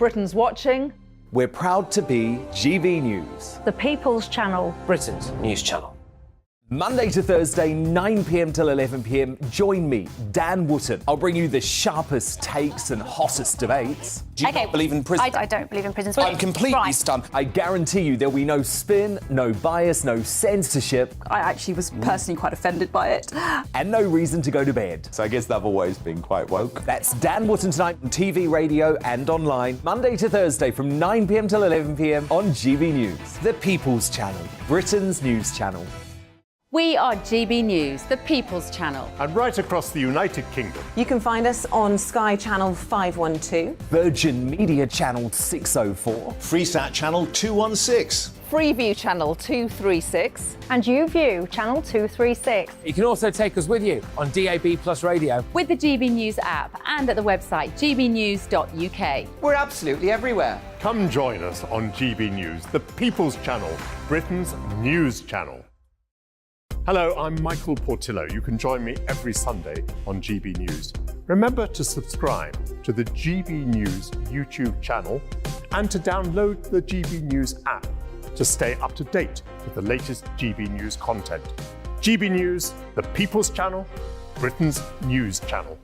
Britain's watching. We're proud to be GB News, The People's Channel, Britain's news channel. Monday to Thursday, 9 p.m. till 11 p.m. Join me, Dan Wootton. I'll bring you the sharpest takes and hottest debates. Do you not believe in prison? I don't believe in prisons. I'm completely Right. stunned. I guarantee you there'll be no spin, no bias, no censorship, I actually was personally quite offended by it. and no reason to go to bed. So I guess they've always been quite woke. That's Dan Wootton tonight on TV, radio and online, Monday to Thursday from 9 p.m. till 11 p.m. on GB News, the People's Channel, Britain's news channel. We are GB News, the People's Channel. And right across the United Kingdom. You can find us on Sky Channel 512. Virgin Media Channel 604. Freesat Channel 216. Freeview Channel 236. and YouView, Channel 236. You can also take us with you on DAB Plus Radio. With the GB News app and at the website gbnews.uk. We're absolutely everywhere. Come join us on GB News, the People's Channel, Britain's news channel. Hello, I'm Michael Portillo. You can join me every Sunday on GB News. Remember to subscribe to the GB News YouTube channel and to download the GB News app to stay up to date with the latest GB News content. GB News, the People's Channel, Britain's news channel.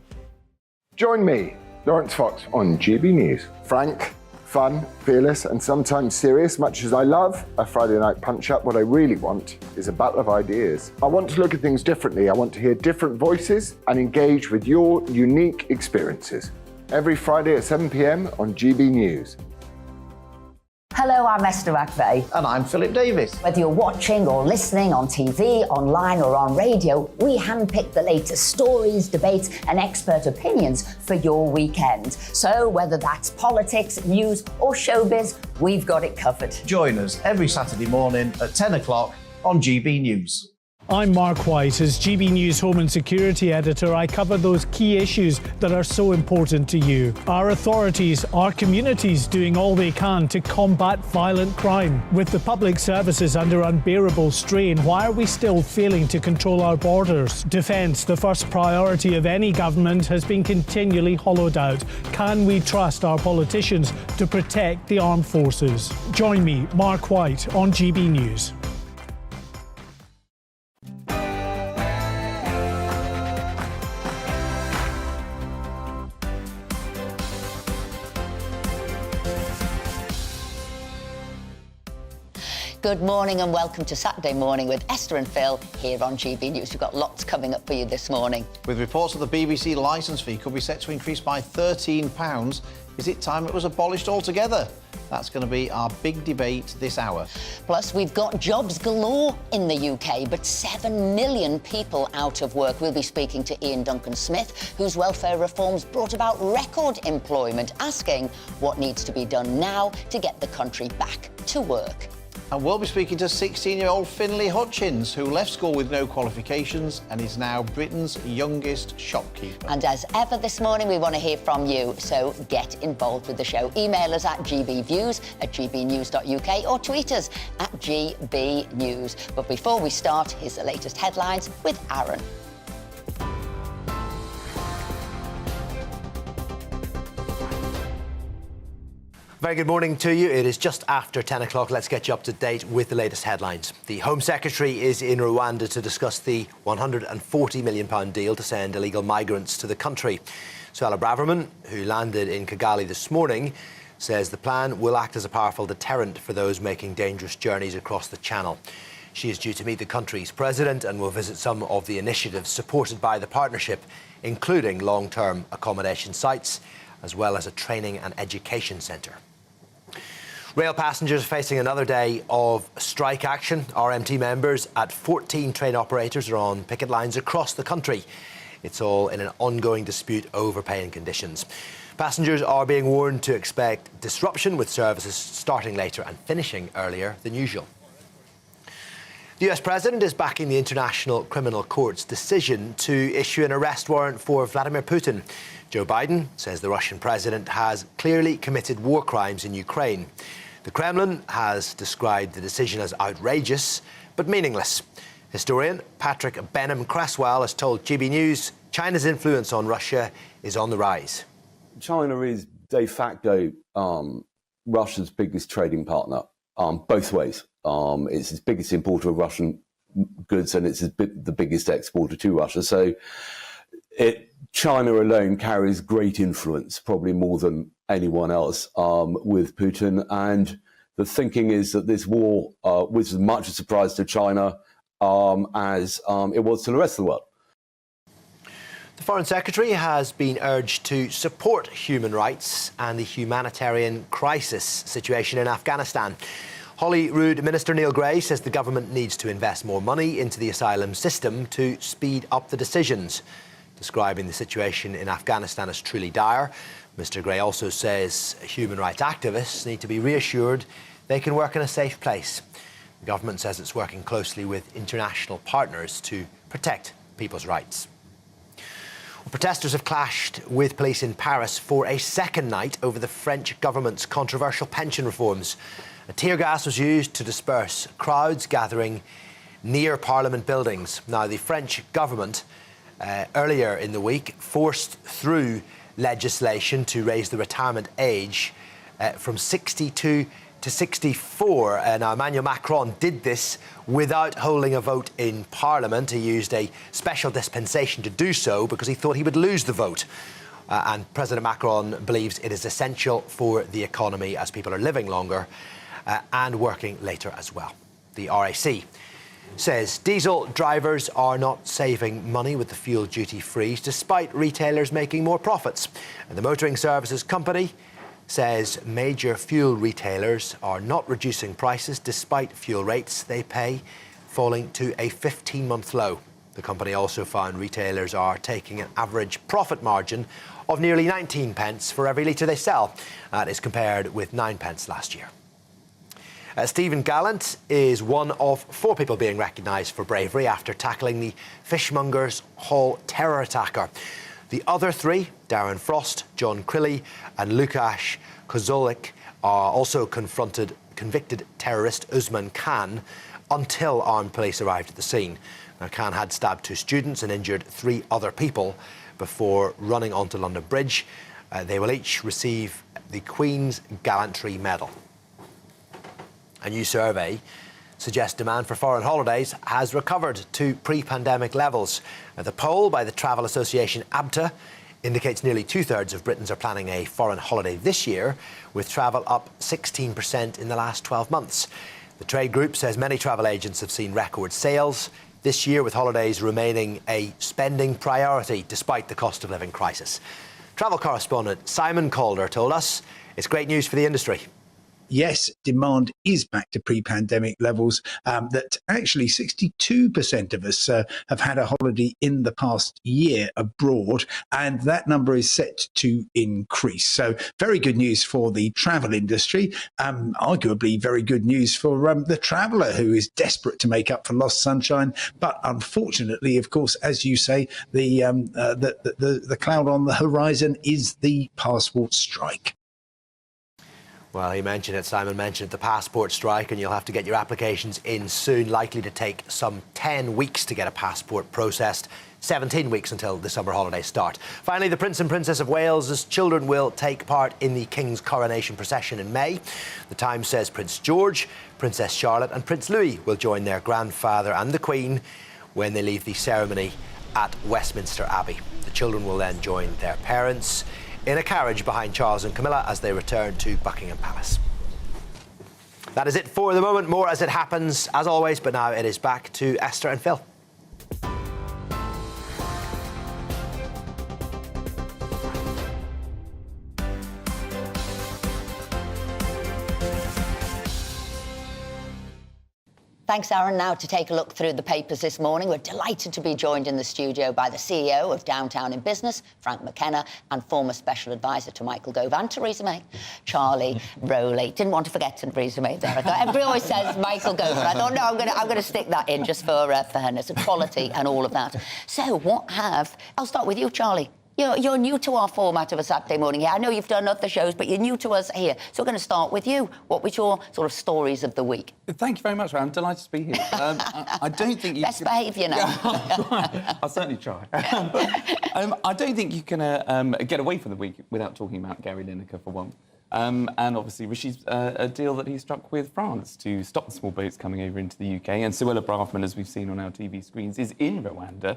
Join me, Lawrence Fox, on GB News. Frank, fun, fearless, and sometimes serious. Much as I love a Friday night punch-up, what I really want is a battle of ideas. I want to look at things differently. I want to hear different voices and engage with your unique experiences. Every Friday at 7 p.m. on GB News. Hello, I'm Esther. And I'm Philip Davis. Whether you're watching or listening on TV, online or on radio, we handpick the latest stories, debates and expert opinions for your weekend. So whether that's politics, news or showbiz, we've got it covered. Join us every Saturday morning at 10 o'clock on GB News. I'm Mark White. As GB News Home and Security Editor, I cover those key issues that are so important to you. Our authorities, our communities doing all they can to combat violent crime. With the public services under unbearable strain, why are we still failing to control our borders? Defence, the first priority of any government, has been continually hollowed out. Can we trust our politicians to protect the armed forces? Join me, Mark White, on GB News. Good morning and welcome to Saturday Morning with Esther and Phil here on GB News. We've got lots coming up for you this morning. With reports that the BBC licence fee could be set to increase by £13, is it time it was abolished altogether? That's going to be our big debate this hour. Plus, we've got jobs galore in the UK, but 7 million people out of work. We'll be speaking to Ian Duncan-Smith, whose welfare reforms brought about record employment, asking what needs to be done now to get the country back to work. And we'll be speaking to 16-year-old Finlay Hutchins, who left school with no qualifications and is now Britain's youngest shopkeeper. And as ever this morning, we want to hear from you, so get involved with the show. Email us at gbviews@gbnews.uk or tweet us at gbnews. But before we start, here's the latest headlines with Aaron. Very good morning to you. It is just after 10 o'clock. Let's get you up to date with the latest headlines. The Home Secretary is in Rwanda to discuss the £140 million deal to send illegal migrants to the country. Suella Braverman, who landed in Kigali this morning, says the plan will act as a powerful deterrent for those making dangerous journeys across the Channel. She is due to meet the country's president and will visit some of the initiatives supported by the partnership, including long-term accommodation sites, as well as a training and education centre. Rail passengers are facing another day of strike action. RMT members at 14 train operators are on picket lines across the country. It's all in an ongoing dispute over pay and conditions. Passengers are being warned to expect disruption, with services starting later and finishing earlier than usual. The US President is backing the International Criminal Court's decision to issue an arrest warrant for Vladimir Putin. Joe Biden says the Russian president has clearly committed war crimes in Ukraine. The Kremlin has described the decision as outrageous but meaningless. Historian Patrick Benham-Cresswell has told GB News China's influence on Russia is on the rise. China is de facto Russia's biggest trading partner, both ways. It's its biggest importer of Russian goods, and it's the biggest exporter to Russia. So China alone carries great influence, probably more than anyone else, with Putin. And the thinking is that this war was as much a surprise to China as it was to the rest of the world. The Foreign Secretary has been urged to support human rights and the humanitarian crisis situation in Afghanistan. Holyrood Minister Neil Gray says the government needs to invest more money into the asylum system to speed up the decisions. Describing the situation in Afghanistan as truly dire, Mr Gray also says human rights activists need to be reassured they can work in a safe place. The government says it's working closely with international partners to protect people's rights. Protesters have clashed with police in Paris for a second night over the French government's controversial pension reforms. A tear gas was used to disperse crowds gathering near Parliament buildings. Now, the French government earlier in the week forced through legislation to raise the retirement age from 62 to 64. Now, Emmanuel Macron did this without holding a vote in Parliament. He used a special dispensation to do so because he thought he would lose the vote. And President Macron believes it is essential for the economy as people are living longer and working later as well. The RAC says diesel drivers are not saving money with the fuel duty freeze, despite retailers making more profits. And the motoring services company says major fuel retailers are not reducing prices despite fuel rates they pay falling to a 15-month low. The company also found retailers are taking an average profit margin of nearly 19 pence for every litre they sell. That is compared with 9 pence last year. Stephen Gallant is one of 4 people being recognised for bravery after tackling the Fishmongers Hall terror attacker. The other 3, Darren Frost, John Crilly and Lukasz Kozolik, are also convicted terrorist Usman Khan until armed police arrived at the scene. Now, Khan had stabbed 2 students and injured 3 other people before running onto London Bridge. They will each receive the Queen's Gallantry Medal. A new survey suggests demand for foreign holidays has recovered to pre-pandemic levels. The poll by the travel association Adhd indicates nearly 2/3 of Britons are planning a foreign holiday this year, with travel up 16% in the last 12 months. The trade group says many travel agents have seen record sales this year, with holidays remaining a spending priority despite the cost of living crisis. Travel correspondent Simon Calder told us it's great news for the industry. Yes, demand is back to pre-pandemic levels, that actually 62% of us have had a holiday in the past year abroad, and that number is set to increase. So very good news for the travel industry, arguably very good news for the traveller who is desperate to make up for lost sunshine. But unfortunately, of course, as you say, the cloud on the horizon is the passport strike. Well, he mentioned it, Simon mentioned the passport strike, and you'll have to get your applications in soon, likely to take some 10 weeks to get a passport processed, 17 weeks until the summer holidays start. Finally, the Prince and Princess of Wales's children will take part in the King's coronation procession in May. The Times says Prince George, Princess Charlotte and Prince Louis will join their grandfather and the Queen when they leave the ceremony at Westminster Abbey. The children will then join their parents in a carriage behind Charles and Camilla as they return to Buckingham Palace. That is it for the moment. More as it happens, as always, but now it is back to Esther and Phil. Thanks, Aaron. Now to take a look through the papers this morning. We're delighted to be joined in the studio by the CEO of Downtown in Business, Frank McKenna, and former Special Advisor to Michael Gove and Theresa May, Charlie Rowley. Didn't want to forget Theresa May there. I thought, everybody always says Michael Gove, and I thought, no, I'm going to stick that in just for fairness and quality and all of that. So I'll start with you, Charlie. You're new to our format of a Saturday morning here. I know you've done other shows, but you're new to us here. So we're going to start with you. What was your sort of stories of the week? Thank you very much. I'm delighted to be here. I don't think you... Best behaviour now. I'll certainly try. I don't think you can get away from the week without talking about Gary Lineker, for one. And obviously Rishi's a deal that he struck with France to stop the small boats coming over into the UK. And Suella Braverman, as we've seen on our TV screens, is in Rwanda,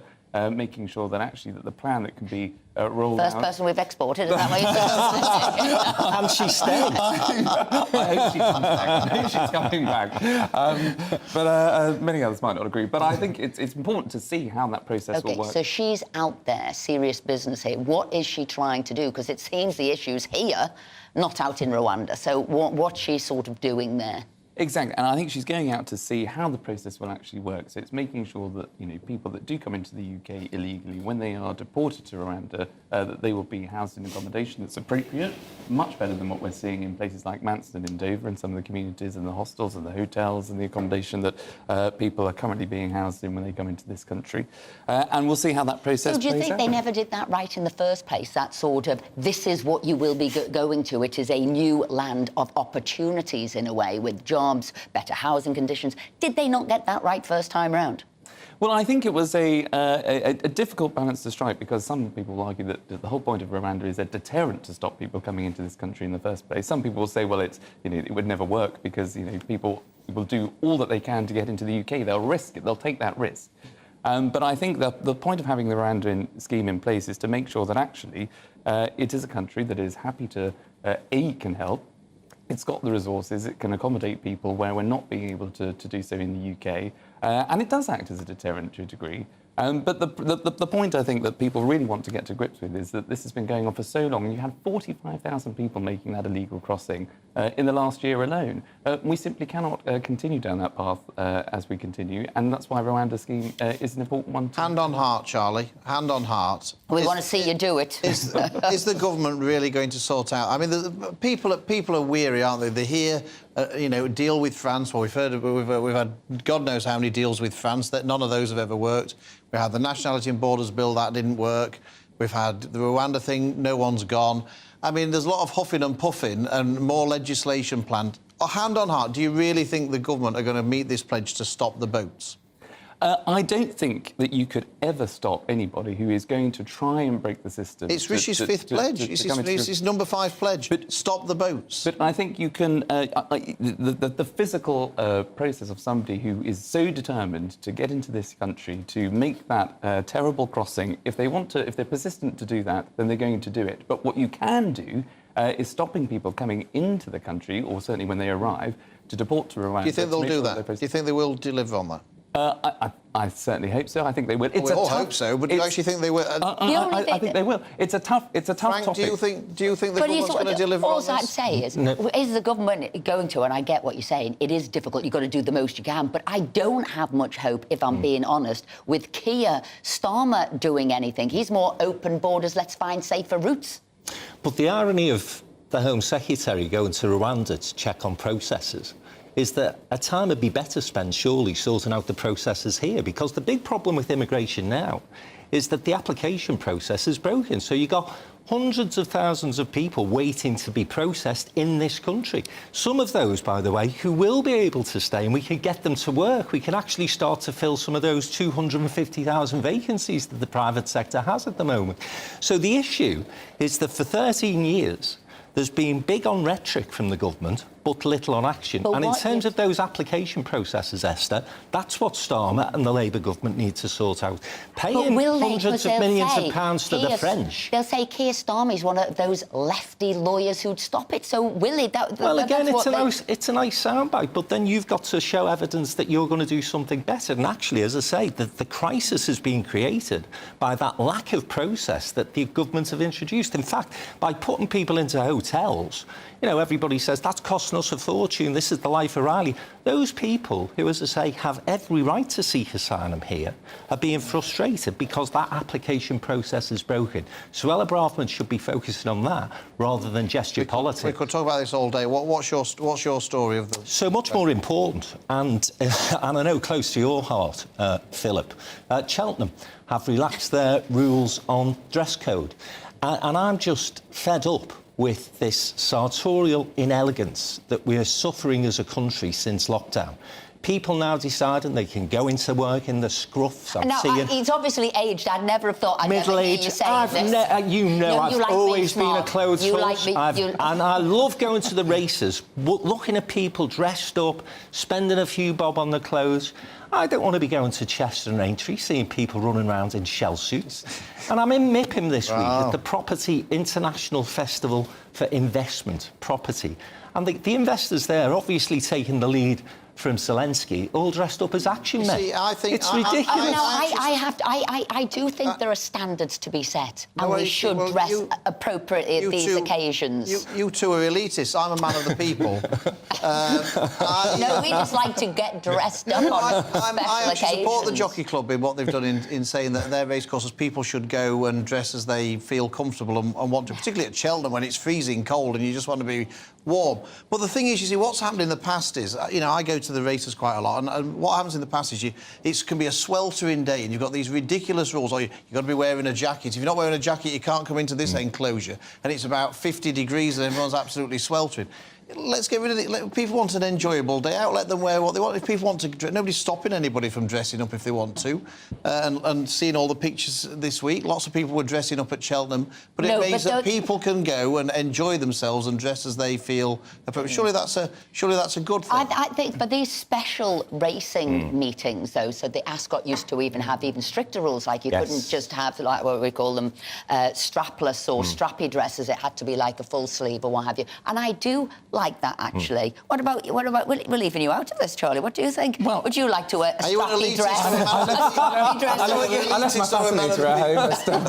making sure that actually that the plan that can be rolled out... First person we've exported, is that what you said? And she's staying. I hope she comes back. I hope she's coming back. But many others might not agree. But I think it's important to see how that process will work. So she's out there, serious business here. What is she trying to do? Because it seems the issue's here, not out in Rwanda. So what's she sort of doing there? Exactly, and I think she's going out to see how the process will actually work. So it's making sure that, you know, people that do come into the UK illegally, when they are deported to Rwanda, that they will be housed in accommodation that's appropriate, much better than what we're seeing in places like Manston and Dover and some of the communities and the hostels and the hotels and the accommodation that people are currently being housed in when they come into this country. And we'll see how that process plays out. So do you think they never did that right in the first place, that sort of, this is what you will be going to, it is a new land of opportunities in a way, with jobs, better housing conditions. Did they not get that right first time round? Well, I think it was a difficult balance to strike, because some people argue that the whole point of Rwanda is a deterrent to stop people coming into this country in the first place. Some people will say, well, it's, you know, it would never work because, you know, people will do all that they can to get into the UK. They'll risk it. They'll take that risk. But I think the point of having the Rwandan scheme in place is to make sure that actually it is a country that is happy to, can help. It's got the resources, it can accommodate people where we're not being able to do so in the UK. And it does act as a deterrent to a degree. But the point I think that people really want to get to grips with is that this has been going on for so long, and you had 45,000 people making that illegal crossing in the last year alone. We simply cannot continue down that path as we continue, and that's why Rwanda's scheme is an important one. Hand on heart, Charlie, hand on heart. We want to see you do it. Is the government really going to sort out... I mean, people are weary, aren't they? They hear, you know, deal with France. Well, we've had God knows how many deals with France, that none of those have ever worked. We had the Nationality and Borders Bill, that didn't work. We've had the Rwanda thing, no one's gone. I mean, there's a lot of huffing and puffing and more legislation planned. Hand on heart, do you really think the government are going to meet this pledge to stop the boats? I don't think that you could ever stop anybody who is going to try and break the system. It's Rishi's fifth pledge. It's his number 5 pledge. But stop the boats. But I think you can... the physical process of somebody who is so determined to get into this country, to make that terrible crossing, if they're persistent to do that, then they're going to do it. But what you can do is stopping people coming into the country, or certainly when they arrive, to deport to Rwanda. Do you think they'll do that? Do you think they will deliver on that? I certainly hope so. I think they will. We all hope so, but do you actually think they will? I think they will. It's a tough Frank, topic. Do you think the government's going to deliver on this? All I'd say is the government going to, and I get what you're saying, it is difficult, you've got to do the most you can, but I don't have much hope, if I'm being honest, with Keir Starmer doing anything. He's more open borders, let's find safer routes. But the irony of the Home Secretary going to Rwanda to check on processes is that a time would be better spent, surely, sorting out the processes here, because the big problem with immigration now is that the application process is broken. So you've got hundreds of thousands of people waiting to be processed in this country. Some of those, by the way, who will be able to stay, and we can get them to work. We can actually start to fill some of those 250,000 vacancies that the private sector has at the moment. So the issue is that for 13 years, there's been big on rhetoric from the government, but little on action. And in terms of those application processes, Esther, that's what Starmer and the Labour government need to sort out. Paying hundreds of millions of pounds to the French. They'll say Keir Starmer is one of those lefty lawyers who'd stop it. So will he? Well, again, it's a nice soundbite, but then you've got to show evidence that you're going to do something better. And actually, as I say, the crisis has been created by that lack of process that the government have introduced. In fact, by putting people into hotels. You know, everybody says, that's costing us a fortune, this is the life of Riley. Those people who, as I say, have every right to seek asylum here are being frustrated because that application process is broken. Suella Braverman should be focusing on that rather than gesture politics. We could talk about this all day. What's your story of the... So much more important, and I know close to your heart, Philip, Cheltenham have relaxed their rules on dress code. And I'm just fed up with this sartorial inelegance that we are suffering as a country since lockdown. People now deciding they can go into work in the scruffs. He's obviously aged. I'd never have thought I'd never hear you saying this. I've always been a clothes horse. And I love going to the races, looking at people dressed up, spending a few bob on the clothes. I don't want to be going to Chester and Aintree, seeing people running around in shell suits. And I'm in Mipham this week at the Property International Festival for Investment Property. And the investors there are obviously taking the lead from Zelensky, all dressed up as action men. See, I think it's ridiculous. I do think there are standards to be set, and we should dress appropriately at these occasions. You two are elitists. I'm a man of the people. No, we just like to get dressed up on special I actually occasions. support the Jockey Club in what they've done in saying that their racecourses, people should go and dress as they feel comfortable and want to, particularly at Cheltenham when it's freezing cold and you just want to be warm. But the thing is, you see, what's happened in the past is, you know, I go to the races quite a lot, and what happens in the past is it can be a sweltering day and you've got these ridiculous rules. You've got to be wearing a jacket. If you're not wearing a jacket, you can't come into this enclosure. And it's about 50 degrees and everyone's absolutely sweltering. Let's get rid of it. People want an enjoyable day out. Let them wear what they want. If people want to... Nobody's stopping anybody from dressing up if they want to. And seeing all the pictures this week, lots of people were dressing up at Cheltenham. But it means that people can go and enjoy themselves and dress as they feel appropriate. Surely that's a good thing. I think, but these special racing meetings, though, so the Ascot used to even have even stricter rules, like you couldn't just have, like, what we call them, strapless or strappy dresses. It had to be like a full sleeve or what have you. And I do like that, actually. What about we're leaving you out of this, Charlie? What do you think? Well, would you like to wear a strappy dress? I left my fascinator at home, Esther,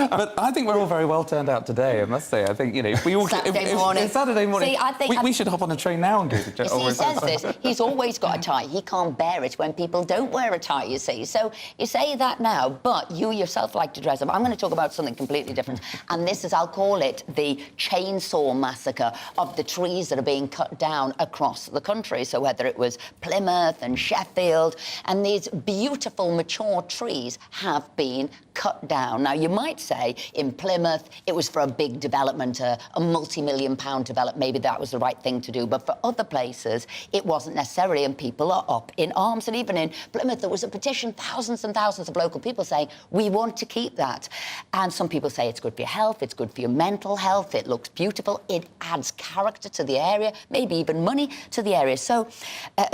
but I think we're all very well turned out today, I must say. I think, you know, if we all Saturday morning. See, I think we should hop on a train now and do the job. He says this. He's always got a tie. He can't bear it when people don't wear a tie, you see. So you say that now, but you yourself like to dress up. I'm going to talk about something completely different. And this is, I'll call it the chainsaw massacre of the trees that are being cut down across the country. So whether it was Plymouth and Sheffield, and these beautiful mature trees have been cut down. Now, you might say in Plymouth it was for a big development, a multi-million-pound development. Maybe that was the right thing to do. But for other places, it wasn't necessarily, and people are up in arms. And even in Plymouth, there was a petition, thousands and thousands of local people saying, we want to keep that. And some people say it's good for your health, it's good for your mental health, it looks beautiful, it adds character to the area, maybe even money to the area. So,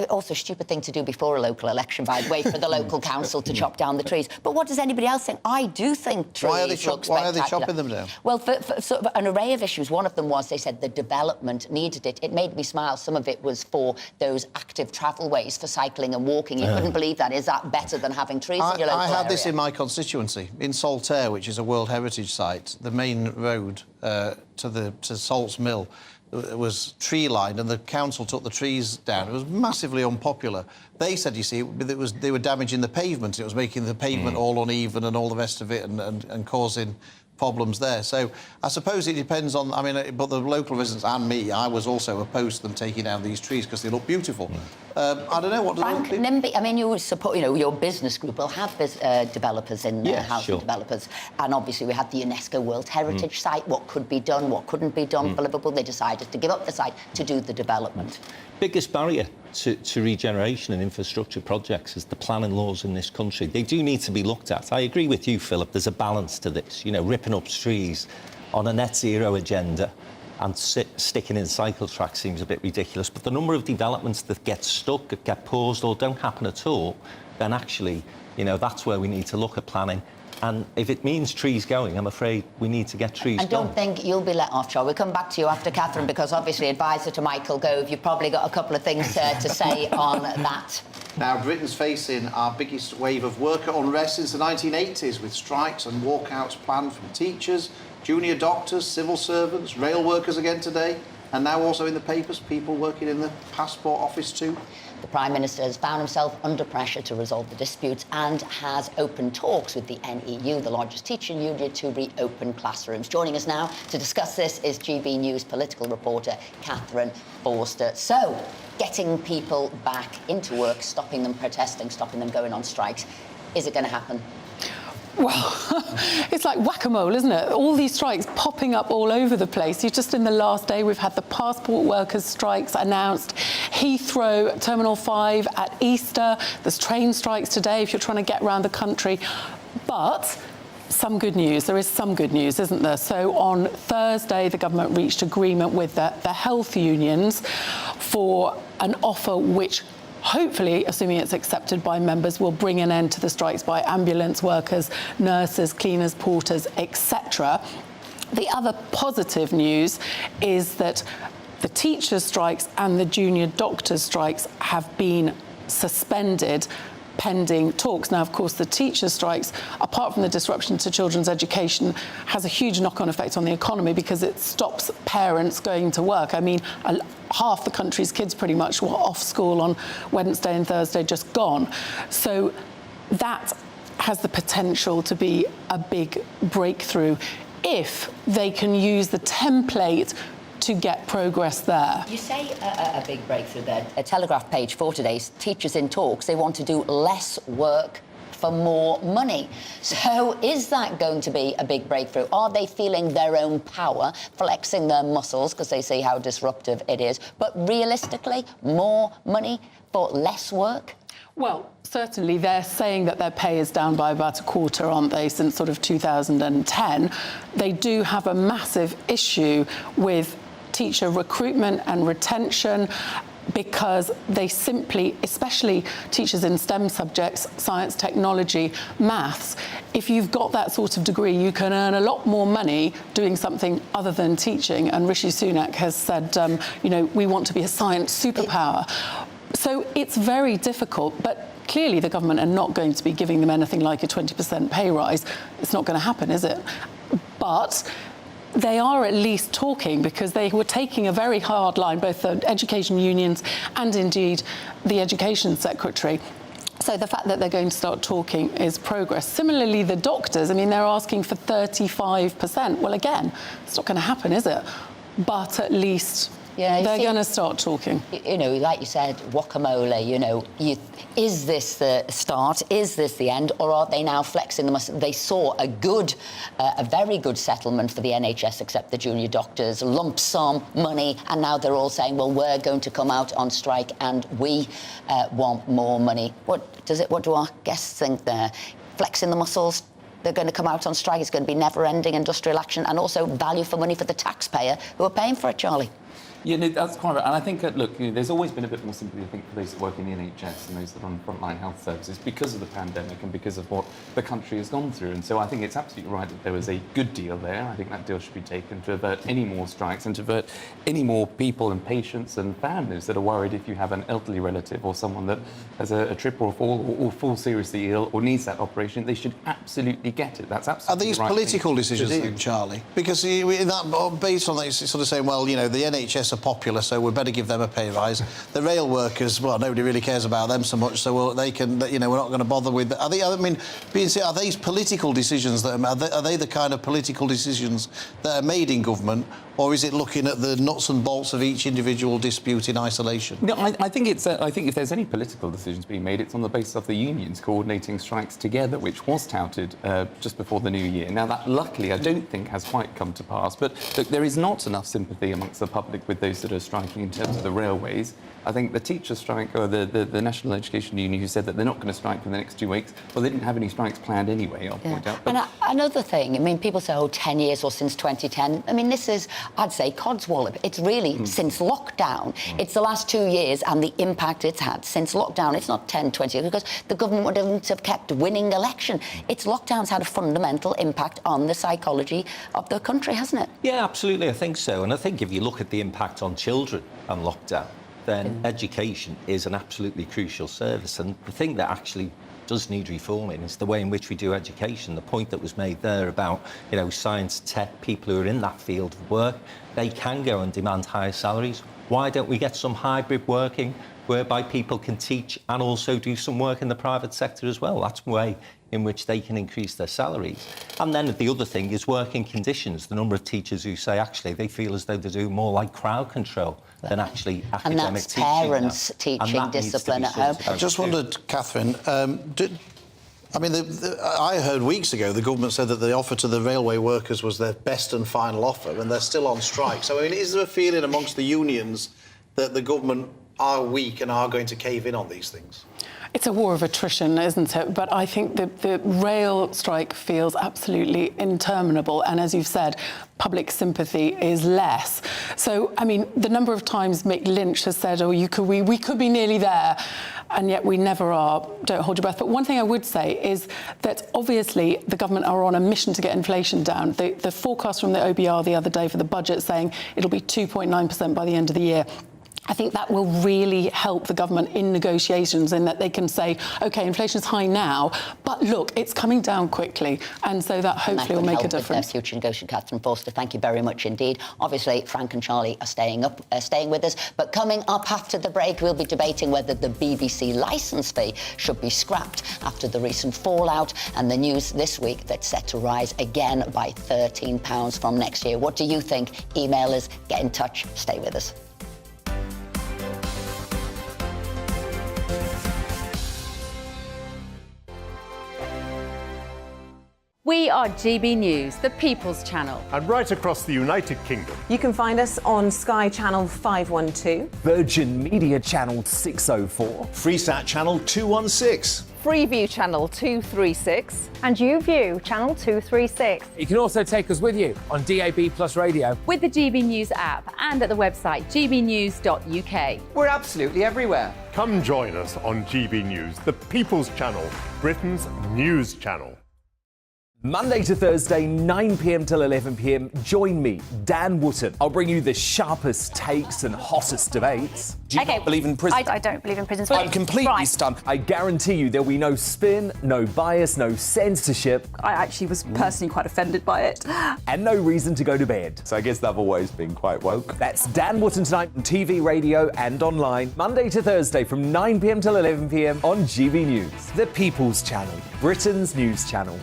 also a stupid thing to do before a local election, by the way, for the local council to chop down the trees. But what does anybody else think? I do think trees look spectacular. Why are they chopping them down? Well, for sort of an array of issues. One of them was they said the development needed it. It made me smile. Some of it was for those active travelways for cycling and walking. You couldn't believe that. Is that better than having trees in your local area? I had this in my constituency. In Saltaire, which is a World Heritage Site, the main road to Salt's Mill was tree-lined, and the council took the trees down. It was massively unpopular. They said, you see, they were damaging the pavement. It was making the pavement all uneven and all the rest of it and causing problems there. So I suppose it depends on... I mean, but the local residents and me, I was also opposed to them taking down these trees because they look beautiful. I don't know, what do Frank, NIMBY, I mean, you support, you know, your business group will have developers in there, housing developers, and obviously we had the UNESCO World Heritage Site, what could be done, what couldn't be done for Liverpool. They decided to give up the site to do the development. Biggest barrier to regeneration and infrastructure projects is the planning laws in this country. They do need to be looked at. I agree with you, Philip, there's a balance to this. You know, ripping up trees on a net zero agenda and sticking in cycle tracks seems a bit ridiculous. But the number of developments that get stuck, that get paused or don't happen at all, then actually, you know, that's where we need to look at planning. And if it means trees going, I'm afraid we need to get trees going. And don't think you'll be let off, Charlie. We'll come back to you after Catherine, because obviously advisor to Michael Gove, you've probably got a couple of things to say on that. Now, Britain's facing our biggest wave of worker unrest since the 1980s, with strikes and walkouts planned from teachers, junior doctors, civil servants, rail workers again today, and now also in the papers, people working in the passport office too. The Prime Minister has found himself under pressure to resolve the disputes and has opened talks with the NEU, the largest teaching union, to reopen classrooms. Joining us now to discuss this is GB News political reporter Catherine Forster. So, getting people back into work, stopping them protesting, stopping them going on strikes, is it going to happen? Well, it's like whack-a-mole, isn't it? All these strikes popping up all over the place. Just in the last day, we've had the passport workers' strikes announced. Heathrow, Terminal 5 at Easter. There's train strikes today if you're trying to get around the country. But some good news. There is some good news, isn't there? So on Thursday, the government reached agreement with the health unions for an offer which hopefully, assuming it's accepted by members, will bring an end to the strikes by ambulance workers, nurses, cleaners, porters, etc. The other positive news is that the teachers' strikes and the junior doctors' strikes have been suspended pending talks. Now, of course, the teachers' strikes, apart from the disruption to children's education, has a huge knock-on effect on the economy because it stops parents going to work. I mean, half the country's kids pretty much were off school on Wednesday and Thursday, just gone. So that has the potential to be a big breakthrough if they can use the template to get progress there. You say a big breakthrough there. A Telegraph page for today's teachers in talks. They want to do less work for more money. So is that going to be a big breakthrough? Are they feeling their own power, flexing their muscles because they see how disruptive it is? But realistically, more money for less work? Well, certainly they're saying that their pay is down by about a quarter, aren't they, since sort of 2010. They do have a massive issue with teacher recruitment and retention because they simply, especially teachers in STEM subjects, science, technology, maths, if you've got that sort of degree, you can earn a lot more money doing something other than teaching. And Rishi Sunak has said, you know, we want to be a science superpower. So it's very difficult, but clearly the government are not going to be giving them anything like a 20% pay rise. It's not going to happen, is it? But they are at least talking because they were taking a very hard line, both the education unions and indeed the education secretary. So the fact that they're going to start talking is progress. Similarly, the doctors, I mean, they're asking for 35%. Well, again, it's not going to happen, is it? But at least they're going to start talking. You know, like you said, guacamole, you know, is this the start? Is this the end? Or are they now flexing the muscle? They saw a very good settlement for the NHS, except the junior doctors, lump sum money, and now they're all saying, well, we're going to come out on strike and we want more money. What do our guests think there? Flexing the muscles? They're going to come out on strike. It's going to be never-ending industrial action and also value for money for the taxpayer who are paying for it, Charlie. Yeah, no, that's quite right. And I think, look, you know, there's always been a bit more sympathy, I think, for those that work in the NHS and those that run frontline health services because of the pandemic and because of what the country has gone through. And so I think it's absolutely right that there was a good deal there. I think that deal should be taken to avert any more strikes and to avert any more people and patients and families that are worried if you have an elderly relative or someone that has a trip or a fall or falls seriously ill or needs that operation. They should absolutely get it. That's absolutely Are these right political thing decisions, then, Charlie? Because based on that, you're sort of saying, well, you know, the NHS are popular, so we better give them a pay rise. The rail workers, well, nobody really cares about them so much, so they can, you know, we're not going to bother with. Are these political decisions are they the kind of political decisions that are made in government, or is it looking at the nuts and bolts of each individual dispute in isolation? No, I think it's. I think if there's any political decisions being made, it's on the basis of the unions coordinating strikes together, which was touted just before the new year. Now, that luckily I don't think has quite come to pass. But look, there is not enough sympathy amongst the public with those that are striking in terms of the railways. I think the teacher strike, or the National Education Union, who said that they're not going to strike for the next 2 weeks, well, they didn't have any strikes planned anyway, I'll point out. But and another thing, I mean, people say, 10 years or since 2010. I mean, this is, I'd say, codswallop. It's really since lockdown. It's the last 2 years and the impact it's had since lockdown. It's not 10, 20 years, because the government wouldn't have kept winning election. It's lockdown's had a fundamental impact on the psychology of the country, hasn't it? Yeah, absolutely, I think so. And I think if you look at the impact on children and lockdown, then education is an absolutely crucial service. And the thing that actually does need reforming is the way in which we do education. The point that was made there about, you know, science, tech, people who are in that field of work, they can go and demand higher salaries. Why don't we get some hybrid working whereby people can teach and also do some work in the private sector as well? That's a way in which they can increase their salaries. And then the other thing is working conditions. The number of teachers who say actually they feel as though they do more like crowd control than actually academic teaching. And that's teaching parents teaching discipline at home. I just wondered, Catherine, I heard weeks ago the government said that the offer to the railway workers was their best and final offer, and they're still on strike. So, I mean, is there a feeling amongst the unions that the government are weak and are going to cave in on these things? It's a war of attrition, isn't it? But I think the rail strike feels absolutely interminable. And as you've said, public sympathy is less. So, I mean, the number of times Mick Lynch has said, oh, we could be nearly there, and yet we never are. Don't hold your breath. But one thing I would say is that obviously the government are on a mission to get inflation down. The forecast from the OBR the other day for the budget saying it'll be 2.9% by the end of the year. I think that will really help the government in negotiations in that they can say, OK, inflation's high now, but look, it's coming down quickly. And so that hopefully will make a difference. With future negotiation, Catherine Forster, thank you very much indeed. Obviously, Frank and Charlie are staying with us. But coming up after the break, we'll be debating whether the BBC licence fee should be scrapped after the recent fallout and the news this week that's set to rise again by £13 from next year. What do you think? Email us, get in touch, stay with us. We are GB News, the People's Channel. And right across the United Kingdom. You can find us on Sky Channel 512, Virgin Media Channel 604, Freesat Channel 216, Freeview Channel 236, and YouView Channel 236. You can also take us with you on DAB Plus Radio. With the GB News app and at the website gbnews.uk. We're absolutely everywhere. Come join us on GB News, the People's Channel, Britain's news channel. Monday to Thursday, 9 p.m. till 11 p.m. Join me, Dan Wootton. I'll bring you the sharpest takes and hottest debates. Do you not believe in prison? I don't believe in prison. I'm completely stunned. I guarantee you there'll be no spin, no bias, no censorship. I actually was personally quite offended by it. And no reason to go to bed. So I guess they've always been quite woke. That's Dan Wootton tonight on TV, radio and online. Monday to Thursday from 9 p.m. till 11 p.m. on GB News. The People's Channel, Britain's news channel.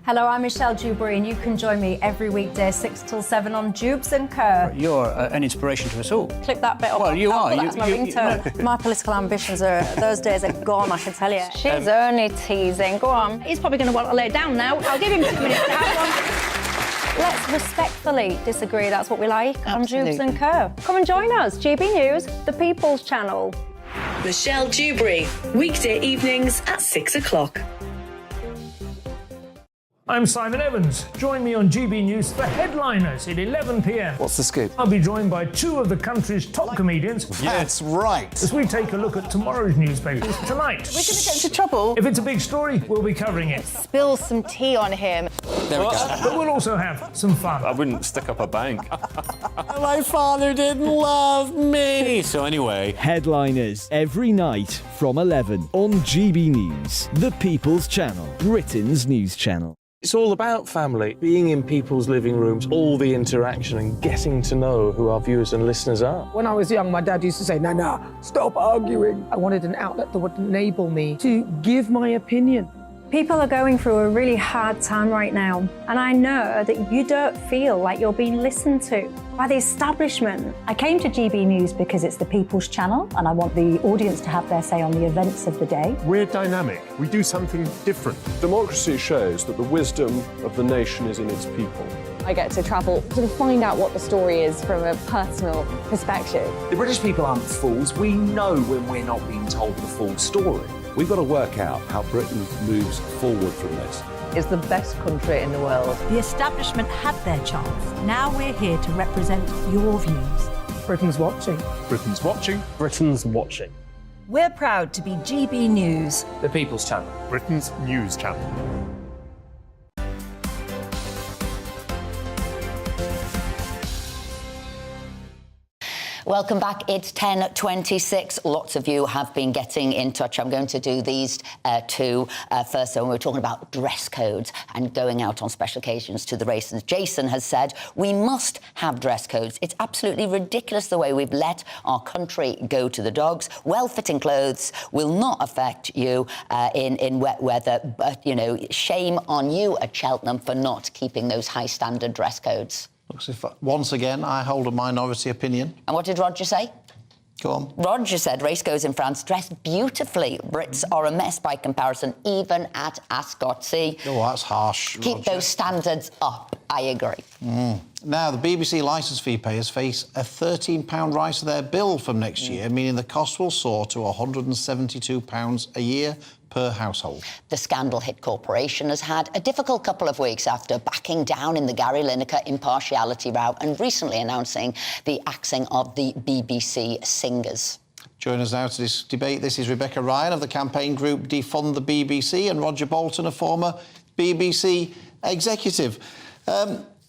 Hello, I'm Michelle Dewberry, and you can join me every weekday 6 till 7 on Jubes and Kerr. You're an inspiration to us all. Click that bit up. Well, you are. That's my ringtone. My political ambitions those days are gone, I can tell you. She's only teasing. Go on. He's probably going to want to lay down now. I'll give him 2 minutes to have one. Let's respectfully disagree. That's what we like on Jubes and Kerr. Come and join us. GB News, the People's Channel. Michelle Dewberry, weekday evenings at 6 o'clock. I'm Simon Evans. Join me on GB News for Headliners at 11 p.m. What's the scoop? I'll be joined by two of the country's top comedians. That's right. As we take a look at tomorrow's newspapers tonight. We're going to get into trouble. If it's a big story, we'll be covering it. Spill some tea on him. There we go. But we'll also have some fun. I wouldn't stick up a bank. My father didn't love me. So anyway. Headliners every night from 11 on GB News, the People's Channel, Britain's news channel. It's all about family, being in people's living rooms, all the interaction and getting to know who our viewers and listeners are. When I was young, my dad used to say, Nana, stop arguing. I wanted an outlet that would enable me to give my opinion. People are going through a really hard time right now, and I know that you don't feel like you're being listened to by the establishment. I came to GB News because it's the People's Channel, and I want the audience to have their say on the events of the day. We're dynamic. We do something different. Democracy shows that the wisdom of the nation is in its people. I get to travel to find out what the story is from a personal perspective. The British people aren't fools. We know when we're not being told the full story. We've got to work out how Britain moves forward from this. It's the best country in the world. The establishment had their chance. Now we're here to represent your views. Britain's watching. Britain's watching. Britain's watching. We're proud to be GB News, The People's Channel, Britain's news channel. Welcome back. It's 10:26. Lots of you have been getting in touch. I'm going to do these two first. So when we're talking about dress codes and going out on special occasions to the races, Jason has said we must have dress codes. It's absolutely ridiculous the way we've let our country go to the dogs. Well-fitting clothes will not affect you in wet weather, but, you know, shame on you at Cheltenham for not keeping those high standard dress codes. Looks if, once again, I hold a minority opinion. And what did Roger say? Go on. Roger said race goes in France dressed beautifully. Brits are a mess by comparison, even at Ascot. See? Oh, that's harsh, Keep Roger. those standards up. I agree. Now, the BBC licence fee payers face a £13 rise to their bill from next year, meaning the cost will soar to £172 a year per household. The scandal-hit corporation has had a difficult couple of weeks after backing down in the Gary Lineker impartiality row and recently announcing the axing of the BBC singers. Join us now to this debate. This is Rebecca Ryan of the campaign group Defund the BBC and Roger Bolton, a former BBC executive.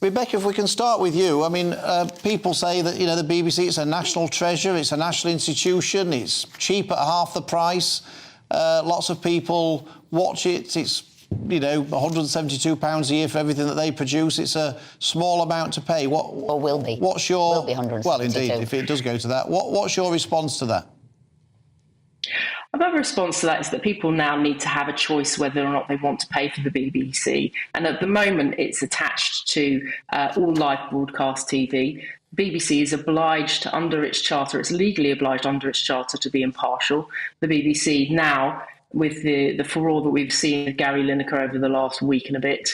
Rebecca, if we can start with you. I mean, people say that, you know, the BBC, it's a national treasure, it's a national institution, it's cheap at half the price. Lots of people watch it. It's, you know, £172 a year for everything that they produce. It's a small amount to pay. Or will be. What's your... Will be 172. Well, indeed, if it does go to that. What's your response to that? My response to that is that people now need to have a choice whether or not they want to pay for the BBC. And at the moment, it's attached to all live broadcast TV. BBC is obliged under its charter, it's legally obliged under its charter to be impartial. The BBC now, with the furore that we've seen of Gary Lineker over the last week and a bit,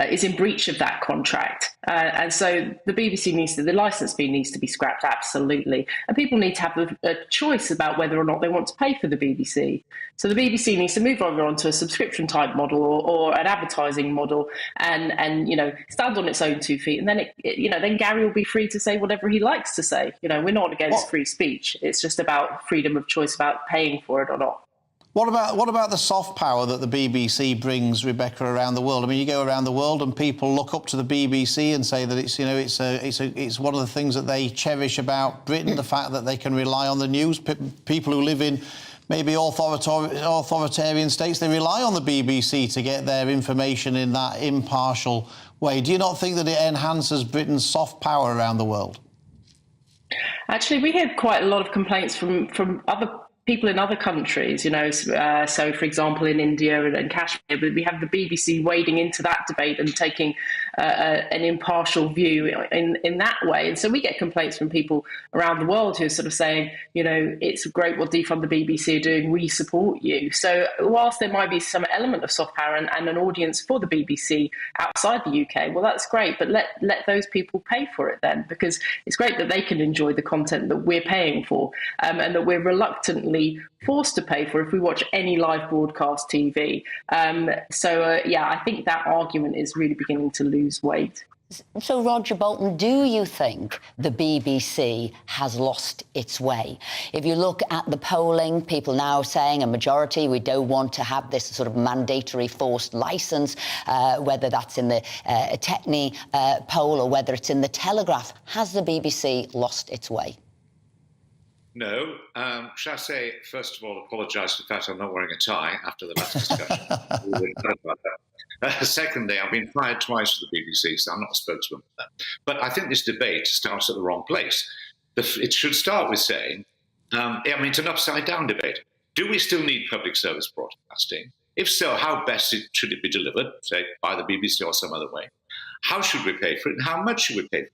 is in breach of that contract. And so the BBC the licence fee needs to be scrapped, absolutely. And people need to have a choice about whether or not they want to pay for the BBC. So the BBC needs to move over onto a subscription type model or an advertising model and you know, stand on its own 2 feet. And then, then Gary will be free to say whatever he likes to say. You know, we're not against free speech. It's just about freedom of choice about paying for it or not. What about the soft power that the BBC brings, Rebecca, around the world? I mean, you go around the world and people look up to the BBC and say that it's, you know, it's one of the things that they cherish about Britain, the fact that they can rely on the news. People who live in maybe authoritarian states, they rely on the BBC to get their information in that impartial way. Do you not think that it enhances Britain's soft power around the world? Actually, we hear quite a lot of complaints from other people in other countries, you know, so for example in India and Kashmir, but we have the BBC wading into that debate and taking an impartial view in that way. And so we get complaints from people around the world who are sort of saying, you know, it's great what Defund the BBC are doing, we support you. So whilst there might be some element of soft power and an audience for the BBC outside the UK, well, that's great, but let those people pay for it then, because it's great that they can enjoy the content that we're paying for and that we're reluctantly forced to pay for if we watch any live broadcast TV. Yeah, I think that argument is really beginning to lose weight. So, Roger Bolton, do you think the BBC has lost its way? If you look at the polling, people now saying a majority, we don't want to have this sort of mandatory forced licence, whether that's in the Techni poll or whether it's in the Telegraph. Has the BBC lost its way? No. Shall I say, first of all, apologise for the fact I'm not wearing a tie after the last discussion. Secondly, I've been fired twice for the BBC, so I'm not a spokesman for them. But I think this debate starts at the wrong place. It should start with saying, it's an upside-down debate. Do we still need public service broadcasting? If so, how best should it be delivered, say, by the BBC or some other way? How should we pay for it, and how much should we pay for it?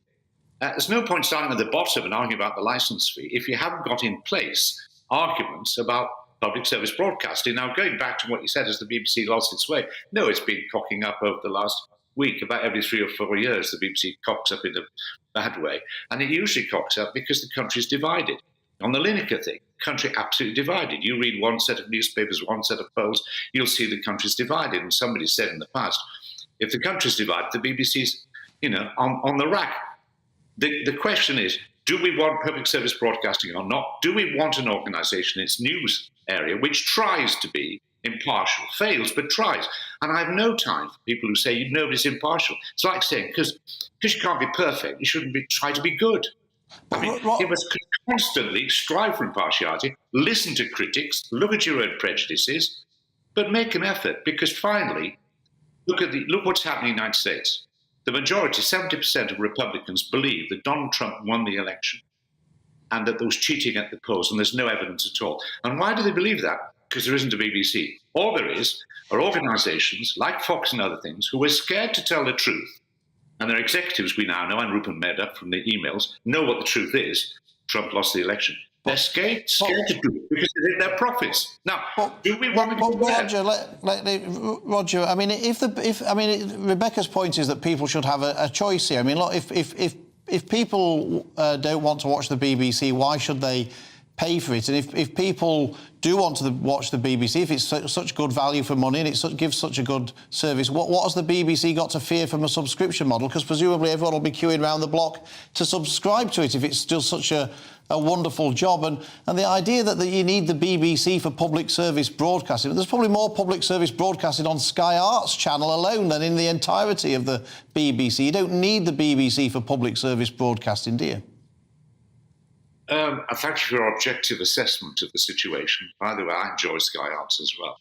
There's no point starting at the bottom and arguing about the licence fee if you haven't got in place arguments about public service broadcasting. Now, going back to what you said, has the BBC lost its way? No, it's been cocking up over the last week. About every 3 or 4 years, the BBC cocks up in a bad way. And it usually cocks up because the country's divided. On the Lineker thing, country absolutely divided. You read one set of newspapers, one set of polls, you'll see the country's divided. And somebody said in the past, if the country's divided, the BBC's, on the rack. The question is, do we want public service broadcasting or not? Do we want an organisation in its news area which tries to be impartial, fails, but tries? And I have no time for people who say nobody's impartial. It's like saying, because you can't be perfect, you shouldn't try to be good. I mean, it was constantly strive for impartiality, listen to critics, look at your own prejudices, but make an effort, because finally, look what's happening in the United States. The majority, 70% of Republicans, believe that Donald Trump won the election and that there was cheating at the polls, and there's no evidence at all. And why do they believe that? Because there isn't a BBC. All there is are organisations like Fox and other things who are scared to tell the truth. And their executives, we now know, and Rupert Murdoch from the emails, know what the truth is. Trump lost the election. They're scared to do it because they hit their profits. Now, do we want to do that? Roger, I mean, Rebecca's point is that people should have a choice here. I mean, look, if people don't want to watch the BBC, why should they pay for it? And if people do want to watch the BBC, if it's such good value for money and it gives such a good service, what has the BBC got to fear from a subscription model? Because presumably everyone will be queuing around the block to subscribe to it if it's still such a wonderful job. And the idea that you need the BBC for public service broadcasting, there's probably more public service broadcasting on Sky Arts channel alone than in the entirety of the BBC. You don't need the BBC for public service broadcasting, do you? Thank you for your objective assessment of the situation. By the way, I enjoy Sky Arts as well.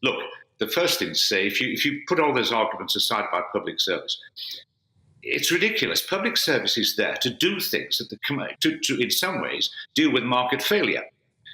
Look, the first thing to say, if you put all those arguments aside about public service, it's ridiculous. Public service is there to do things that to in some ways deal with market failure.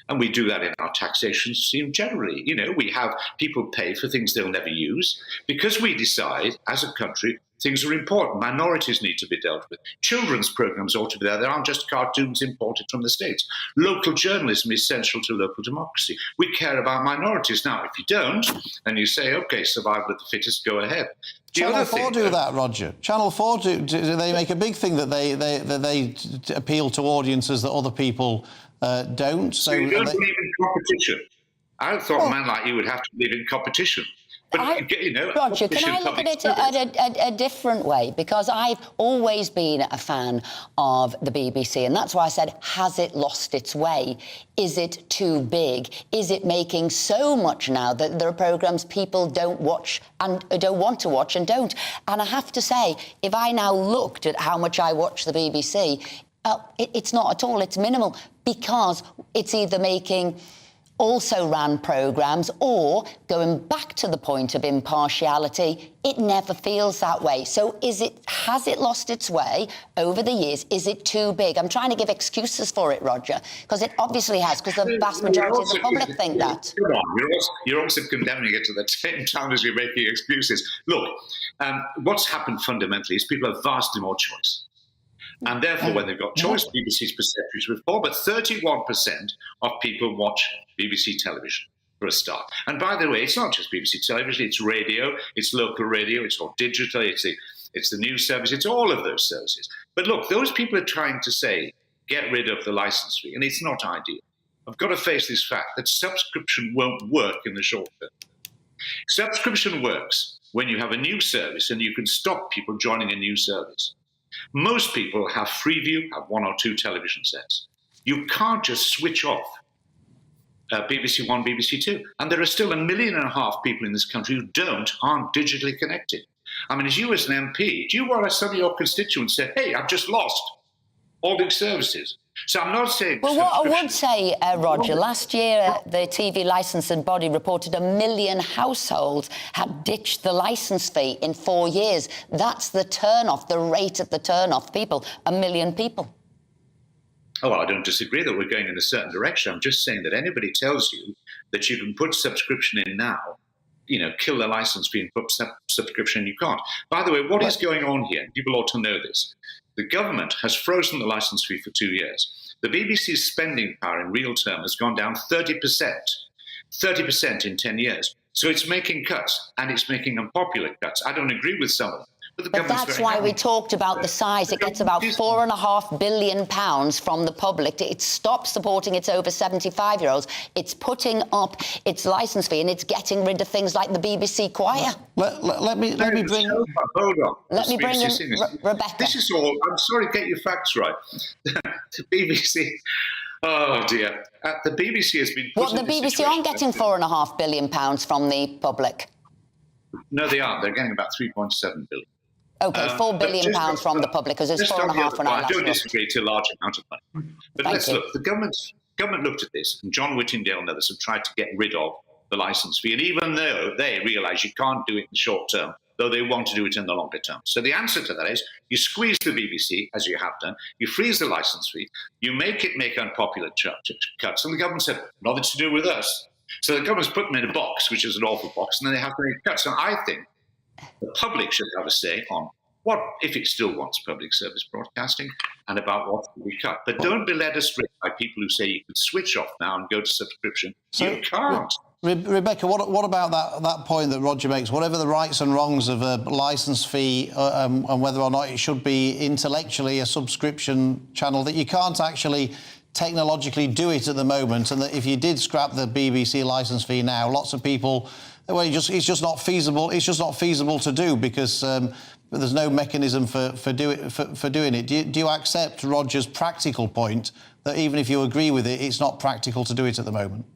And we do that in our taxation scheme generally. You know, we have people pay for things they'll never use because we decide as a country things are important. Minorities need to be dealt with. Children's programs ought to be there. There aren't just cartoons imported from the States. Local journalism is essential to local democracy. We care about minorities. Now, if you don't, and you say, OK, survival of the fittest, go ahead. Channel 4 do that, Roger. Channel 4 do they make a big thing that they appeal to audiences that other people don't. So you don't believe in competition. I thought a man like you would have to believe in competition. But, Roger, can I look at it a different way? Because I've always been a fan of the BBC, and that's why I said, has it lost its way? Is it too big? Is it making so much now that there are programmes people don't watch and don't want to watch and don't? And I have to say, if I now looked at how much I watch the BBC, it's not at all, it's minimal, because it's either making also ran programmes, or going back to the point of impartiality, it never feels that way. So has it lost its way over the years? Is it too big? I'm trying to give excuses for it, Roger, because it obviously has, because the vast majority of the public think that. Come on, you're also condemning it at the same time as you're making excuses. Look, what's happened fundamentally is people have vastly more choice. And therefore, when they've got choice, BBC's percentage was poor, but 31% of people watch BBC television, for a start. And by the way, it's not just BBC television, it's radio, it's local radio, it's all digital, it's the news service, it's all of those services. But look, those people are trying to say, get rid of the licence fee, and it's not ideal. I've got to face this fact that subscription won't work in the short term. Subscription works when you have a new service and you can stop people joining a new service. Most people have Freeview, have 1 or 2 television sets. You can't just switch off BBC One, BBC Two. And there are still 1.5 million people in this country who aren't digitally connected. I mean, as you as an MP, do you want to some of your constituents say, hey, I've just lost all these services? So I'm not saying... Well, what I would say, Roger, last year the TV licensing body reported 1 million households had ditched the licence fee in 4 years. That's the turn-off, the rate at the turn-off people, 1 million people. Oh, well, I don't disagree that we're going in a certain direction. I'm just saying that anybody tells you that you can put subscription in now, kill the licence fee and put subscription in, you can't. By the way, what is going on here? People ought to know this. The government has frozen the licence fee for 2 years. The BBC's spending power in real terms has gone down 30%. 30% in 10 years. So it's making cuts, and it's making unpopular cuts. I don't agree with some of them. But that's why we talked about the size. It gets about £4.5 billion from the public. It stops supporting its over 75-year-olds. It's putting up its licence fee, and it's getting rid of things like the BBC Choir. Let me bring... Hold on. Let me bring in Rebecca. This is all... I'm sorry, get your facts right. The BBC... Oh, dear. The BBC has been... What, the BBC aren't getting £4.5 billion from the public? No, they aren't. They're getting about 3.7 billion. OK, £4 billion from the public, because it's 4.5 when I last I don't looked. disagree, it's a large amount of money. But let's look, the government looked at this, and John Whittingdale and others have tried to get rid of the licence fee. And even though they realise you can't do it in the short term, though they want to do it in the longer term. So the answer to that is you squeeze the BBC, as you have done, you freeze the licence fee, you make unpopular cuts, and the government said, nothing to do with us. So the government's put them in a box, which is an awful box, and then they have to make cuts. And I think the public should have a say on what, if it still wants public service broadcasting, and about what we cut. But don't be led astray by people who say you can switch off now and go to subscription. You can't. Rebecca, what about that point that Roger makes? Whatever the rights and wrongs of a licence fee and whether or not it should be intellectually a subscription channel, that you can't actually technologically do it at the moment, and that if you did scrap the BBC licence fee now, lots of people, well, it's just not feasible. It's just not feasible to do because there's no mechanism for doing it. Do you accept Roger's practical point that even if you agree with it, it's not practical to do it at the moment?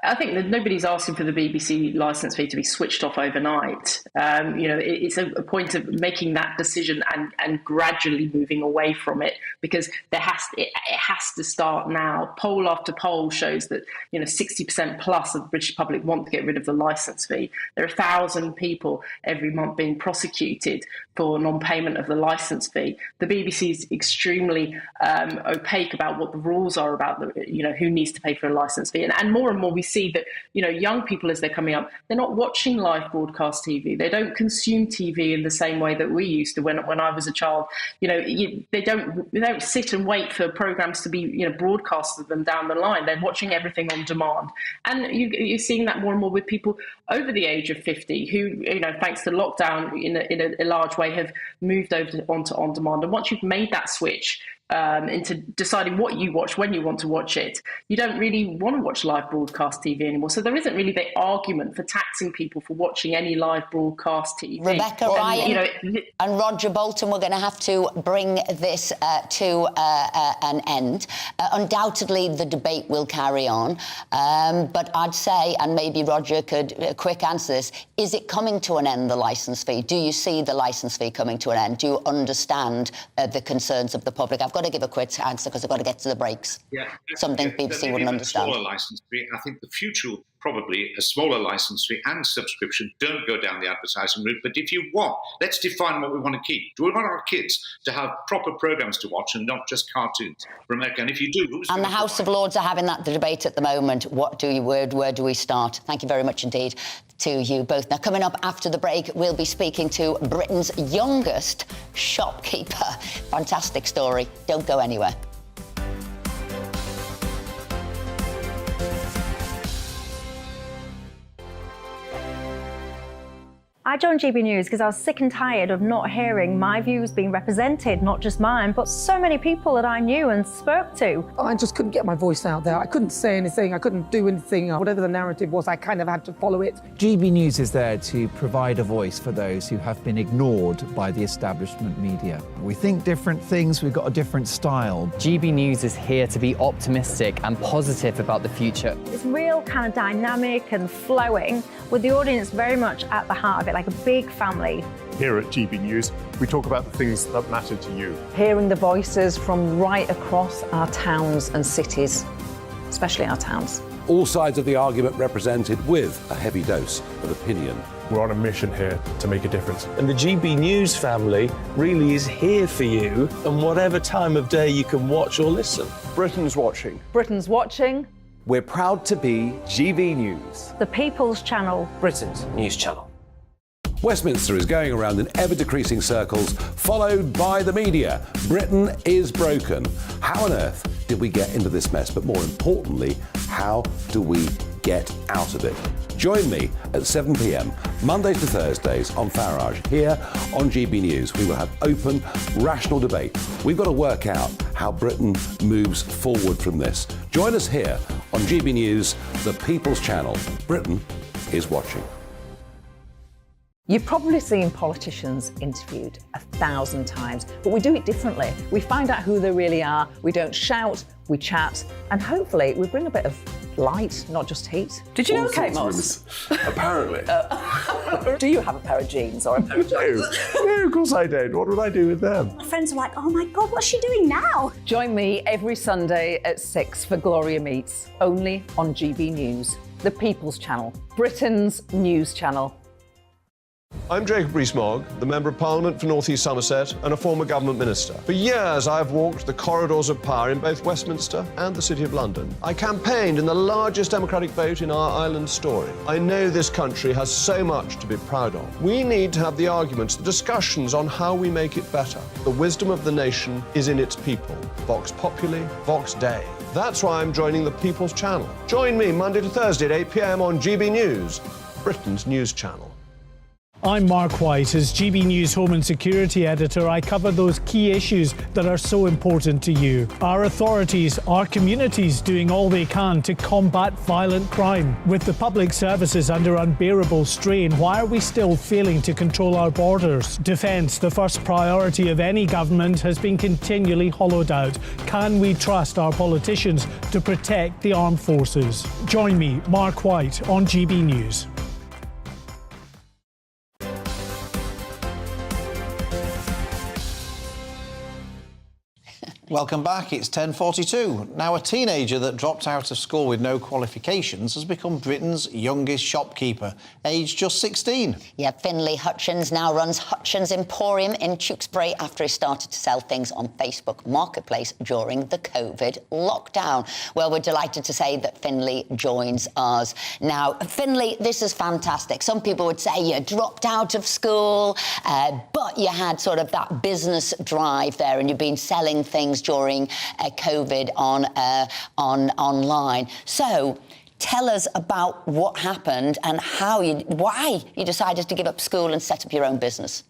I think that nobody's asking for the BBC licence fee to be switched off overnight. It's a point of making that decision and gradually moving away from it, because it has to start now. Poll after poll shows that 60% plus of the British public want to get rid of the licence fee. There are 1,000 people every month being prosecuted for non-payment of the licence fee. The BBC is extremely opaque about what the rules are about who needs to pay for a licence fee, and more we see that young people, as they're coming up, they're not watching live broadcast TV. They don't consume TV in the same way that we used to when I was a child. They don't sit and wait for programmes to be broadcast to them down the line. They're watching everything on demand, and you're seeing that more and more with people over the age of 50 who, thanks to lockdown in a large way, have moved over onto on demand. And once you've made that switch into deciding what you watch when you want to watch it, you don't really want to watch live broadcast TV anymore. So there isn't really the argument for taxing people for watching any live broadcast TV. Rebecca Ryan and Roger Bolton, we're going to have to bring this to an end. Undoubtedly, the debate will carry on. But I'd say, and maybe Roger could quick answer this, is it coming to an end, the licence fee? Do you see the licence fee coming to an end? Do you understand the concerns of the public? I've got to give a quick answer because I've got to get to the breaks. Yeah, something BBC wouldn't understand. Smaller licence fee. I think the future will probably a smaller licence fee and subscription. Don't go down the advertising route. But if you want, let's define what we want to keep. Do we want our kids to have proper programmes to watch and not just cartoons from America? And if you do, and the House of Lords are having that debate at the moment. Where do we start? Thank you very much indeed to you both. Now, coming up after the break, we'll be speaking to Britain's youngest shopkeeper. Fantastic story. Don't go anywhere. I joined GB News because I was sick and tired of not hearing my views being represented, not just mine, but so many people that I knew and spoke to. I just couldn't get my voice out there. I couldn't say anything. I couldn't do anything. Whatever the narrative was, I kind of had to follow it. GB News is there to provide a voice for those who have been ignored by the establishment media. We think different things. We've got a different style. GB News is here to be optimistic and positive about the future. It's real kind of dynamic and flowing, with the audience very much at the heart of it, like a big family. Here at GB News, we talk about the things that matter to you. Hearing the voices from right across our towns and cities, especially our towns. All sides of the argument represented with a heavy dose of opinion. We're on a mission here to make a difference. And the GB News family really is here for you, and whatever time of day you can watch or listen. Britain's watching. Britain's watching. We're proud to be GB News, the People's Channel, Britain's news channel. Westminster is going around in ever-decreasing circles, followed by the media. Britain is broken. How on earth did we get into this mess? But more importantly, how do we get out of it? Join me at 7 p.m, Mondays to Thursdays on Farage, here on GB News. We will have open, rational debate. We've got to work out how Britain moves forward from this. Join us here on GB News, the People's Channel. Britain is watching. You've probably seen politicians interviewed 1,000 times, but we do it differently. We find out who they really are, we don't shout, we chat, and hopefully we bring a bit of light, not just heat. Did you All know Kate sorts Moss? of rumors. Apparently. Do you have a pair of jeans or a pair of jeans? No, of course I don't. What would I do with them? My friends are like, oh my God, what's she doing now? Join me every Sunday at 6 for Gloria Meets, only on GB News, the People's Channel, Britain's news channel. I'm Jacob Rees-Mogg, the Member of Parliament for North East Somerset and a former government minister. For years, I've walked the corridors of power in both Westminster and the City of London. I campaigned in the largest democratic vote in our island story. I know this country has so much to be proud of. We need to have the arguments, the discussions on how we make it better. The wisdom of the nation is in its people. Vox Populi, Vox Dei. That's why I'm joining the People's Channel. Join me Monday to Thursday at 8 p.m. on GB News, Britain's news channel. I'm Mark White. As GB News Home and Security Editor, I cover those key issues that are so important to you. Our authorities, our communities doing all they can to combat violent crime. With the public services under unbearable strain, why are we still failing to control our borders? Defence, the first priority of any government, has been continually hollowed out. Can we trust our politicians to protect the armed forces? Join me, Mark White, on GB News. Welcome back. It's 10:42. Now, a teenager that dropped out of school with no qualifications has become Britain's youngest shopkeeper, aged just 16. Yeah, Finlay Hutchins now runs Hutchins Emporium in Tewkesbury after he started to sell things on Facebook Marketplace during the COVID lockdown. Well, we're delighted to say that Finlay joins us. Now, Finlay, this is fantastic. Some people would say you dropped out of school, but you had sort of that business drive there and you've been selling things during COVID online. So tell us about what happened and why you decided to give up school and set up your own business.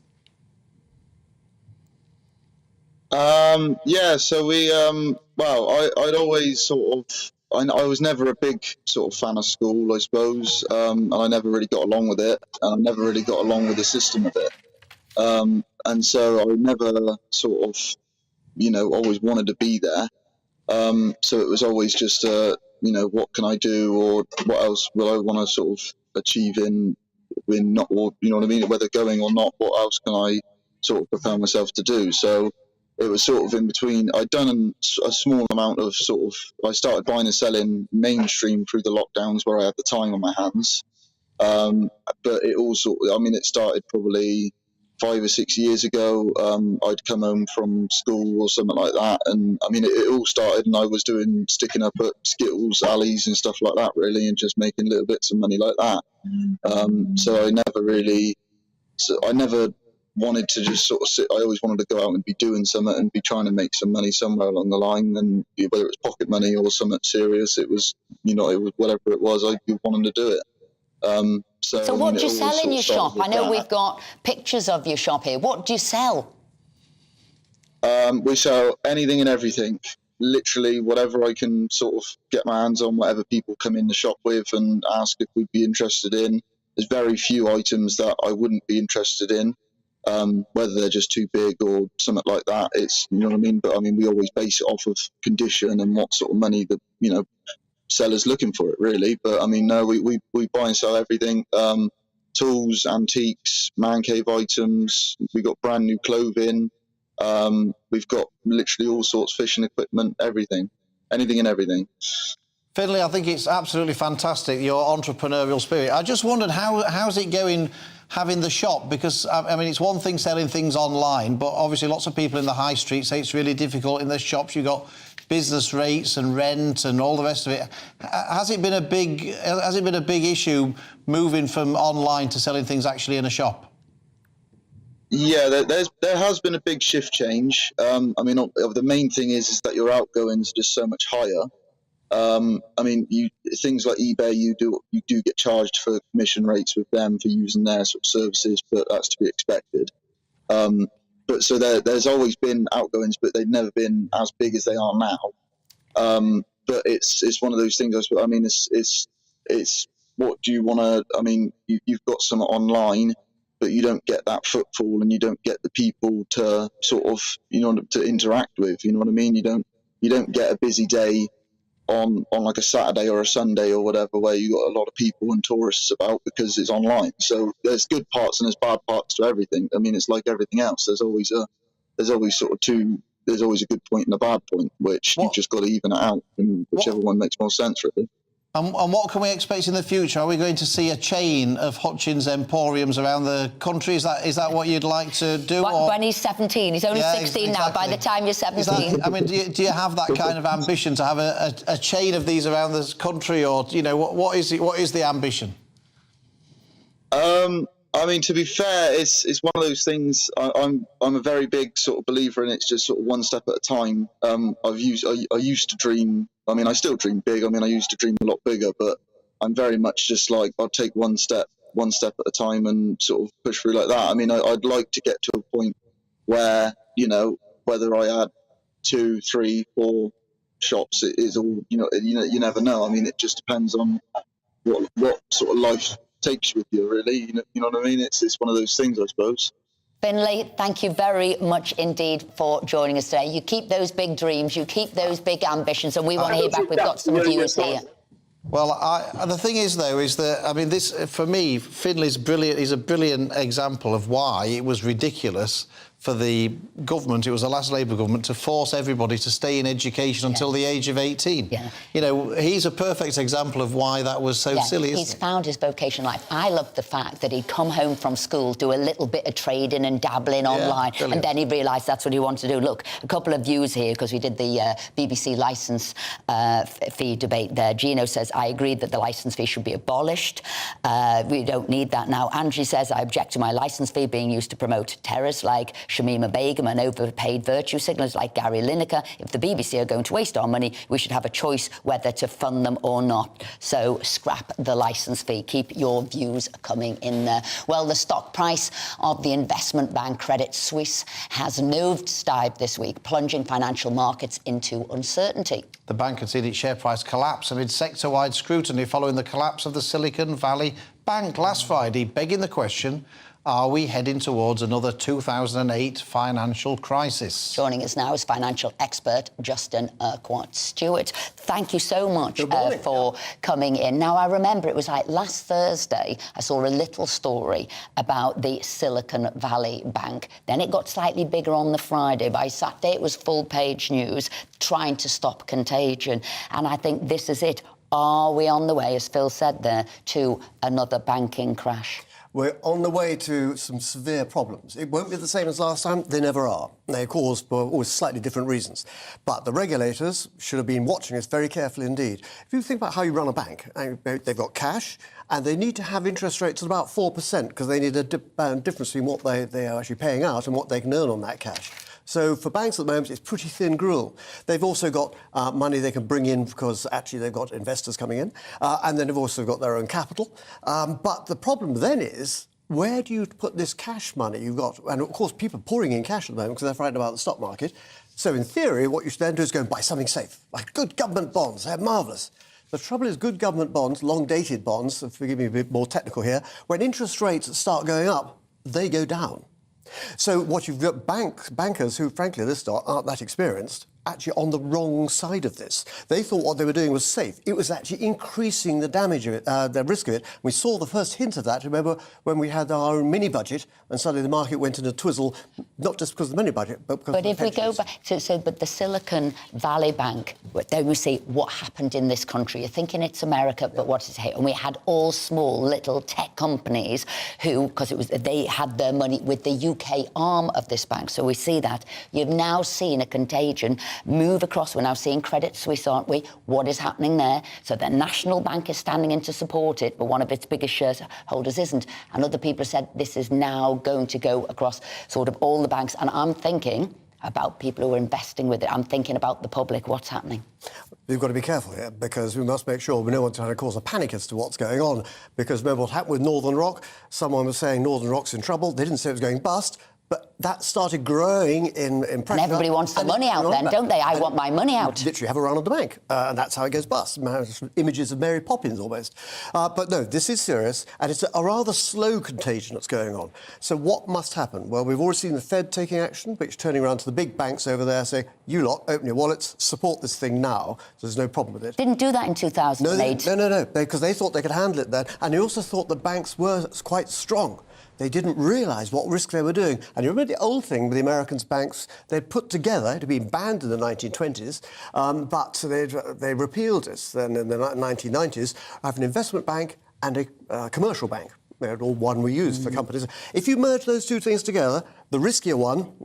Yeah, so we, I'd always sort of, I was never a big sort of fan of school, I suppose, and I never really got along with it, and I never really got along with the system of it. And so I never sort of, always wanted to be there. So it was always just, what can I do, or what else will I want to sort of achieve in not, or, you know what I mean, whether going or not, what else can I sort of prepare myself to do? So it was sort of in between. I'd done a small amount of I started buying and selling mainstream through the lockdowns where I had the time on my hands. But it all it started probably 5 or 6 years ago. I'd come home from school or something like that, and it all started, and I was sticking up at Skittles alleys and stuff like that, really, and just making little bits of money like that. So I never wanted to just sort of sit. I always wanted to go out and be doing something and be trying to make some money somewhere along the line, and whether it was pocket money or something serious, it was whatever it was, I wanted to do it. So what do you sell in your shop? I know we've got pictures of your shop here. What do you sell? We sell anything and everything. Literally whatever I can sort of get my hands on, whatever people come in the shop with and ask if we'd be interested in. There's very few items that I wouldn't be interested in, whether they're just too big or something like that. It's, you know what I mean? But we always base it off of condition and what sort of money the, sellers looking for it, really. But no, we buy and sell everything. Tools, antiques, man cave items. We got brand new clothing. We've got literally all sorts, fishing equipment, everything, anything and everything. Finlay, I think it's absolutely fantastic, your entrepreneurial spirit. I just wondered, how's it going having the shop? Because, it's one thing selling things online, but obviously lots of people in the high street say it's really difficult in their shops. You've got business rates and rent and all the rest of it. Has it been a big issue moving from online to selling things actually in a shop? Yeah, there has been a big shift change. The main thing is that your outgoings are just so much higher. Things like eBay, you do get charged for commission rates with them for using their sort of services, but that's to be expected. But so there's always been outgoings, but they've never been as big as they are now. But it's one of those things. It's what do you want to? You've got some online, but you don't get that footfall, and you don't get the people to sort of to interact with. You know what I mean? You don't get a busy day on like a Saturday or a Sunday or whatever, where you got a lot of people and tourists about because it's online. So there's good parts and there's bad parts to everything. I mean, it's like everything else. There's always a good point and a bad point, which you've just got to even it out, and whichever one makes more sense, really. And what can we expect in the future? Are we going to see a chain of Hutchins Emporiums around the country? Is that what you'd like to do? When he's 17, he's only 16 now. By the time you're 17, do you have that kind of ambition to have a chain of these around this country, or what is the ambition? I mean, to be fair, it's one of those things. I'm a very big sort of believer in it's just sort of one step at a time. I used to dream. I mean, I still dream big. I mean, I used to dream a lot bigger, but I'm very much just like I'll take one step at a time and sort of push through like that. I mean, I'd like to get to a point where whether I had 2, 3, 4 shops, it is all you never know. I mean, it just depends on what sort of life takes you with you, really. You know what I mean? It's one of those things, I suppose. Finlay, thank you very much indeed for joining us today. You keep those big dreams, you keep those big ambitions, and we want to hear back. We've got some viewers here. Well, the thing is, though, is that, I mean, this, for me, Finlay's brilliant. He's a brilliant example of why it was ridiculous for the government, it was the last Labour government, to force everybody to stay in education until the age of 18. Yeah. He's a perfect example of why that was so silly, isn't He's found his vocation life. I love the fact that he'd come home from school, do a little bit of trading and dabbling online, and then he realised that's what he wanted to do. Look, a couple of views here, because we did the BBC licence fee debate there. Gino says, I agree that the licence fee should be abolished. We don't need that now. Angie says, I object to my licence fee being used to promote terrorists like Shamima Begum and overpaid virtue signallers like Gary Lineker. If the BBC are going to waste our money, we should have a choice whether to fund them or not. So scrap the licence fee. Keep your views coming in there. Well, the stock price of the investment bank Credit Suisse has nosedived this week, plunging financial markets into uncertainty. The bank had seen its share price collapse amid sector-wide scrutiny following the collapse of the Silicon Valley Bank last Friday, begging the question, are we heading towards another 2008 financial crisis? Joining us now is financial expert Justin Urquhart-Stewart. Thank you so much for coming in. Now, I remember it was like last Thursday, I saw a little story about the Silicon Valley Bank. Then it got slightly bigger on the Friday. By Saturday, it was full-page news trying to stop contagion. And I think this is it. Are we on the way, as Phil said there, to another banking crash? We're on the way to some severe problems. It won't be the same as last time. They never are. They're caused for always slightly different reasons. But the regulators should have been watching us very carefully indeed. If you think about how you run a bank, they've got cash, and they need to have interest rates at about 4% because they need a difference between what they are actually paying out and what they can earn on that cash. So for banks at the moment, it's pretty thin gruel. They've also got money they can bring in because actually they've got investors coming in, and then they've also got their own capital. But the problem then is, where do you put this cash money you've got? And of course, people are pouring in cash at the moment because they're frightened about the stock market. So in theory, what you should then do is go and buy something safe, like good government bonds. They're marvellous. The trouble is, good government bonds, long-dated bonds, forgive me a bit more technical here, when interest rates start going up, they go down. So what you've got bankers who, frankly, at this start aren't that experienced, actually on the wrong side of this. They thought what they were doing was safe. It was actually increasing the damage of it, the risk of it. We saw the first hint of that, remember, when we had our own mini-budget and suddenly the market went in a twizzle, not just because of the mini-budget, but because of the pensions. But if we go back, but the Silicon Valley Bank, then we see what happened in this country. You're thinking it's America, but what is it? And we had all small little tech companies who, because they had their money with the UK arm of this bank. So we see that. You've now seen a contagion move across. We're now seeing Credit Suisse, aren't we? What is happening there? So the National Bank is standing in to support it, but one of its biggest shareholders isn't. And other people have said this is now going to go across sort of all the banks. And I'm thinking about people who are investing with it. I'm thinking about the public. What's happening? We've got to be careful here because we must make sure we know what's trying to cause a panic as to what's going on. Because remember what happened with Northern Rock? Someone was saying Northern Rock's in trouble. They didn't say it was going bust, But that started growing in pressure. And everybody wants the money out then, don't they? I want my money out. Literally have a run on the bank. And that's how it goes bust. Images of Mary Poppins almost. But no, this is serious. And it's a rather slow contagion that's going on. So what must happen? Well, we've already seen the Fed taking action, which turning around to the big banks over there saying, you lot, open your wallets, support this thing now. So there's no problem with it. Didn't do that in 2008. No, because they thought they could handle it then. And they also thought the banks were quite strong. They didn't realise what risk they were doing. And you remember the old thing with the Americans' banks? They'd put together, it had been banned in the 1920s, but they repealed it then in the 1990s, have an investment bank and a commercial bank. They're all one we use for companies. If you merge those two things together, the riskier one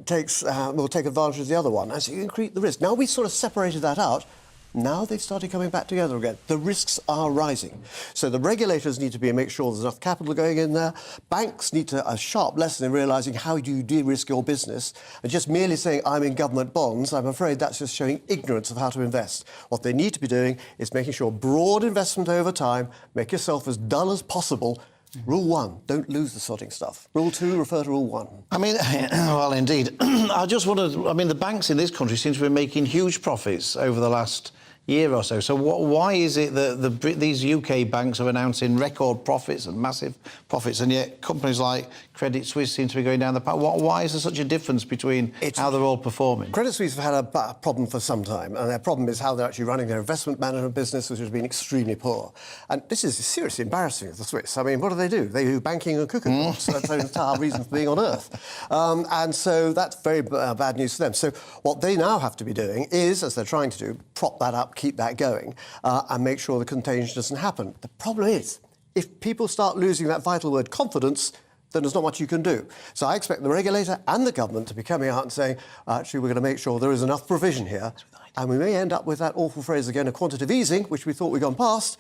will take advantage of the other one. And so you increase the risk. Now we sort of separated that out. Now they've started coming back together again. The risks are rising. So the regulators need to make sure there's enough capital going in there. Banks need a sharp lesson in realising how do you de-risk your business. And just merely saying, I'm in government bonds, I'm afraid that's just showing ignorance of how to invest. What they need to be doing is making sure broad investment over time, make yourself as dull as possible. Rule 1, don't lose the sodding stuff. Rule 2, refer to Rule 1. I mean, well, indeed. I just wondered, I mean, the banks in this country seem to be making huge profits over the last year or so. So why is it that these UK banks are announcing record profits and massive profits, and yet companies like Credit Suisse seem to be going down the path? Why is there such a difference between how they're all performing? Credit Suisse have had a problem for some time, and their problem is how they're actually running their investment management business, which has been extremely poor. And this is seriously embarrassing, the Swiss. I mean, what do? They do banking and cooking. That's their entire reason for being on Earth. And so that's very bad news for them. So what they now have to be doing is, as they're trying to do, prop that up, keep that going, and make sure the contagion doesn't happen. The problem is, if people start losing that vital word confidence, then there's not much you can do. So I expect the regulator and the government to be coming out and saying, actually, we're going to make sure there is enough provision here. And we may end up with that awful phrase again of quantitative easing, which we thought we'd gone past.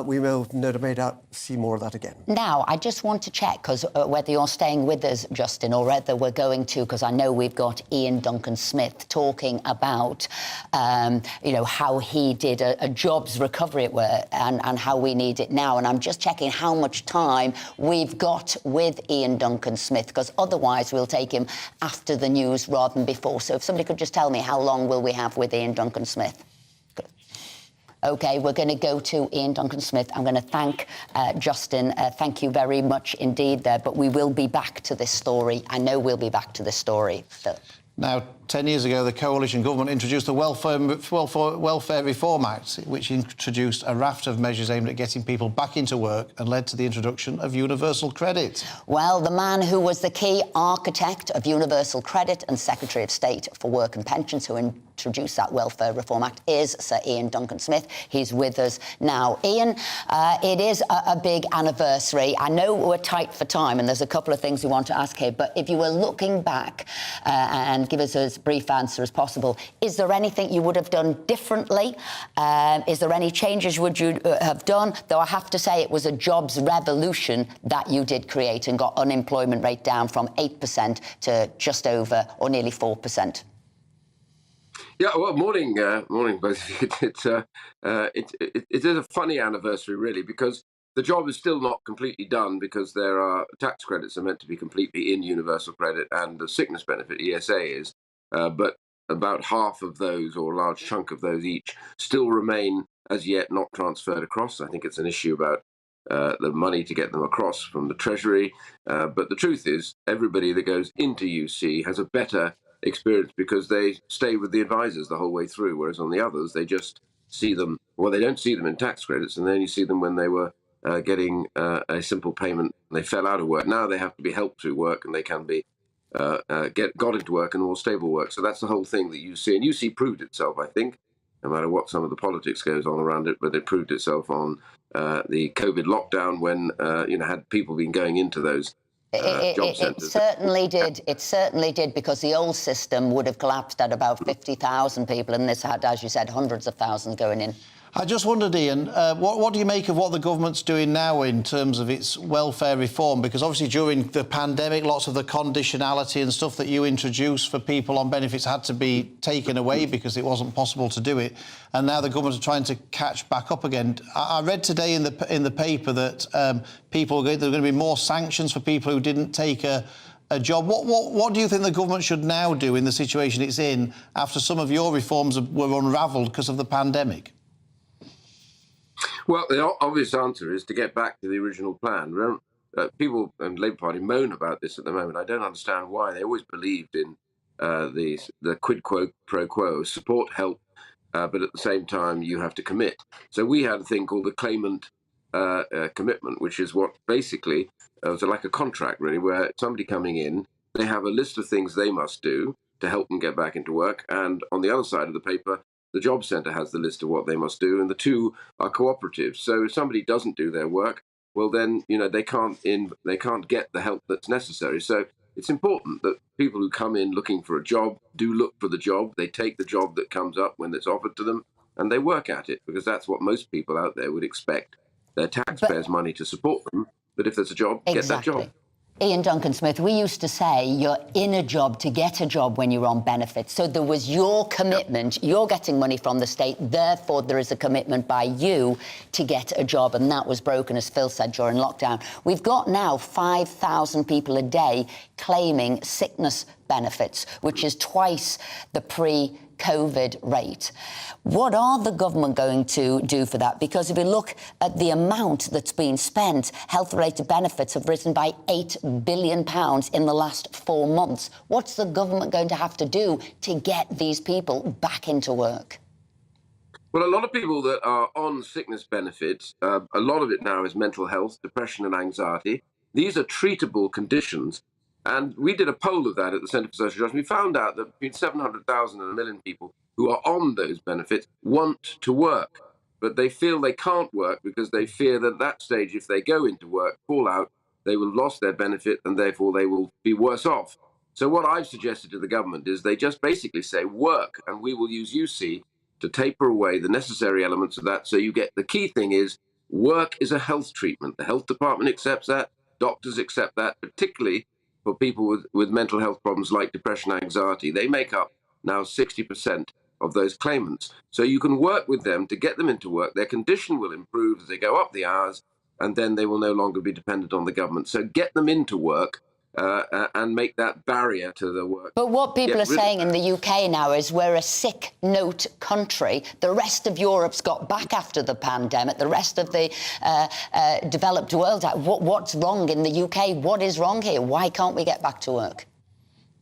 We may see more of that again. Now, I just want to check, because whether you're staying with us, Justin, or whether we're going to, because I know we've got Ian Duncan-Smith talking about, how he did a jobs recovery and how we need it now. And I'm just checking how much time we've got with Ian Duncan-Smith, because otherwise we'll take him after the news rather than before. So if somebody could just tell me how long will we have with Ian Duncan-Smith? OK, we're going to go to Ian Duncan-Smith. I'm going to thank Justin. Thank you very much indeed there. But we will be back to this story. I know we'll be back to this story. Now, 10 years ago, the coalition government introduced the Welfare Reform Act, which introduced a raft of measures aimed at getting people back into work and led to the introduction of universal credit. Well, the man who was the key architect of universal credit and Secretary of State for Work and Pensions, who introduced that Welfare Reform Act, is Sir Ian Duncan-Smith. He's with us now. Ian, it is a big anniversary. I know we're tight for time and there's a couple of things we want to ask here, but if you were looking back and give us as brief answer as possible, is there anything you would have done differently? Is there any changes would you have done? Though I have to say it was a jobs revolution that you did create and got unemployment rate down from 8% to just over or nearly 4%. Yeah, well, morning both of you. It is a funny anniversary, really, because the job is still not completely done, because there are tax credits are meant to be completely in universal credit, and the sickness benefit, ESA, is. But about half of those, or a large chunk of those each, still remain as yet not transferred across. I think it's an issue about the money to get them across from the Treasury. But the truth is, everybody that goes into UC has a better experience because they stay with the advisors the whole way through, whereas on the others, they just see them, well, they don't see them in tax credits, and then you see them when they were getting a simple payment and they fell out of work. Now they have to be helped through work, and they can be got into work and more stable work. So that's the whole thing that you see. And UC proved itself, I think, no matter what some of the politics goes on around it, but it proved itself on the COVID lockdown when, had people been going into those job centres. It certainly did. It certainly did, because the old system would have collapsed at about 50,000 people, and this had, as you said, hundreds of thousands going in. I just wondered, Ian, what do you make of what the government's doing now in terms of its welfare reform? Because obviously during the pandemic, lots of the conditionality and stuff that you introduced for people on benefits had to be taken away because it wasn't possible to do it. And now the government are trying to catch back up again. I read today in the paper that there are going to be more sanctions for people who didn't take a a job. What do you think the government should now do in the situation it's in after some of your reforms were unravelled because of the pandemic? Well, the obvious answer is to get back to the original plan. People and Labour Party moan about this at the moment. I don't understand why. They always believed in the quid pro quo, support, help, but at the same time you have to commit. So we had a thing called the claimant commitment, which is what basically was like a contract, really, where somebody coming in, they have a list of things they must do to help them get back into work, and on the other side of the paper, the job centre has the list of what they must do, and the two are cooperative. So if somebody doesn't do their work, well, then they can't get the help that's necessary. So it's important that people who come in looking for a job do look for the job. They take the job that comes up when it's offered to them, and they work at it, because that's what most people out there would expect their taxpayers' money to support them. But if there's a job, get that job. Ian Duncan Smith, we used to say you're in a job to get a job when you're on benefits. So there was your commitment, you're getting money from the state, therefore there is a commitment by you to get a job, and that was broken, as Phil said, during lockdown. We've got now 5,000 people a day claiming sickness benefits, which is twice the pre-COVID rate. What are the government going to do for that? Because if you look at the amount that's been spent, health-related benefits have risen by £8 billion in the last 4 months. What's the government going to have to do to get these people back into work? Well, a lot of people that are on sickness benefits, a lot of it now is mental health, depression and anxiety. These are treatable conditions. And we did a poll of that at the Centre for Social Justice. We found out that between 700,000 and 1 million people who are on those benefits want to work, but they feel they can't work because they fear that at that stage, if they go into work, fall out, they will have lost their benefit and therefore they will be worse off. So what I've suggested to the government is they just basically say work, and we will use UC to taper away the necessary elements of that. So you get, the key thing is work is a health treatment. The health department accepts that, doctors accept that, particularly for people with mental health problems like depression and anxiety. They make up now 60% of those claimants. So you can work with them to get them into work. Their condition will improve as they go up the hours, and then they will no longer be dependent on the government. So get them into work and make that barrier to the work. But what people are saying in the UK now is we're a sick note country. The rest of Europe's got back after the pandemic. The rest of the developed world. What's wrong in the UK? What is wrong here? Why can't we get back to work?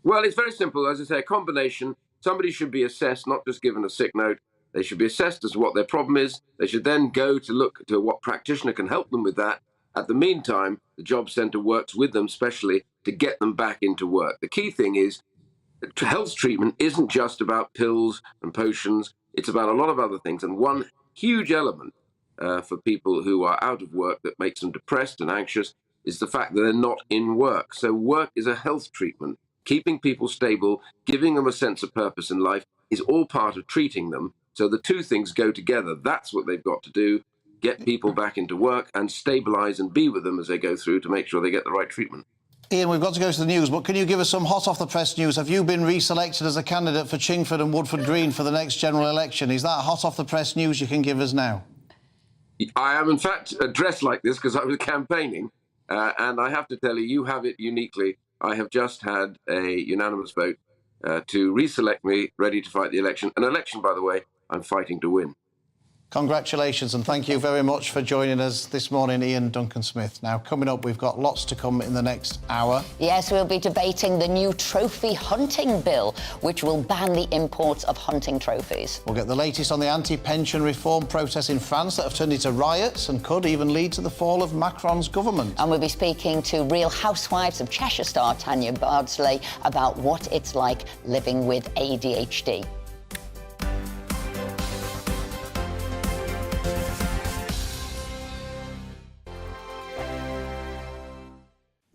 Well, it's very simple. As I say, a combination. Somebody should be assessed, not just given a sick note. They should be assessed as to what their problem is. They should then go to look to what practitioner can help them with that. At the meantime, the job centre works with them specially to get them back into work. The key thing is health treatment isn't just about pills and potions. It's about a lot of other things. And one huge element for people who are out of work that makes them depressed and anxious is the fact that they're not in work. So work is a health treatment. Keeping people stable, giving them a sense of purpose in life is all part of treating them. So the two things go together. That's what they've got to do. Get people back into work and stabilise and be with them as they go through to make sure they get the right treatment. Ian, we've got to go to the news, but can you give us some hot-off-the-press news? Have you been reselected as a candidate for Chingford and Woodford Green for the next general election? Is that hot-off-the-press news you can give us now? I am, in fact, dressed like this because I was campaigning, and I have to tell you, you have it uniquely. I have just had a unanimous vote to reselect me, ready to fight the election. An election, by the way, I'm fighting to win. Congratulations, and thank you very much for joining us this morning, Ian Duncan Smith. Now, coming up, we've got lots to come in the next hour. Yes, we'll be debating the new trophy hunting bill, which will ban the import of hunting trophies. We'll get the latest on the anti-pension reform protests in France that have turned into riots and could even lead to the fall of Macron's government. And we'll be speaking to Real Housewives of Cheshire star Tanya Bardsley about what it's like living with ADHD.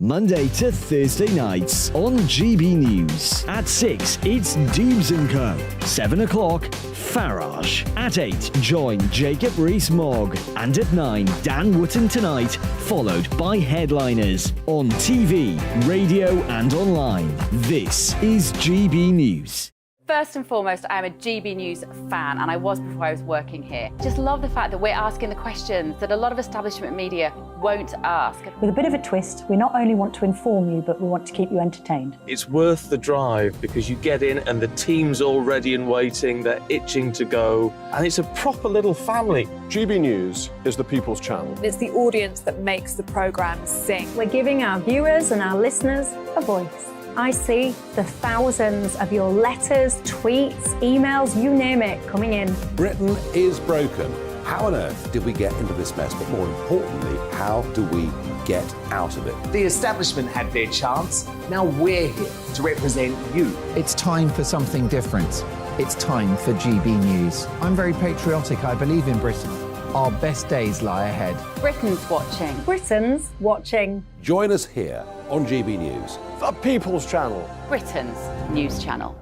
Monday to Thursday nights on GB News. At 6, it's Dubes & Co. 7 o'clock, Farage. At 8, join Jacob Rees-Mogg. And at 9, Dan Wootton Tonight, followed by Headliners. On TV, radio and online. This is GB News. First and foremost, I'm a GB News fan, and I was before I was working here. Just love the fact that we're asking the questions that a lot of establishment media won't ask. With a bit of a twist, we not only want to inform you, but we want to keep you entertained. It's worth the drive because you get in and the team's all ready and waiting, they're itching to go, and it's a proper little family. GB News is the People's Channel. It's the audience that makes the programme sing. We're giving our viewers and our listeners a voice. I see the thousands of your letters, tweets, emails, you name it, coming in. Britain is broken. How on earth did we get into this mess? But more importantly, how do we get out of it? The establishment had their chance. Now we're here to represent you. It's time for something different. It's time for GB News. I'm very patriotic. I believe in Britain. Our best days lie ahead. Britain's watching. Britain's watching. Join us here on GB News. The People's Channel. Britain's news channel.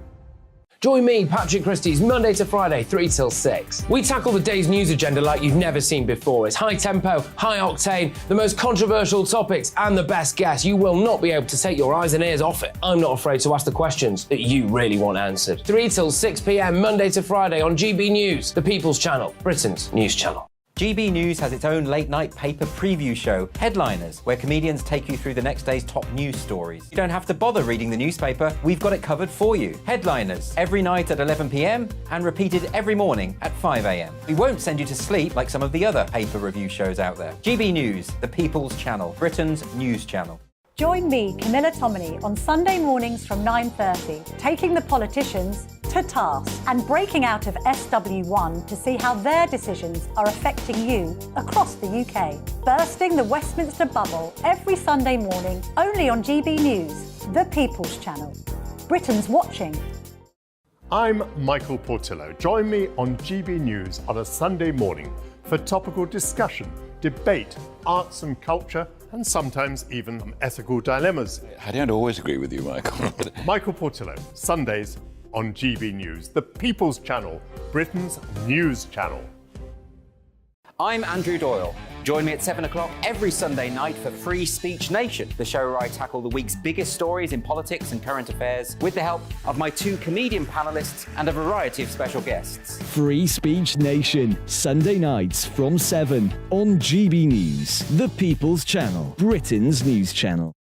Join me, Patrick Christie's, Monday to Friday, 3 till 6. We tackle the day's news agenda like you've never seen before. It's high tempo, high octane, the most controversial topics, and the best guests. You will not be able to take your eyes and ears off it. I'm not afraid to ask the questions that you really want answered. 3 till 6 p.m, Monday to Friday on GB News, the People's Channel, Britain's news channel. GB News has its own late-night paper preview show, Headliners, where comedians take you through the next day's top news stories. You don't have to bother reading the newspaper, we've got it covered for you. Headliners, every night at 11 p.m. and repeated every morning at 5 a.m. We won't send you to sleep like some of the other paper review shows out there. GB News, the People's Channel, Britain's news channel. Join me, Camilla Tominey, on Sunday mornings from 9:30, taking the politicians to task and breaking out of SW1 to see how their decisions are affecting you across the UK. Bursting the Westminster bubble every Sunday morning, only on GB News, the People's Channel. Britain's watching. I'm Michael Portillo. Join me on GB News on a Sunday morning for topical discussion, debate, arts and culture, and sometimes even some ethical dilemmas. I don't always agree with you, Michael. Michael Portillo, Sundays on GB News, the People's Channel, Britain's news channel. I'm Andrew Doyle. Join me at 7 o'clock every Sunday night for Free Speech Nation, the show where I tackle the week's biggest stories in politics and current affairs with the help of my 2 comedian panellists and a variety of special guests. Free Speech Nation, Sunday nights from 7 on GB News, the People's Channel, Britain's news channel.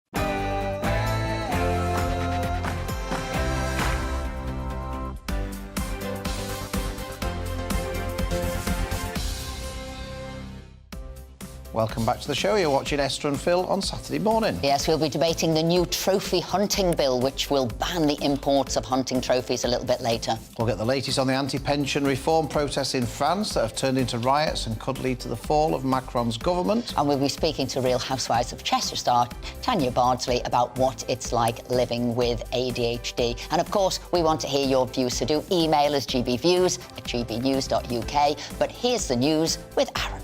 Welcome back to the show. You're watching Esther and Phil on Saturday morning. Yes, we'll be debating the new trophy hunting bill, which will ban the imports of hunting trophies a little bit later. We'll get the latest on the anti-pension reform protests in France that have turned into riots and could lead to the fall of Macron's government. And we'll be speaking to Real Housewives of Chester star Tanya Bardsley about what it's like living with ADHD. And of course, we want to hear your views, so do email us gbviews@gbnews.uk. But here's the news with Aaron.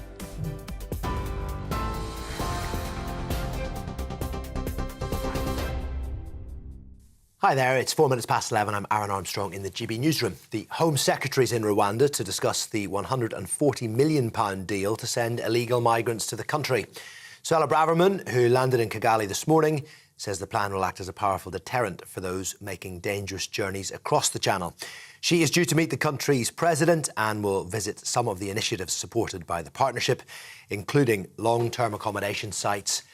Hi there, it's 4 minutes past 11. I'm Aaron Armstrong in the GB newsroom. The Home Secretary's in Rwanda to discuss the £140 million deal to send illegal migrants to the country. Suella Braverman, who landed in Kigali this morning, says the plan will act as a powerful deterrent for those making dangerous journeys across the Channel. She is due to meet the country's president and will visit some of the initiatives supported by the partnership, including long-term accommodation sites,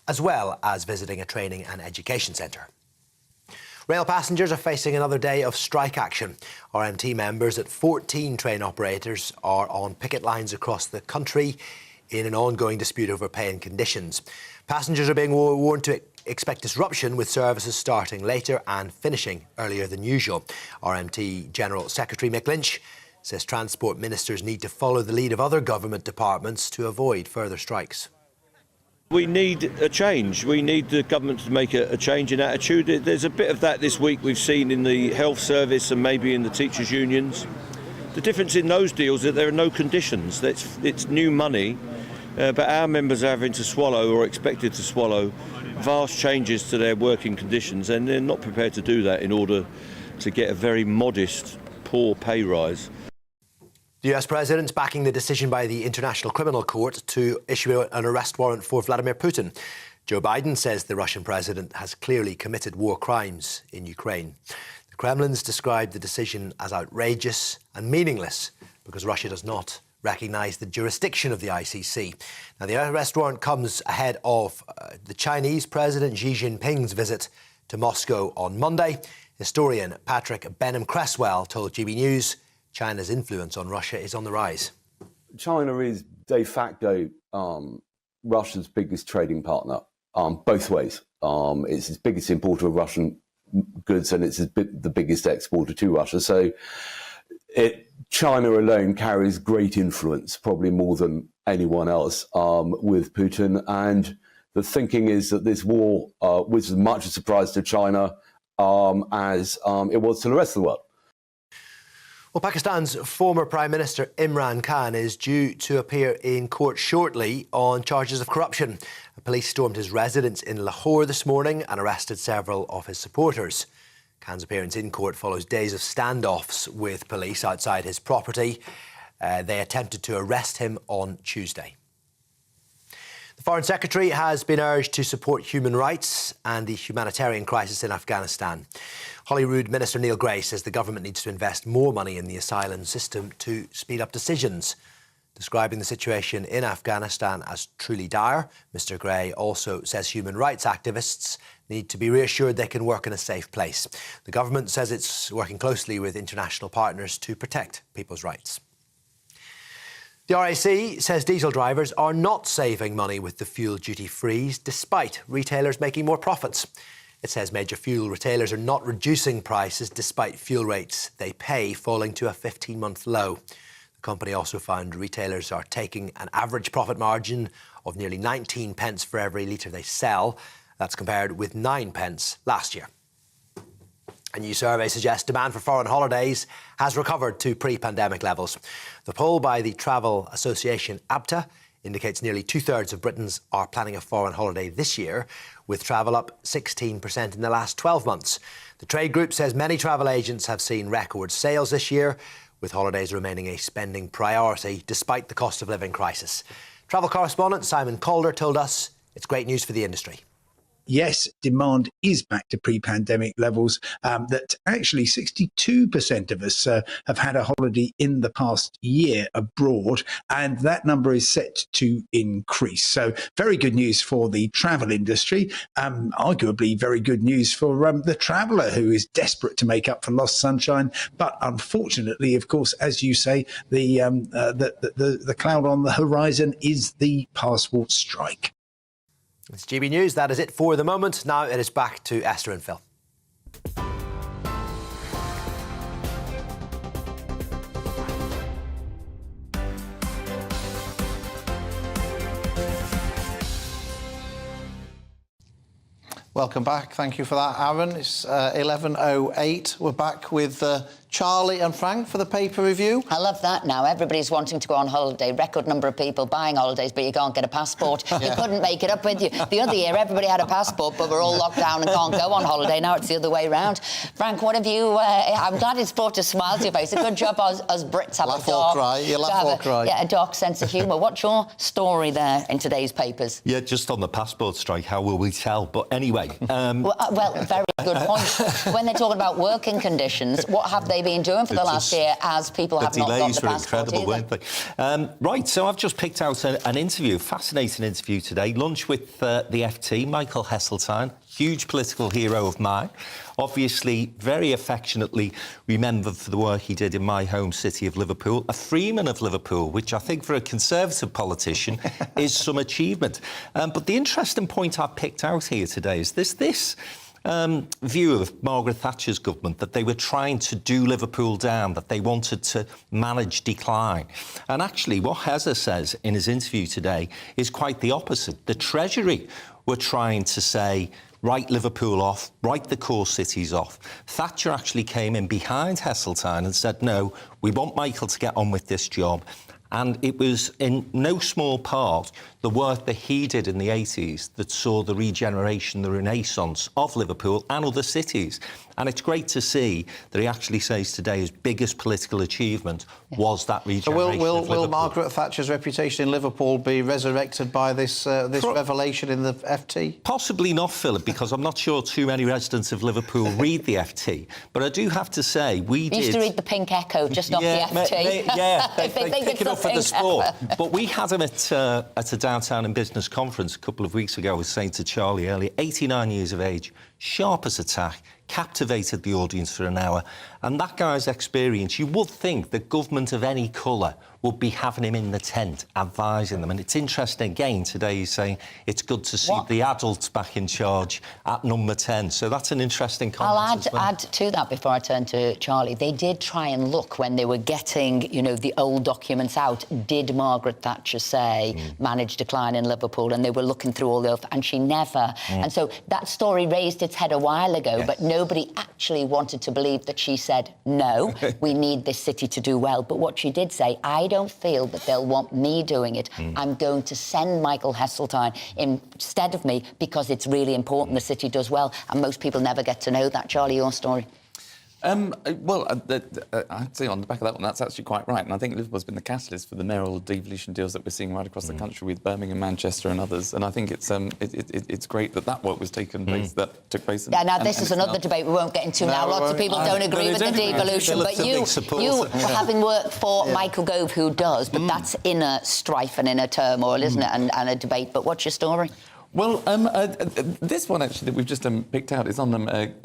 as well as visiting a training and education centre. Rail passengers are facing another day of strike action. RMT members at 14 train operators are on picket lines across the country in an ongoing dispute over pay and conditions. Passengers are being warned to expect disruption, with services starting later and finishing earlier than usual. RMT General Secretary Mick Lynch says transport ministers need to follow the lead of other government departments to avoid further strikes. We need a change. We need the government to make a change in attitude. There's a bit of that this week we've seen in the health service and maybe in the teachers' unions. The difference in those deals is that there are no conditions. It's new money, but our members are having to swallow, or expected to swallow, vast changes to their working conditions, and they're not prepared to do that in order to get a very modest, poor pay rise. The US President backing the decision by the International Criminal Court to issue an arrest warrant for Vladimir Putin. Joe Biden says the Russian president has clearly committed war crimes in Ukraine. The Kremlin's described the decision as outrageous and meaningless because Russia does not recognise the jurisdiction of the ICC. Now, the arrest warrant comes ahead of the Chinese President Xi Jinping's visit to Moscow on Monday. Historian Patrick Benham-Cresswell told GB News China's influence on Russia is on the rise. China is de facto Russia's biggest trading partner, both ways. It's its biggest importer of Russian goods and it's the biggest exporter to Russia. So China alone carries great influence, probably more than anyone else, with Putin. And the thinking is that this war was as much a surprise to China as it was to the rest of the world. Well, Pakistan's former Prime Minister Imran Khan is due to appear in court shortly on charges of corruption. Police stormed his residence in Lahore this morning and arrested several of his supporters. Khan's appearance in court follows days of standoffs with police outside his property. They attempted to arrest him on Tuesday. The Foreign Secretary has been urged to support human rights and the humanitarian crisis in Afghanistan. Holyrood Minister Neil Gray says the government needs to invest more money in the asylum system to speed up decisions. Describing the situation in Afghanistan as truly dire, Mr Gray also says human rights activists need to be reassured they can work in a safe place. The government says it's working closely with international partners to protect people's rights. The RAC says diesel drivers are not saving money with the fuel duty freeze, despite retailers making more profits. It says major fuel retailers are not reducing prices despite fuel rates they pay falling to a 15-month low. The company also found retailers are taking an average profit margin of nearly 19 pence for every litre they sell. That's compared with 9 pence last year. A new survey suggests demand for foreign holidays has recovered to pre-pandemic levels. The poll by the travel association Adhd indicates nearly two-thirds of Britons are planning a foreign holiday this year, with travel up 16% in the last 12 months. The trade group says many travel agents have seen record sales this year, with holidays remaining a spending priority despite the cost of living crisis. Travel correspondent Simon Calder told us it's great news for the industry. Yes, demand is back to pre-pandemic levels, that actually 62% of us have had a holiday in the past year abroad, and that number is set to increase. So very good news for the travel industry, arguably very good news for the traveller who is desperate to make up for lost sunshine. But unfortunately, of course, as you say, the cloud on the horizon is the passport strike. It's GB News. That is it for the moment. Now it is back to Esther and Phil. Welcome back. Thank you for that, Aaron. It's 11:08. We're back with Charlie and Frank for the paper review. I love that now. Everybody's wanting to go on holiday. Record number of people buying holidays, but you can't get a passport. Yeah. You couldn't make it up with you. The other year, everybody had a passport, but we're all locked down and can't go on holiday. Now it's the other way round. Frank, what have you... I'm glad it's brought a smile to your face. A good job us Brits have laugh a dark... or cry. You laugh or cry. Yeah, a dark sense of humour. What's your story there in today's papers? Yeah, just on the passport strike, how will we tell? But anyway... Well, very good point. When they're talking about working conditions, what have they been doing for the last year as people have not got the passport incredible, weren't they? Right, so I've just picked out an interview, fascinating interview today. Lunch with the FT, Michael Heseltine, huge political hero of mine. Obviously, very affectionately remembered for the work he did in my home city of Liverpool, a freeman of Liverpool, which I think for a Conservative politician is some achievement. But the interesting point I picked out here today is this view of Margaret Thatcher's government, that they were trying to do Liverpool down, that they wanted to manage decline. And actually, what Heza says in his interview today is quite the opposite. The Treasury were trying to say, write Liverpool off, write the core cities off. Thatcher actually came in behind Heseltine and said, no, we want Michael to get on with this job. And it was in no small part the work that he did in the 80s that saw the regeneration, the renaissance of Liverpool and other cities. And it's great to see that he actually says today his biggest political achievement was that regeneration. So will Margaret Thatcher's reputation in Liverpool be resurrected by this revelation in the FT? Possibly not, Philip, because I'm not sure too many residents of Liverpool read the FT. But I do have to say, we used to read the Pink Echo, just not the FT. They pick it up for the sport. But we had him at a downtown and business conference a couple of weeks ago. I was saying to Charlie earlier, 89 years of age, sharp as a tack, captivated the audience for an hour. And that guy's experience, you would think the government of any colour would be having him in the tent, advising them. And it's interesting, again, today he's saying it's good to see the adults back in charge at number 10. So that's an interesting comment. I'll add to that before I turn to Charlie. They did try and look when they were getting, you know, the old documents out. Did Margaret Thatcher say managed decline in Liverpool? And they were looking through all the... And she never... And so that story raised its head a while ago, but nobody actually wanted to believe that she said, no, we need this city to do well. But what she did say, I don't feel that they'll want me doing it. I'm going to send Michael Heseltine instead of me because it's really important the city does well. And most people never get to know that. Charlie, your story? Well, I'd say on the back of that one, that's actually quite right. And I think Liverpool's been the catalyst for the mayoral devolution deals that we're seeing right across the country with Birmingham, Manchester and others. And I think it's great that work was taken place, that took place. Now, this is another debate we won't get into now. Lots of people don't agree with the devolution. But you having worked for Michael Gove, who does, but that's inner strife and inner turmoil, isn't it, and a debate. But what's your story? Well, this one, actually, that we've just picked out is on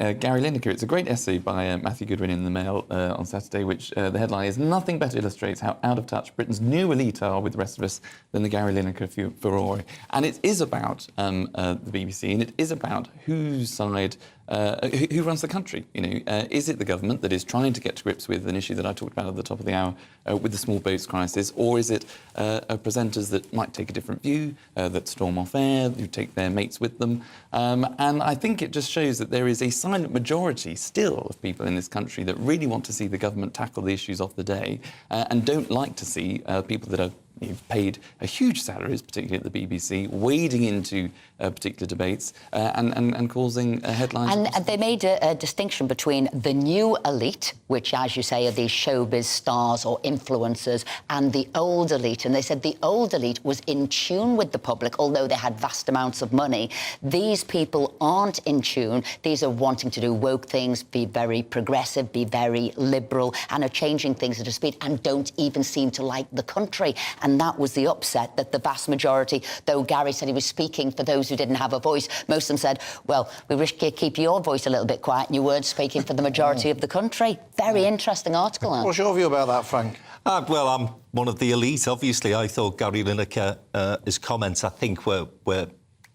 Gary Lineker. It's a great essay by Matthew Goodwin in the Mail on Saturday, which the headline is, "Nothing better illustrates how out of touch Britain's new elite are with the rest of us than the Gary Lineker furore." And it is about the BBC, and it is about whose side... who runs the country? You know, is it the government that is trying to get to grips with an issue that I talked about at the top of the hour with the small boats crisis, or is it presenters that might take a different view, that storm off air, who take their mates with them? And I think it just shows that there is a silent majority still of people in this country that really want to see the government tackle the issues of the day and don't like to see people that are paid a huge salaries, particularly at the BBC, wading into particular debates and causing headlines. And they made a distinction between the new elite, which, as you say, are these showbiz stars or influencers, and the old elite. And they said the old elite was in tune with the public, although they had vast amounts of money. These people aren't in tune. These are wanting to do woke things, be very progressive, be very liberal, and are changing things at a speed and don't even seem to like the country. And that was the upset, that the vast majority, though Gary said he was speaking for those who didn't have a voice, most of them said, well, we wish you'd keep your voice a little bit quiet and you weren't speaking for the majority of the country. Very interesting article. What's your view about that, Frank? Well, I'm one of the elite, obviously. I thought Gary Lineker, his comments, I think, were...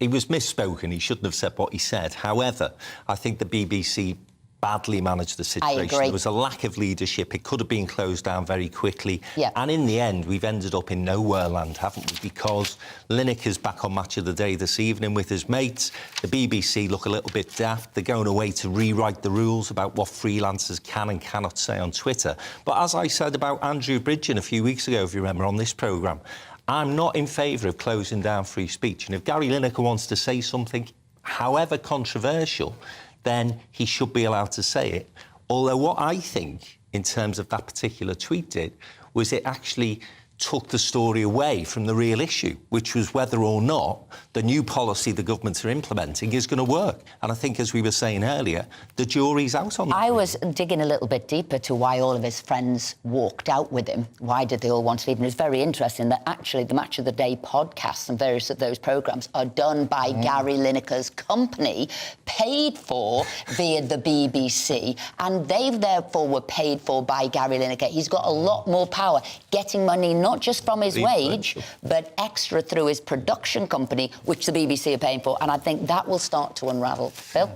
He was misspoken. He shouldn't have said what he said. However, I think the BBC badly managed the situation. I agree. There was a lack of leadership. It could have been closed down very quickly. Yep. And in the end, we've ended up in nowhere land, haven't we? Because Lineker's back on Match of the Day this evening with his mates. The BBC look a little bit daft. They're going away to rewrite the rules about what freelancers can and cannot say on Twitter. But as I said about Andrew Bridgen a few weeks ago, if you remember, on this programme, I'm not in favour of closing down free speech. And if Gary Lineker wants to say something, however controversial, then he should be allowed to say it. Although what I think, in terms of that particular tweet did, was it actually took the story away from the real issue, which was whether or not the new policy the governments are implementing is going to work. And I think, as we were saying earlier, the jury's out on that. I was digging a little bit deeper to why all of his friends walked out with him. Why did they all want to leave? And it's very interesting that actually the Match of the Day podcasts and various of those programmes are done by Gary Lineker's company, paid for via the BBC, and they therefore were paid for by Gary Lineker. He's got a lot more power, getting money not just from his wage, but extra through his production company, which the BBC are paying for. And I think that will start to unravel. Phil?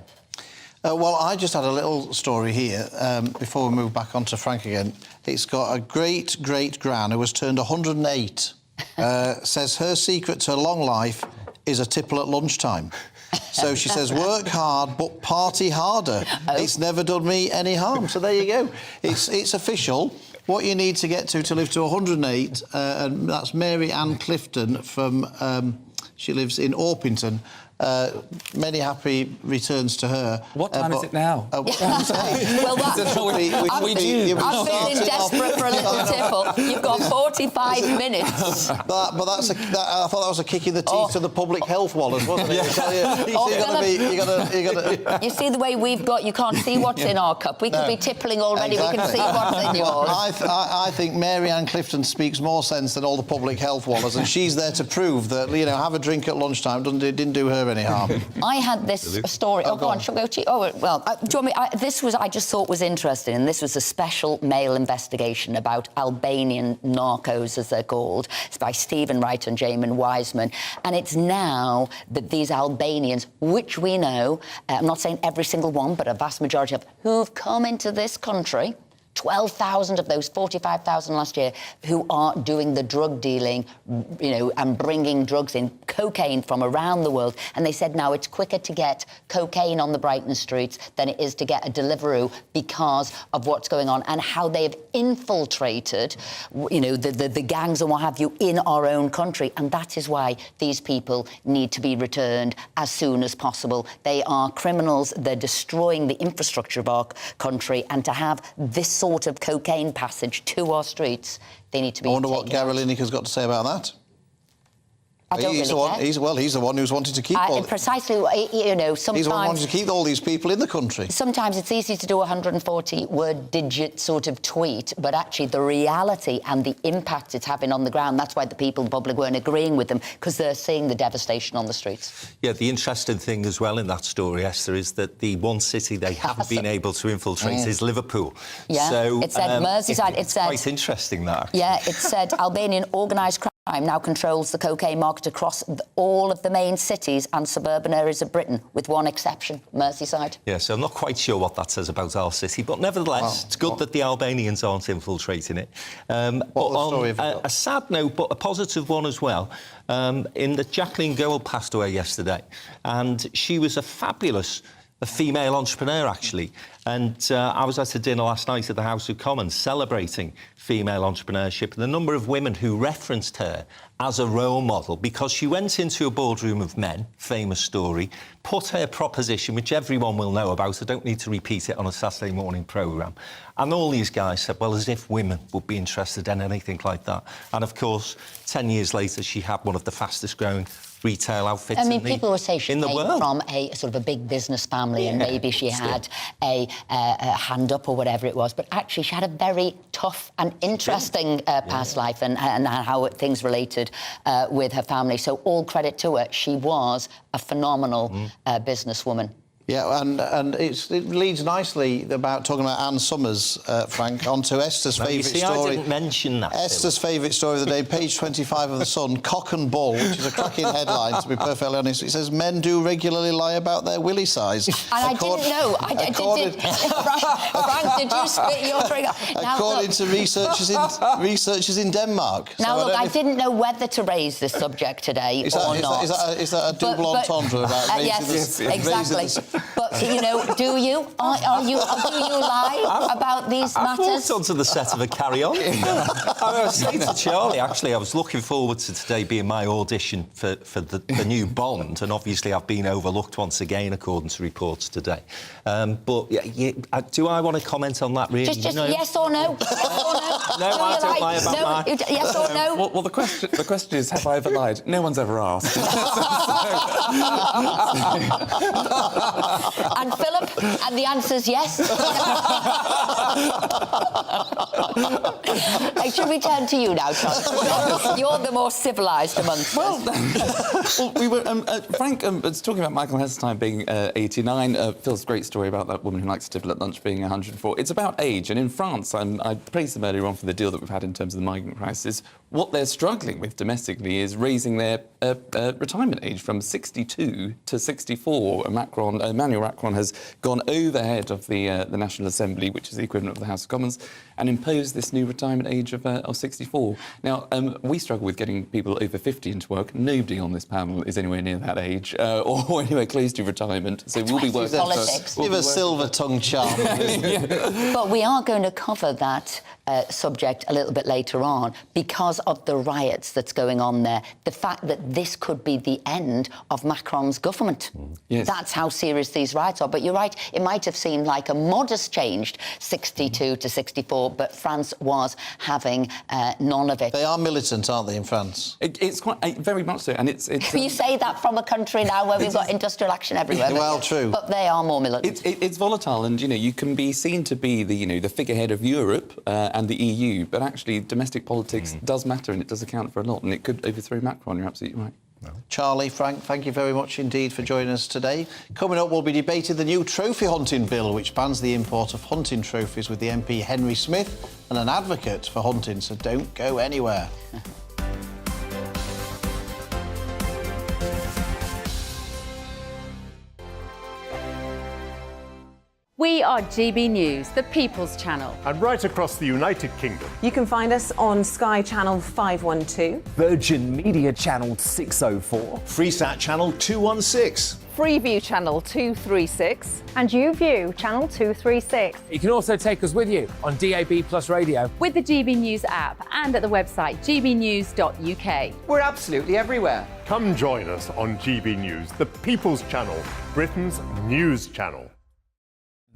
Well, I just had a little story here before we move back on to Frank again. It's got a great-great-gran who has turned 108. Says her secret to long life is a tipple at lunchtime. So she says, work hard, but party harder. It's never done me any harm. So there you go. It's official. what you need to get to live to 108, and that's Mary Ann Clifton from... she lives in Orpington. Many happy returns to her. What time is it now? Well, I'm feeling desperate for a little tipple. You've got 45 minutes. I thought that was a kick in the teeth to the public health wallers, wasn't it? You see the way we've got, you can't see what's in our cup. We could be tippling already, we can see what's in yours. I think Mary Ann Clifton speaks more sense than all the public health wallers, and she's there to prove that, have a drink at lunchtime didn't do her any harm. I had this story. Oh, go on. Shall I go to you? Oh, well, do you want me? I just thought was interesting, and this was a special Mail investigation about Albanian narcos, as they're called. It's by Stephen Wright and Jamin Wiseman, and it's now that these Albanians, which we know, I'm not saying every single one, but a vast majority of who've come into this country. 12,000 of those 45,000 last year who are doing the drug dealing, and bringing drugs in, cocaine from around the world. And they said now it's quicker to get cocaine on the Brighton streets than it is to get a Deliveroo because of what's going on and how they've infiltrated, the gangs and what have you in our own country. And that is why these people need to be returned as soon as possible. They are criminals. They're destroying the infrastructure of our country. And to have this sort of cocaine passage to our streets, they need to be. I wonder what Gary Lineker's got to say about that. I don't he's really care. He's the one who's wanted to keep all... Precisely, sometimes... He's the one wanting to keep all these people in the country. Sometimes it's easy to do a 140-word digit sort of tweet, but actually the reality and the impact it's having on the ground, that's why the people in public weren't agreeing with them, because they're seeing the devastation on the streets. Yeah, the interesting thing as well in that story, Esther, is that the one city they haven't been able to infiltrate is Liverpool. Yeah, so, it said Merseyside... It's quite interesting, that. Yeah, it said Albanian organised crime now controls the cocaine market across all of the main cities and suburban areas of Britain, with one exception, Merseyside. Yeah, so I'm not quite sure what that says about our city, but nevertheless, it's good that the Albanians aren't infiltrating it. But on a sad note, but a positive one as well, in that Jacqueline Gold passed away yesterday, and she was a fabulous female entrepreneur, actually. And I was at a dinner last night at the House of Commons celebrating female entrepreneurship, and the number of women who referenced her as a role model, because she went into a boardroom of men, famous story, put her proposition, which everyone will know about, I don't need to repeat it on a Saturday morning programme, and all these guys said, well, as if women would be interested in anything like that. And of course, 10 years later, she had one of the fastest growing retail outfits people will say she in the came world. from a sort of a big business family, and maybe she had a hand up or whatever it was, but actually she had a very tough and interesting past life, and how things related with her family. So all credit to her. She was a phenomenal businesswoman. Yeah, and it leads nicely about talking about Anne Summers, Frank, onto Esther's favourite story. I didn't mention that. Esther's favourite story of the day, page 25 of The Sun, Cock and Bull, which is a cracking headline, to be perfectly honest. It says, men do regularly lie about their willy size. And I didn't know. Frank, did you spit your trigger? According to researchers in Denmark. Now, look, I didn't know whether to raise this subject today or not. Is that a double entendre about raising yes, exactly. But, do you? Do you lie about these matters? I've walked onto the set of a Carry On. I was saying to Charlie, actually, I was looking forward to today being my audition for the new Bond, and obviously I've been overlooked once again, according to reports today. But do I want to comment on that, really? Just yes or no? Yes or no? No, I don't lie about mine. Yes or no? Well, the question is, have I ever lied? No one's ever asked. And Philip, and the answer's yes. Should we turn to you now, Charlie? You're the more civilised amongst us. Well, we were Frank was talking about Michael Heseltine being 89. Phil's great story about that woman who likes to tipple at lunch being 104. It's about age, and in France, I praised them earlier on for the deal that we've had in terms of the migrant crisis. What they're struggling with domestically is raising their retirement age from 62 to 64. Emmanuel Macron has gone overhead of the National Assembly, which is the equivalent of the House of Commons, and imposed this new retirement age of 64. Now, we struggle with getting people over 50 into work. Nobody on this panel is anywhere near that age or anywhere close to retirement. So we'll be working... Politics. Give a silver-tongued charm. But we are going to cover that subject a little bit later on, because of the riots that's going on there. The fact that this could be the end of Macron's government. Yes. That's how serious these riots are. But you're right, it might have seemed like a modest change, 62 to 64, but France was having none of it. They are militant, aren't they, in France? It's quite very much so, and it's You say that from a country now where we've got industrial action everywhere. Well, true. But they are more militant. It's volatile, and you can be seen to be the figurehead of Europe and the EU, but actually domestic politics does matter, and it does account for a lot, and it could overthrow Macron. You're absolutely right. Charlie, Frank, thank you very much indeed for joining us today. Coming up, we'll be debating the new trophy hunting bill, which bans the import of hunting trophies, with the MP Henry Smith and an advocate for hunting, so don't go anywhere. We are GB News, the People's Channel. And right across the United Kingdom. You can find us on Sky Channel 512. Virgin Media Channel 604. Freesat Channel 216. Freeview Channel 236. And YouView Channel 236. You can also take us with you on DAB+ radio. With the GB News app and at the website gbnews.uk. We're absolutely everywhere. Come join us on GB News, the People's Channel, Britain's news channel.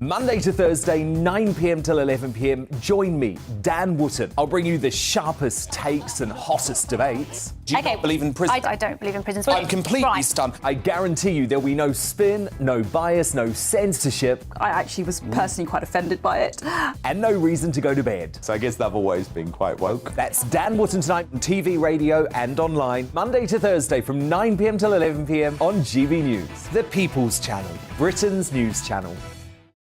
Monday to Thursday, 9 p.m. till 11 p.m. Join me, Dan Wootton. I'll bring you the sharpest takes and hottest debates. Do you not believe in prison? I don't believe in prisons. I'm completely stunned. I guarantee you there'll be no spin, no bias, no censorship. I actually was personally quite offended by it. And no reason to go to bed. So I guess they've always been quite woke. That's Dan Wootton tonight on TV, radio and online. Monday to Thursday from 9 p.m. till 11 p.m. on GB News. The People's Channel, Britain's news channel.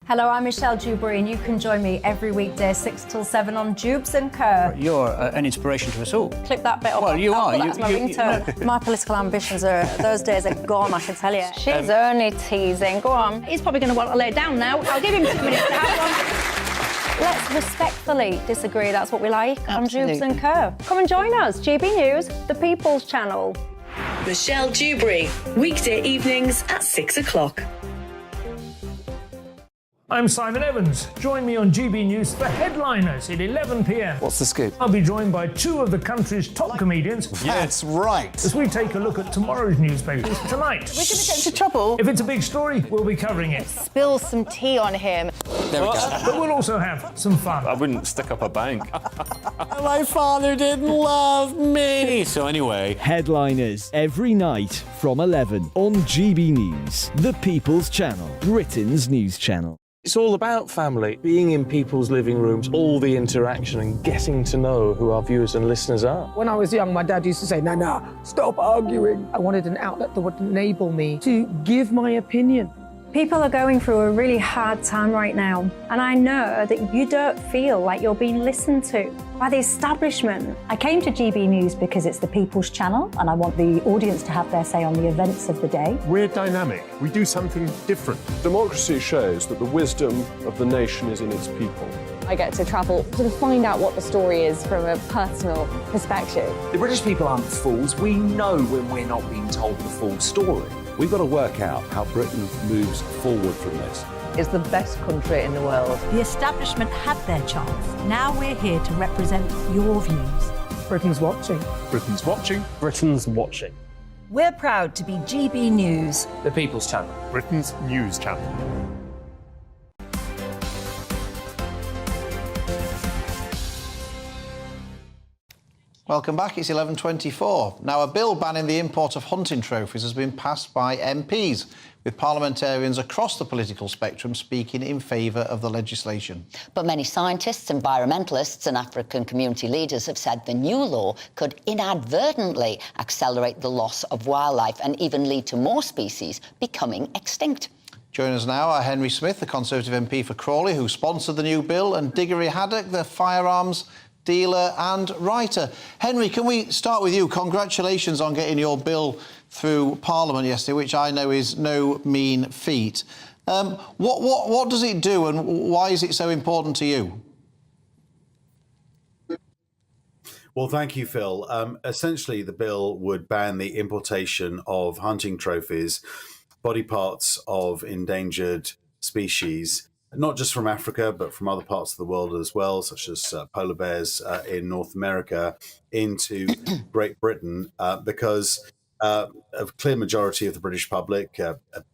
Hello, I'm Michelle Dewberry, and you can join me every weekday 6 till 7 on Jubes & Co. You're an inspiration to us all. Clip that bit up. Well, you are. That's my ringtone. My political ambitions those days are gone, I can tell you. She's only teasing. Go on. He's probably going to want to lay it down now. I'll give him 2 minutes to have one. Let's respectfully disagree. That's what we like on Jubes & Co. Come and join us. GB News, the People's Channel. Michelle Dewberry, weekday evenings at 6 o'clock. I'm Simon Evans. Join me on GB News for Headliners at 11 p.m. What's the scoop? I'll be joined by two of the country's top comedians. That's right. As we take a look at tomorrow's newspapers tonight. We're going to get into trouble. If it's a big story, we'll be covering it. Spill some tea on him. There we go. But we'll also have some fun. I wouldn't stick up a bank. My father didn't love me. So anyway. Headliners every night from 11 on GB News, the People's Channel, Britain's news channel. It's all about family, being in people's living rooms, all the interaction and getting to know who our viewers and listeners are. When I was young, my dad used to say, "Nana, stop arguing." I wanted an outlet that would enable me to give my opinion. People are going through a really hard time right now, and I know that you don't feel like you're being listened to by the establishment. I came to GB News because it's the People's Channel, and I want the audience to have their say on the events of the day. We're dynamic. We do something different. Democracy shows that the wisdom of the nation is in its people. I get to travel to find out what the story is from a personal perspective. The British people aren't fools. We know when we're not being told the full story. We've got to work out how Britain moves forward from this. It's the best country in the world. The establishment had their chance. Now we're here to represent your views. Britain's watching. Britain's watching. Britain's watching. We're proud to be GB News. The People's Channel. Britain's news channel. Welcome back, it's 11:24. Now, a bill banning the import of hunting trophies has been passed by MPs, with parliamentarians across the political spectrum speaking in favour of the legislation. But many scientists, environmentalists and African community leaders have said the new law could inadvertently accelerate the loss of wildlife and even lead to more species becoming extinct. Joining us now are Henry Smith, the Conservative MP for Crawley, who sponsored the new bill, and Diggory Haddock, the firearms dealer and writer. Henry, can we start with you? Congratulations on getting your bill through Parliament yesterday, which I know is no mean feat. What does it do, and why is it so important to you? Well, thank you, Phil. Essentially, the bill would ban the importation of hunting trophies, body parts of endangered species, not just from Africa, but from other parts of the world as well, such as polar bears in North America, into Great Britain, because a clear majority of the British public,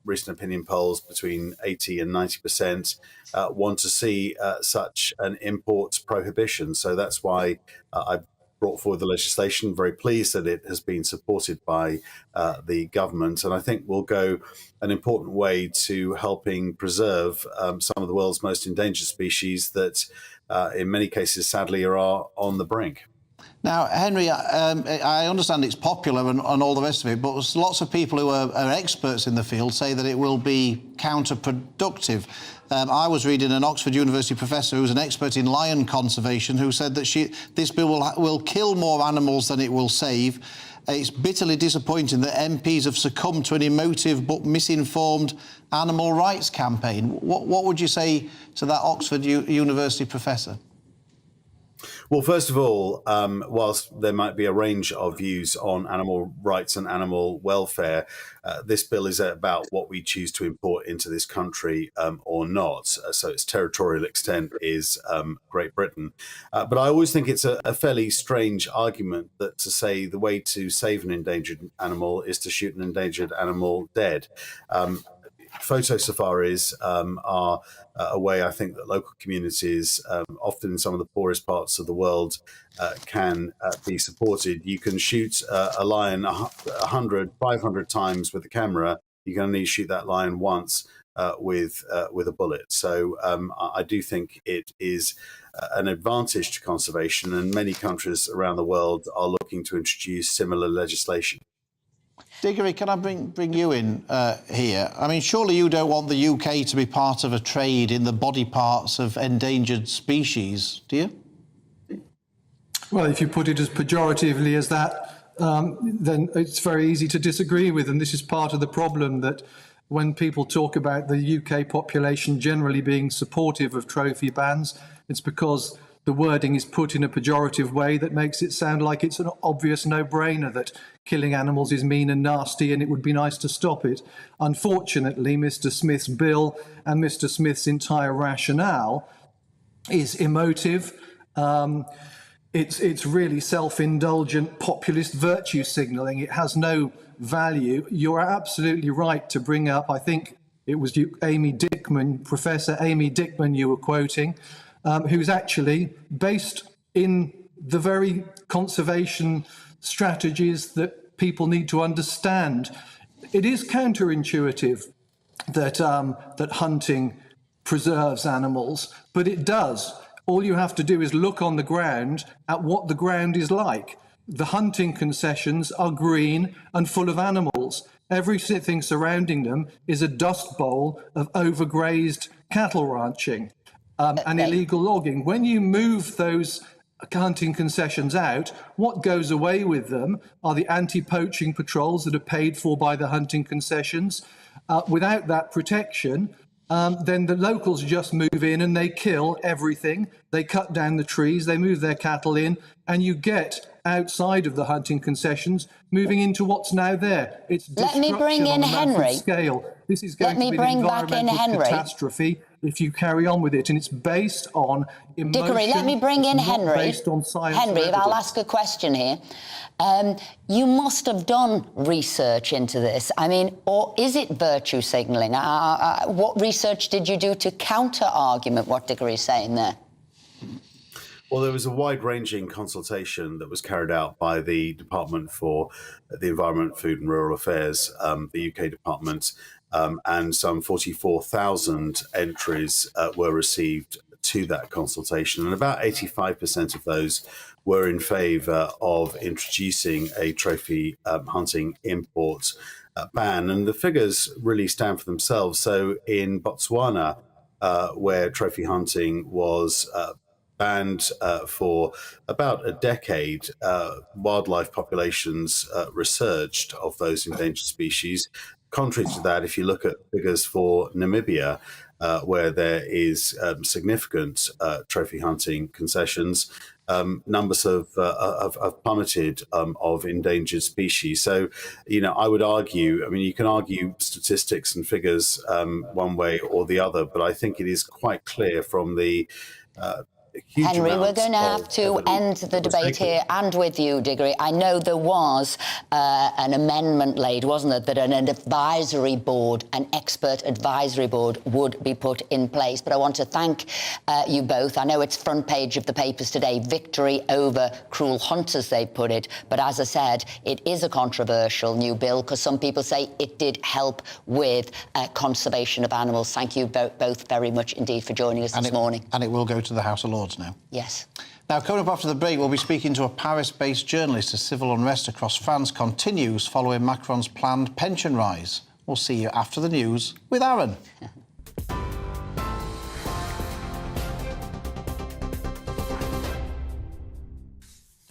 recent opinion polls between 80 and 90%, want to see such an import prohibition. So that's why I brought forward the legislation. Very pleased that it has been supported by the government, and I think will go an important way to helping preserve some of the world's most endangered species that in many cases sadly are on the brink. Now, Henry, I understand it's popular and all the rest of it, but lots of people who are experts in the field say that it will be counterproductive. I was reading an Oxford University professor who's an expert in lion conservation who said that this bill will kill more animals than it will save. It's bitterly disappointing that MPs have succumbed to an emotive but misinformed animal rights campaign. What would you say to that Oxford University professor? Well, first of all, whilst there might be a range of views on animal rights and animal welfare, this bill is about what we choose to import into this country or not. So its territorial extent is Great Britain. But I always think it's a fairly strange argument that to say the way to save an endangered animal is to shoot an endangered animal dead. Photo safaris are a way I think that local communities, often in some of the poorest parts of the world, can be supported. You can shoot a lion 100, 500 times with a camera. You can only shoot that lion once with a bullet. So I do think it is an advantage to conservation, and many countries around the world are looking to introduce similar legislation. Diggory, can I bring you in here? I mean, surely you don't want the UK to be part of a trade in the body parts of endangered species, do you? Well, if you put it as pejoratively as that, then it's very easy to disagree with. And this is part of the problem, that when people talk about the UK population generally being supportive of trophy bans, it's because the wording is put in a pejorative way that makes it sound like it's an obvious no-brainer that killing animals is mean and nasty and it would be nice to stop it. Unfortunately, Mr. Smith's bill and Mr. Smith's entire rationale is emotive. It's really self-indulgent populist virtue signalling. It has no value. You're absolutely right to bring up, I think it was Amy Dickman, Professor Amy Dickman you were quoting, who's actually based in the very conservation strategies that people need to understand. It is counterintuitive that that hunting preserves animals, but it does. All you have to do is look on the ground at what the ground is like. The hunting concessions are green and full of animals. Everything surrounding them is a dust bowl of overgrazed cattle ranching. And illegal logging. When you move those hunting concessions out, what goes away with them are the anti-poaching patrols that are paid for by the hunting concessions. Without that protection, then the locals just move in and they kill everything. They cut down the trees, they move their cattle in, and you get outside of the hunting concessions moving into what's now there. It's Let me bring in Henry. Scale. This is going to be an environmental catastrophe if you carry on with it, and it's based on emotion. Dickory, let me bring in Henry. Based on science. Henry, if I'll ask a question here. You must have done research into this. I mean, or is it virtue signalling? What research did you do to counter-argument what Dickory is saying there? Well, there was a wide-ranging consultation that was carried out by the Department for the Environment, Food and Rural Affairs, the UK department, and some 44,000 entries were received to that consultation, and about 85% of those were in favour of introducing a trophy hunting import ban, and the figures really stand for themselves. So in Botswana, where trophy hunting was banned for about a decade, wildlife populations resurged of those endangered species. Contrary to that, if you look at figures for Namibia, where there is significant trophy hunting concessions, numbers have plummeted of endangered species. So, I would argue, you can argue statistics and figures one way or the other, but I think it is quite clear from the Henry, we're going to have to end the debate here, and with you, Diggory. I know there was an amendment laid, wasn't it, that an advisory board, an expert advisory board, would be put in place. But I want to thank you both. I know it's front page of the papers today, victory over cruel hunters, they put it. But as I said, it is a controversial new bill, because some people say it did help with conservation of animals. Thank you both very much indeed for joining us this morning. And it will go to the House of Lords now. Yes. Now, coming up after the break, we'll be speaking to a Paris-based journalist as civil unrest across France continues following Macron's planned pension rise. We'll see you after the news with Aaron.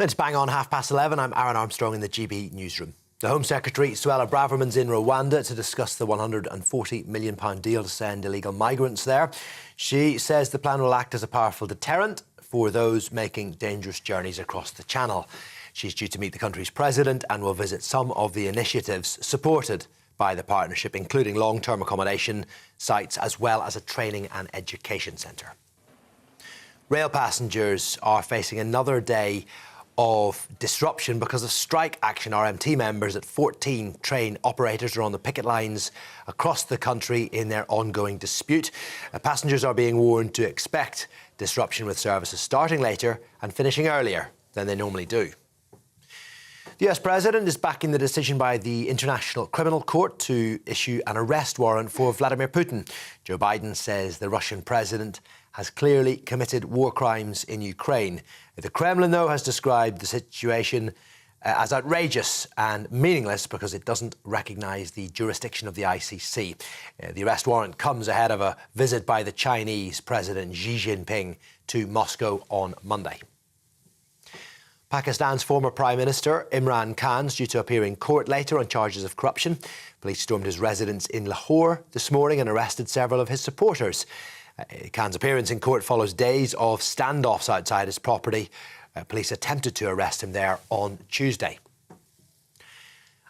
It's bang on 11:30. I'm Aaron Armstrong in the GB newsroom. The Home Secretary, Suella Braverman's in Rwanda to discuss the £140 million deal to send illegal migrants there. She says the plan will act as a powerful deterrent for those making dangerous journeys across the Channel. She's due to meet the country's president and will visit some of the initiatives supported by the partnership, including long-term accommodation sites as well as a training and education centre. Rail passengers are facing another day of disruption because of strike action. RMT members at 14 train operators are on the picket lines across the country in their ongoing dispute. Passengers are being warned to expect disruption, with services starting later and finishing earlier than they normally do. The US President is backing the decision by the International Criminal Court to issue an arrest warrant for Vladimir Putin. Joe Biden says the Russian president has clearly committed war crimes in Ukraine. The Kremlin, though, has described the situation as outrageous and meaningless because it doesn't recognise the jurisdiction of the ICC. The arrest warrant comes ahead of a visit by the Chinese President Xi Jinping to Moscow on Monday. Pakistan's former Prime Minister Imran Khan is due to appear in court later on charges of corruption. Police stormed his residence in Lahore this morning and arrested several of his supporters. Khan's appearance in court follows days of standoffs outside his property. Police attempted to arrest him there on Tuesday.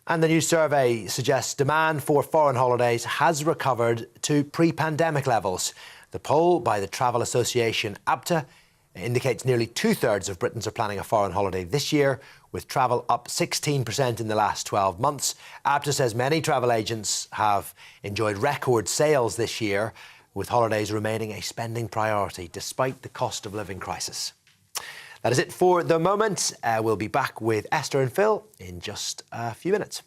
And the new survey suggests demand for foreign holidays has recovered to pre-pandemic levels. The poll by the travel association Adhd indicates nearly two-thirds of Britons are planning a foreign holiday this year, with travel up 16% in the last 12 months. Adhd says many travel agents have enjoyed record sales this year, with holidays remaining a spending priority despite the cost of living crisis. That is it for the moment. We'll be back with Esther and Phil in just a few minutes.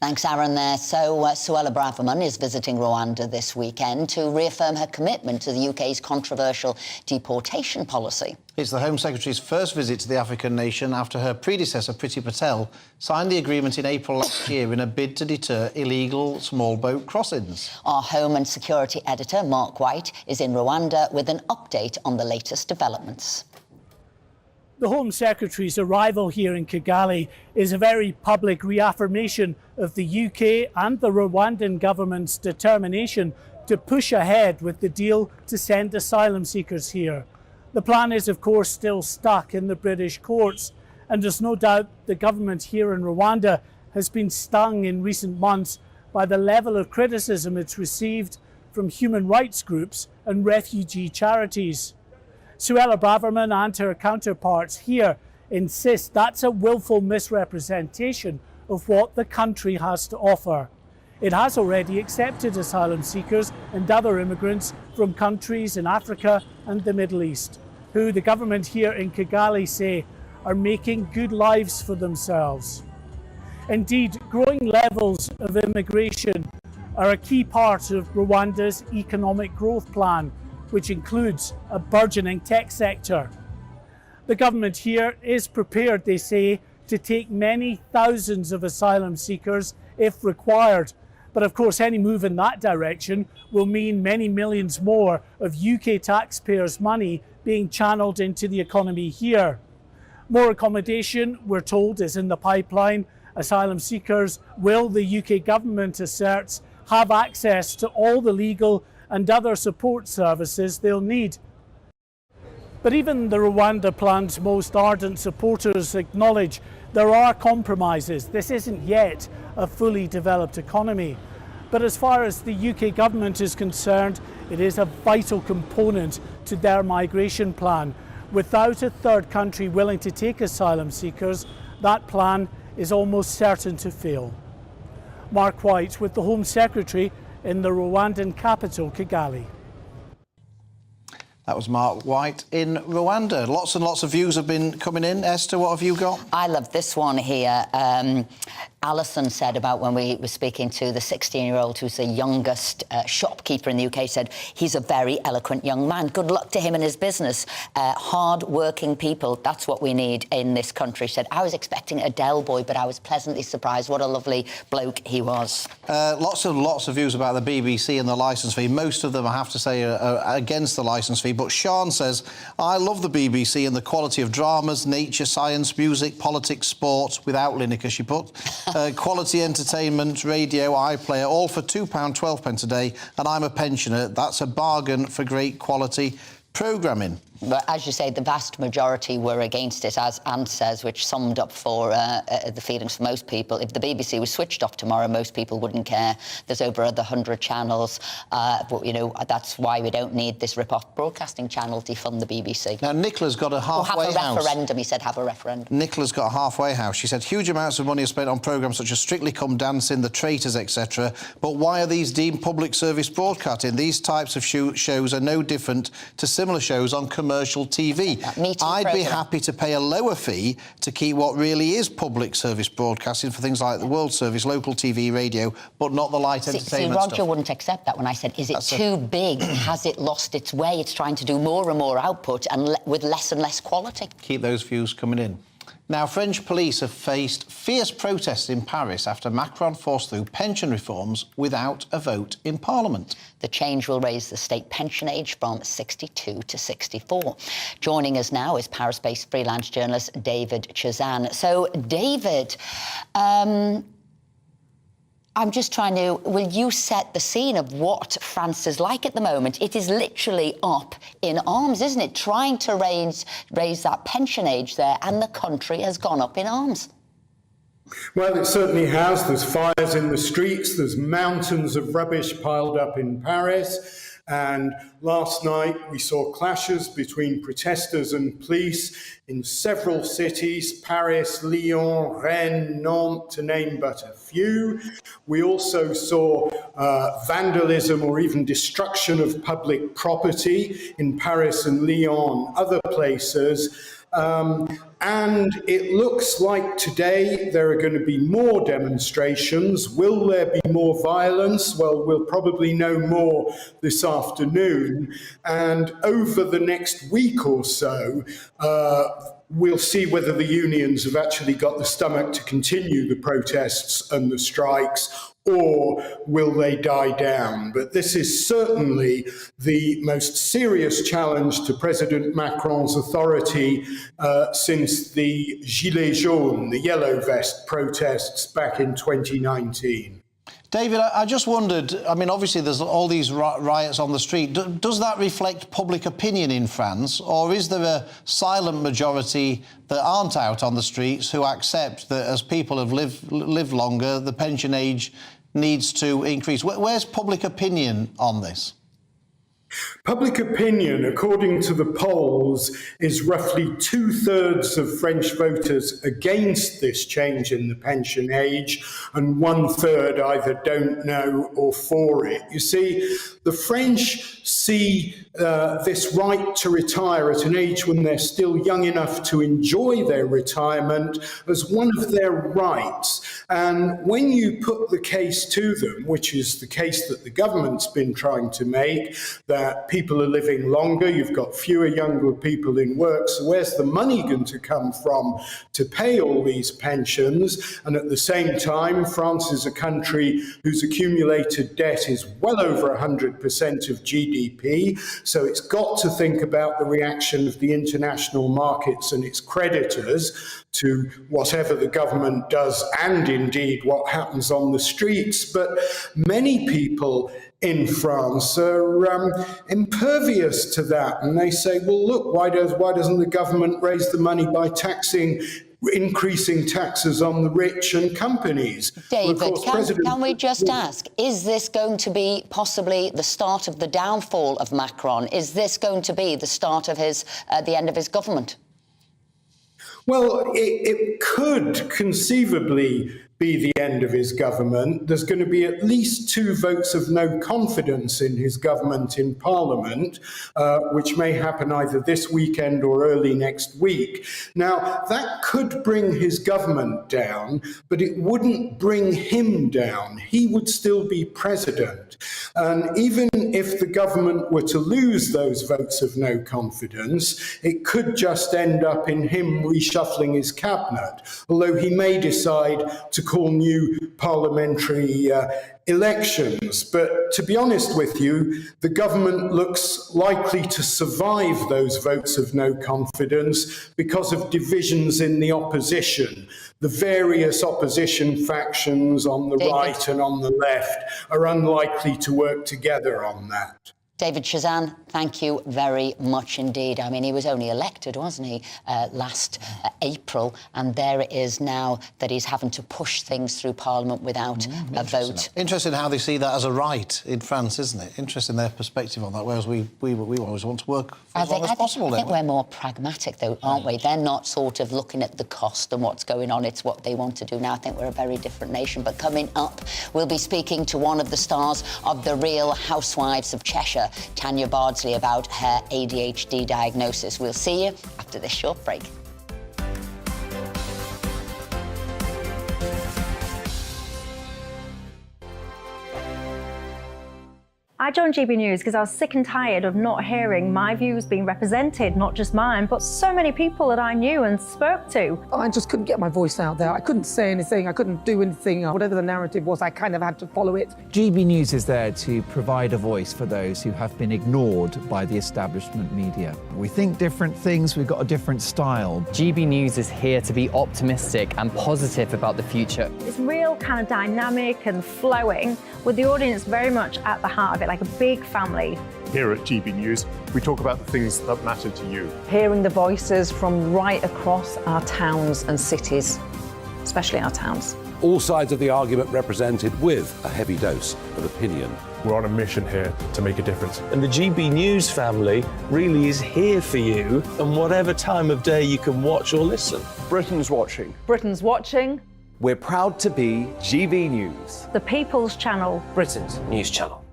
Thanks, Aaron, there. So, Suella Braverman is visiting Rwanda this weekend to reaffirm her commitment to the UK's controversial deportation policy. It's the Home Secretary's first visit to the African nation after her predecessor, Priti Patel, signed the agreement in April last year in a bid to deter illegal small boat crossings. Our Home and Security editor, Mark White, is in Rwanda with an update on the latest developments. The Home Secretary's arrival here in Kigali is a very public reaffirmation of the UK and the Rwandan government's determination to push ahead with the deal to send asylum seekers here. The plan is, of course, still stuck in the British courts, and there's no doubt the government here in Rwanda has been stung in recent months by the level of criticism it's received from human rights groups and refugee charities. Suella Braverman and her counterparts here insist that's a willful misrepresentation of what the country has to offer. It has already accepted asylum seekers and other immigrants from countries in Africa and the Middle East, who the government here in Kigali say are making good lives for themselves. Indeed, growing levels of immigration are a key part of Rwanda's economic growth plan, which includes a burgeoning tech sector. The government here is prepared, they say, to take many thousands of asylum seekers if required. But of course, any move in that direction will mean many millions more of UK taxpayers' money being channeled into the economy here. More accommodation, we're told, is in the pipeline. Asylum seekers will, the UK government asserts, have access to all the legal and other support services they'll need. But even the Rwanda plan's most ardent supporters acknowledge there are compromises. This isn't yet a fully developed economy. But as far as the UK government is concerned, it is a vital component to their migration plan. Without a third country willing to take asylum seekers, that plan is almost certain to fail. Mark White with the Home Secretary in the Rwandan capital, Kigali. That was Mark White in Rwanda. Lots and lots of views have been coming in. Esther, what have you got? I love this one here. Alison said about when we were speaking to the 16-year-old who's the youngest shopkeeper in the UK, said he's a very eloquent young man. Good luck to him and his business. Hard-working people, that's what we need in this country. She said, I was expecting a Dell boy, but I was pleasantly surprised. What a lovely bloke he was. Lots of views about the BBC and the licence fee. Most of them, I have to say, are against the licence fee. But Sean says, I love the BBC and the quality of dramas, nature, science, music, politics, sport, without Lineker, she put. Quality entertainment, radio, iPlayer, all for £2.12 a day, and I'm a pensioner. That's a bargain for great quality programming. But as you say, the vast majority were against it, as Anne says, which summed up for the feelings for most people. If the BBC was switched off tomorrow, most people wouldn't care. There's over 100 channels, but, you know, that's why we don't need this rip-off broadcasting channel to fund the BBC. Now, Nicola's got a halfway house. Have a referendum, he said, have a referendum. Nicola's got a halfway house. She said, huge amounts of money are spent on programmes such as Strictly Come Dancing, The Traitors, etc. But why are these deemed public service broadcasting? These types of shows are no different to similar shows on commercial TV. I'd be happy to pay a lower fee to keep what really is public service broadcasting for things like the World Service, local TV, radio, but not the light entertainment Roger stuff. wouldn't accept that when I said, is it too big? Has it lost its way? It's trying to do more and more output and with less and less quality. Keep those views coming in. Now, French police have faced fierce protests in Paris after Macron forced through pension reforms without a vote in Parliament. The change will raise the state pension age from 62 to 64. Joining us now is Paris-based freelance journalist David Chazan. So, David, I'm just trying to... Will you set the scene of what France is like at the moment? It is literally up in arms, isn't it? Trying to raise that pension age there, and the country has gone up in arms. Well, it certainly has. There's fires in the streets. There's mountains of rubbish piled up in Paris. And last night we saw clashes between protesters and police in several cities, Paris, Lyon, Rennes, Nantes, to name but a few. We also saw vandalism or even destruction of public property in Paris and Lyon, other places. And it looks like today there are going to be more demonstrations. Will there be more violence? Well, we'll probably know more this afternoon. And over the next week or so, we'll see whether the unions have actually got the stomach to continue the protests and the strikes, or will they die down? But this is certainly the most serious challenge to President Macron's authority since the Gilets jaunes, the yellow vest protests back in 2019. David, I just wondered, I mean, obviously there's all these riots on the street. Does that reflect public opinion in France, or is there a silent majority that aren't out on the streets who accept that as people have lived longer, the pension age needs to increase? Where's public opinion on this? Public opinion, according to the polls, is roughly 2/3 of French voters against this change in the pension age, and 1/3 either don't know or for it. You see, the French see this right to retire at an age when they're still young enough to enjoy their retirement as one of their rights. And when you put the case to them, which is the case that the government's been trying to make, that people are living longer, you've got fewer younger people in work, so where's the money going to come from to pay all these pensions? And at the same time, France is a country whose accumulated debt is well over 100% of GDP. So it's got to think about the reaction of the international markets and its creditors to whatever the government does and indeed what happens on the streets. But many people in France are impervious to that, and they say, well, look, why doesn't the government raise the money by increasing taxes on the rich and companies? David, well, can we just ask, is this going to be possibly the start of the downfall of Macron? Is this going to be the start of the end of his government? Well, it could conceivably be the end of his government. There's going to be at least 2 votes of no confidence in his government in Parliament, which may happen either this weekend or early next week. Now, that could bring his government down, but it wouldn't bring him down. He would still be president. And even if the government were to lose those votes of no confidence, it could just end up in him reshuffling his cabinet, although he may decide to call new parliamentary elections. But to be honest with you, the government looks likely to survive those votes of no confidence because of divisions in the opposition. The various opposition factions on the right and on the left are unlikely to work together on that. David Shazan, thank you very much indeed. I mean, he was only elected, wasn't he, last April, and there it is now that he's having to push things through Parliament without a vote. Interesting how they see that as a right in France, isn't it? Interesting their perspective on that, whereas we always want to work for as long as possible. I think we're more pragmatic, though, aren't we? They're not sort of looking at the cost and what's going on. It's what they want to do now. I think we're a very different nation. But coming up, we'll be speaking to one of the stars of The Real Housewives of Cheshire, Tanya Bardsley, about her ADHD diagnosis. We'll see you after this short break. I joined GB News because I was sick and tired of not hearing my views being represented, not just mine, but so many people that I knew and spoke to. I just couldn't get my voice out there. I couldn't say anything. I couldn't do anything. Whatever the narrative was, I kind of had to follow it. GB News is there to provide a voice for those who have been ignored by the establishment media. We think different things, we've got a different style. GB News is here to be optimistic and positive about the future. It's real kind of dynamic and flowing, with the audience very much at the heart of it, like a big family. Here at GB News, we talk about the things that matter to you. Hearing the voices from right across our towns and cities, especially our towns. All sides of the argument represented with a heavy dose of opinion. We're on a mission here to make a difference. And the GB News family really is here for you, and whatever time of day you can watch or listen. Britain's watching. Britain's watching. We're proud to be GB News, The People's Channel, Britain's news channel.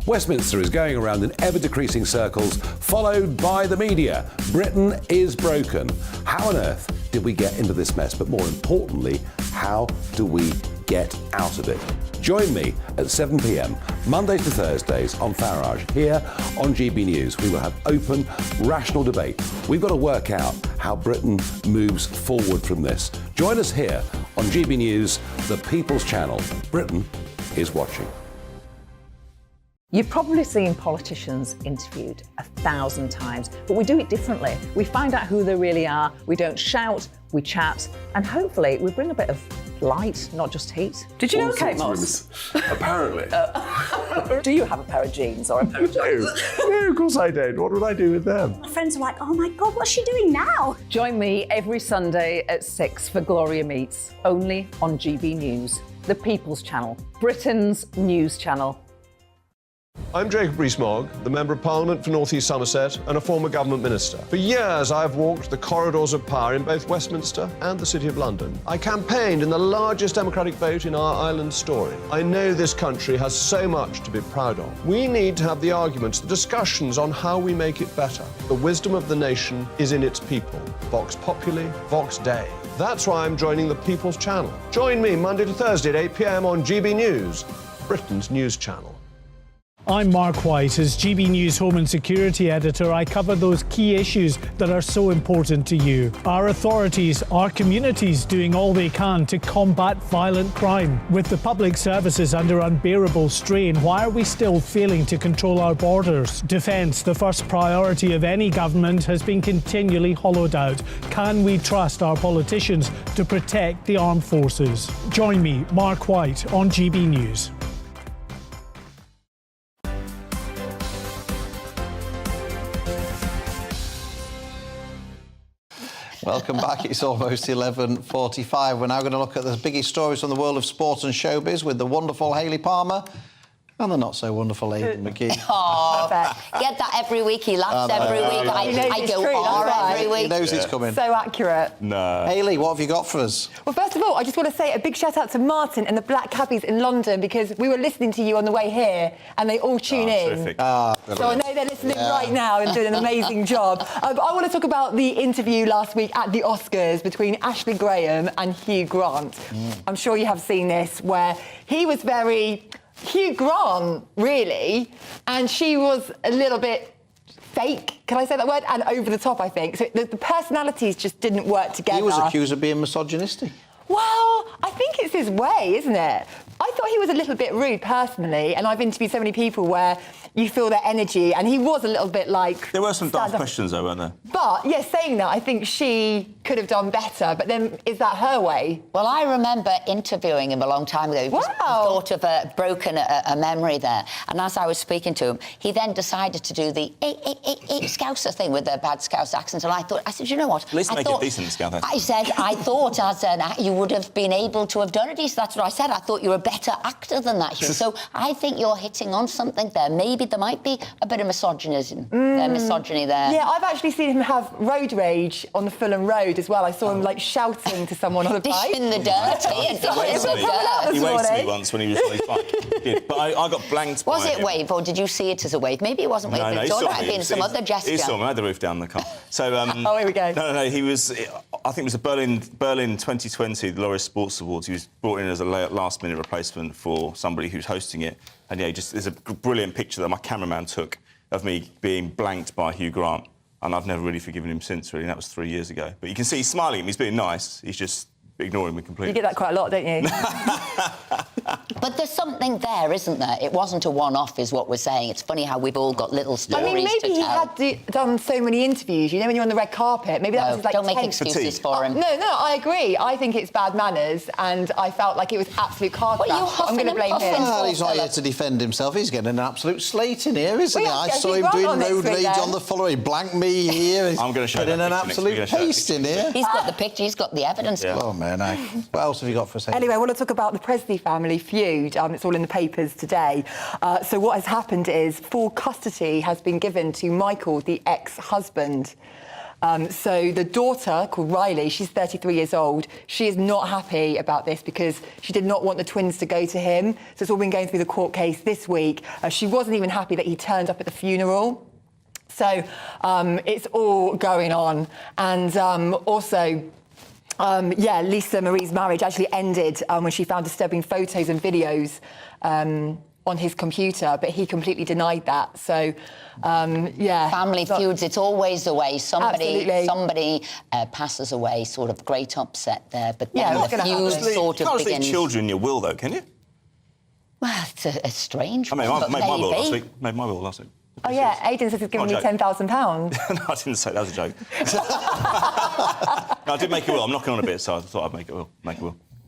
Westminster is going around in ever-decreasing circles, followed by the media. Britain is broken. How on earth did we get into this mess? But more importantly, how do we get out of it? Join me at 7 p.m, Mondays to Thursdays on Farage, here on GB News. We will have open, rational debate. We've got to work out how Britain moves forward from this. Join us here on GB News, the People's Channel. Britain is watching. You've probably seen politicians interviewed 1,000 times, but we do it differently. We find out who they really are, we don't shout, we chat, and hopefully we bring a bit of light, not just heat. Did you know Kate Moss? Apparently. Do you have a pair of jeans or a pair of jeans? No, of course I don't. What would I do with them? My friends are like, oh my God, what's she doing now? Join me every Sunday at 6 for Gloria Meets, only on GB News, the People's Channel, Britain's news channel. I'm Jacob Rees-Mogg, the Member of Parliament for North East Somerset and a former government minister. For years, I've walked the corridors of power in both Westminster and the City of London. I campaigned in the largest democratic vote in our island story. I know this country has so much to be proud of. We need to have the arguments, the discussions on how we make it better. The wisdom of the nation is in its people. Vox Populi, Vox Dei. That's why I'm joining the People's Channel. Join me Monday to Thursday at 8 p.m. on GB News, Britain's news channel. I'm Mark White. As GB News Home and Security Editor, I cover those key issues that are so important to you. Our authorities, our communities doing all they can to combat violent crime. With the public services under unbearable strain, why are we still failing to control our borders? Defence, the first priority of any government, has been continually hollowed out. Can we trust our politicians to protect the armed forces? Join me, Mark White, on GB News. Welcome back. It's almost 11:45. We're now going to look at the biggest stories from the world of sport and showbiz with the wonderful Hayley Palmer and the not-so-wonderful Aidan McGee. Oh, get that every week. He laughs every week. I go every week. He knows it's coming. So accurate. No. Hayley, what have you got for us? Well, first of all, I just want to say a big shout-out to Martin and the Black Cabbies in London, because we were listening to you on the way here and they all tune in. Terrific. So I know they're listening right now and doing an amazing job. But I want to talk about the interview last week at the Oscars between Ashley Graham and Hugh Grant. I'm sure you have seen this, where he was very Hugh Grant, really, and she was a little bit fake, can I say that word? And over the top, I think. So the personalities just didn't work together. He was accused of being misogynistic. Well, I think it's his way, isn't it? I thought he was a little bit rude, personally, and I've interviewed so many people where you feel their energy, and he was a little bit like... There were some daft questions, though, weren't there? But, yeah, saying that, I think she could have done better, but then is that her way? Well, I remember interviewing him a long time ago. Wow. I thought of broken a memory there. And as I was speaking to him, he then decided to do the Scouser thing with the bad Scouse accent. And I said, you know what? At least make it decent, Scouse accent. I thought as an actor you would have been able to have done it. That's what I said. I thought you were a better actor than that, Hugh. So I think you're hitting on something there. Maybe there might be a bit of misogyny there. Yeah, I've actually seen him have road rage on the Fulham Road as well. I saw him like shouting to someone on a bike. In the dirt. He waved to me once when he was really fun. But I got blanked by Was it him. wave, or did you see it as a wave? Maybe it wasn't wave. No, It might have been some other gesture. He saw me. I had the roof down the car. So, oh, here we go. No, he was... I think it was the Berlin 2020, the Laureus Sports Awards. He was brought in as a last-minute replacement for somebody who's hosting it. And, yeah, there's a brilliant picture that my cameraman took of me being blanked by Hugh Grant. And I've never really forgiven him since, really. That was 3 years ago. But you can see he's smiling at me. He's being nice. He's just ignoring me completely. You get that quite a lot, don't you? But there's something there, isn't there? It wasn't a one-off, is what we're saying. It's funny how we've all got little stories I mean, maybe he had done so many interviews, you know, when you're on the red carpet. Maybe that was his, like, don't make 10th. excuses for him. No, I agree. I think it's bad manners, and I felt like it was absolute car crash. I'm going to blame him. Well, he's not here to defend himself. He's getting an absolute slate in here, isn't he? I saw him doing road rage on the follow. He blanked me here. I'm going to show getting an absolute paste in here. He's got the picture. He's got the evidence. Yeah. Oh, man. What else have you got for a second? Anyway, I want to talk about the Presley family feud. It's all in the papers today. So what has happened is full custody has been given to Michael, the ex-husband. So the daughter, called Riley, she's 33 years old. She is not happy about this because she did not want the twins to go to him. So it's all been going through the court case this week. She wasn't even happy that he turned up at the funeral. So it's all going on. And also... Lisa Marie's marriage actually ended when she found disturbing photos and videos on his computer, but he completely denied that. So, Family feuds, it's always the way. Somebody passes away, sort of great upset there, but then the feud sort of can't begins. leave children in your will, though, can you? Well, it's a strange one. I made my will last week. Made my will last week. Oh, yeah, Aidan says he's given me £10,000. No, I didn't say that. Was a joke. No, I did make a will. I'm knocking on a bit, so I thought I'd make a will.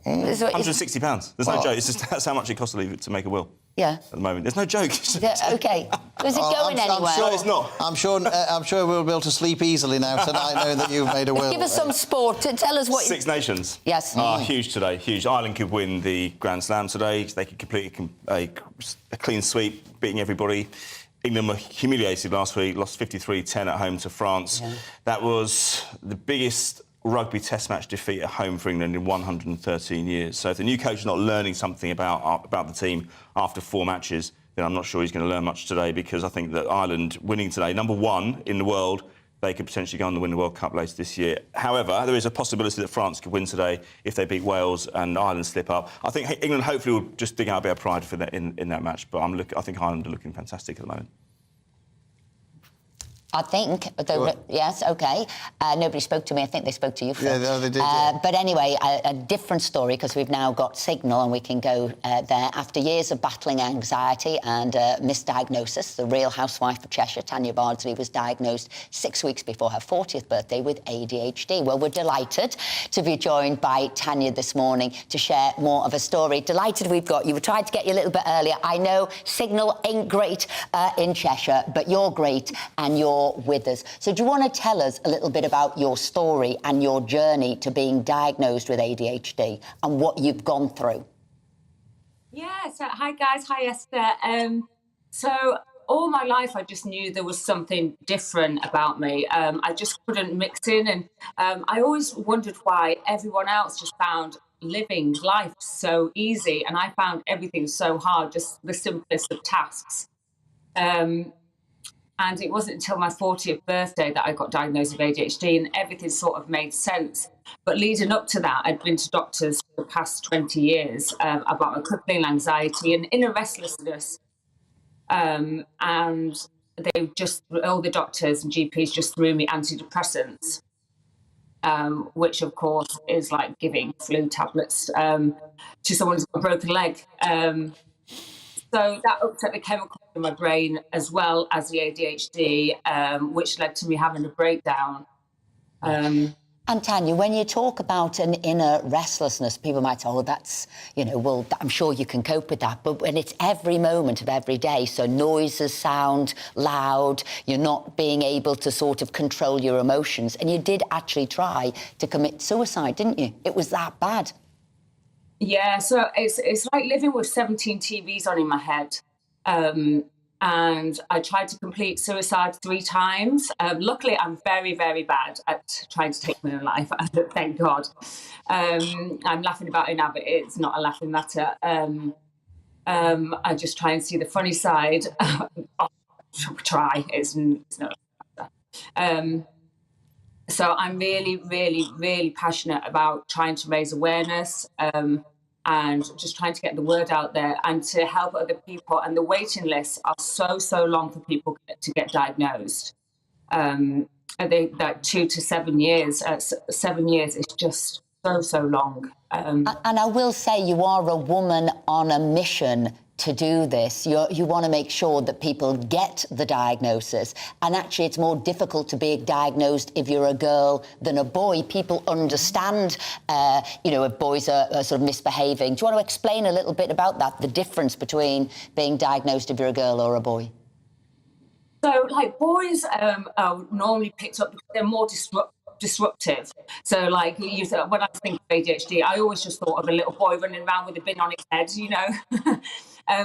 £160. There's no joke. It's just that's how much it costs to make a will. Yeah. At the moment, there's no joke. Okay. Is it going anywhere? No, it's not. I'm sure we'll be able to sleep easily now tonight, knowing that you've made a will. Give us some sport. Tell us what. Six Nations. Yes. Huge today. Huge. Ireland could win the Grand Slam today. They could complete a clean sweep, beating everybody. England were humiliated last week, lost 53-10 at home to France. Yeah. That was the biggest rugby test match defeat at home for England in 113 years. So if the new coach is not learning something about the team after 4 matches, then I'm not sure he's going to learn much today, because I think that Ireland winning today, number 1 in the world, they could potentially go on to win the World Cup later this year. However, there is a possibility that France could win today if they beat Wales and Ireland slip up. I think England hopefully will just dig out a bit of pride for that in that match, but I think Ireland are looking fantastic at the moment. I think, yes, OK. Nobody spoke to me. I think they spoke to you first. Yeah, they did. Yeah. But anyway, a different story, because we've now got Signal and we can go there. After years of battling anxiety and misdiagnosis, the real housewife of Cheshire, Tanya Bardsley, was diagnosed 6 weeks before her 40th birthday with ADHD. Well, we're delighted to be joined by Tanya this morning to share more of a story. Delighted we've got you. We tried to get you a little bit earlier. I know Signal ain't great in Cheshire, but you're great and you're with us. So do you want to tell us a little bit about your story and your journey to being diagnosed with ADHD and what you've gone through? Yeah, so hi guys, hi Esther. So all my life I just knew there was something different about me. I just couldn't mix in, and I always wondered why everyone else just found living life so easy and I found everything so hard, just the simplest of tasks. And it wasn't until my 40th birthday that I got diagnosed with ADHD, and everything sort of made sense. But leading up to that, I'd been to doctors for the past 20 years about my crippling anxiety and inner restlessness. And all the doctors and GPs just threw me antidepressants, which of course is like giving flu tablets to someone who's got a broken leg. So that upset the chemicals in my brain as well as the ADHD, which led to me having a breakdown. And Tanya, when you talk about an inner restlessness, people might say, oh, that's, well, I'm sure you can cope with that. But when it's every moment of every day, so noises sound loud, you're not being able to sort of control your emotions. And you did actually try to commit suicide, didn't you? It was that bad. Yeah, so it's like living with 17 TVs on in my head. And I tried to complete suicide 3 times. Luckily, I'm very, very bad at trying to take my own life, thank God. I'm laughing about it now, but it's not a laughing matter. I just try and see the funny side. It's not a matter. So I'm really, really, really passionate about trying to raise awareness and just trying to get the word out there and to help other people. And the waiting lists are so long for people to get diagnosed. I think that 2 to 7 years. 7 years is just so long. And I will say you are a woman on a mission to do this. You want to make sure that people get the diagnosis. And actually, it's more difficult to be diagnosed if you're a girl than a boy. People understand, if boys are sort of misbehaving. Do you want to explain a little bit about that, the difference between being diagnosed if you're a girl or a boy? So, like, boys are normally picked up because they're more disruptive. So, like, when I think of ADHD, I always just thought of a little boy running around with a bin on his head,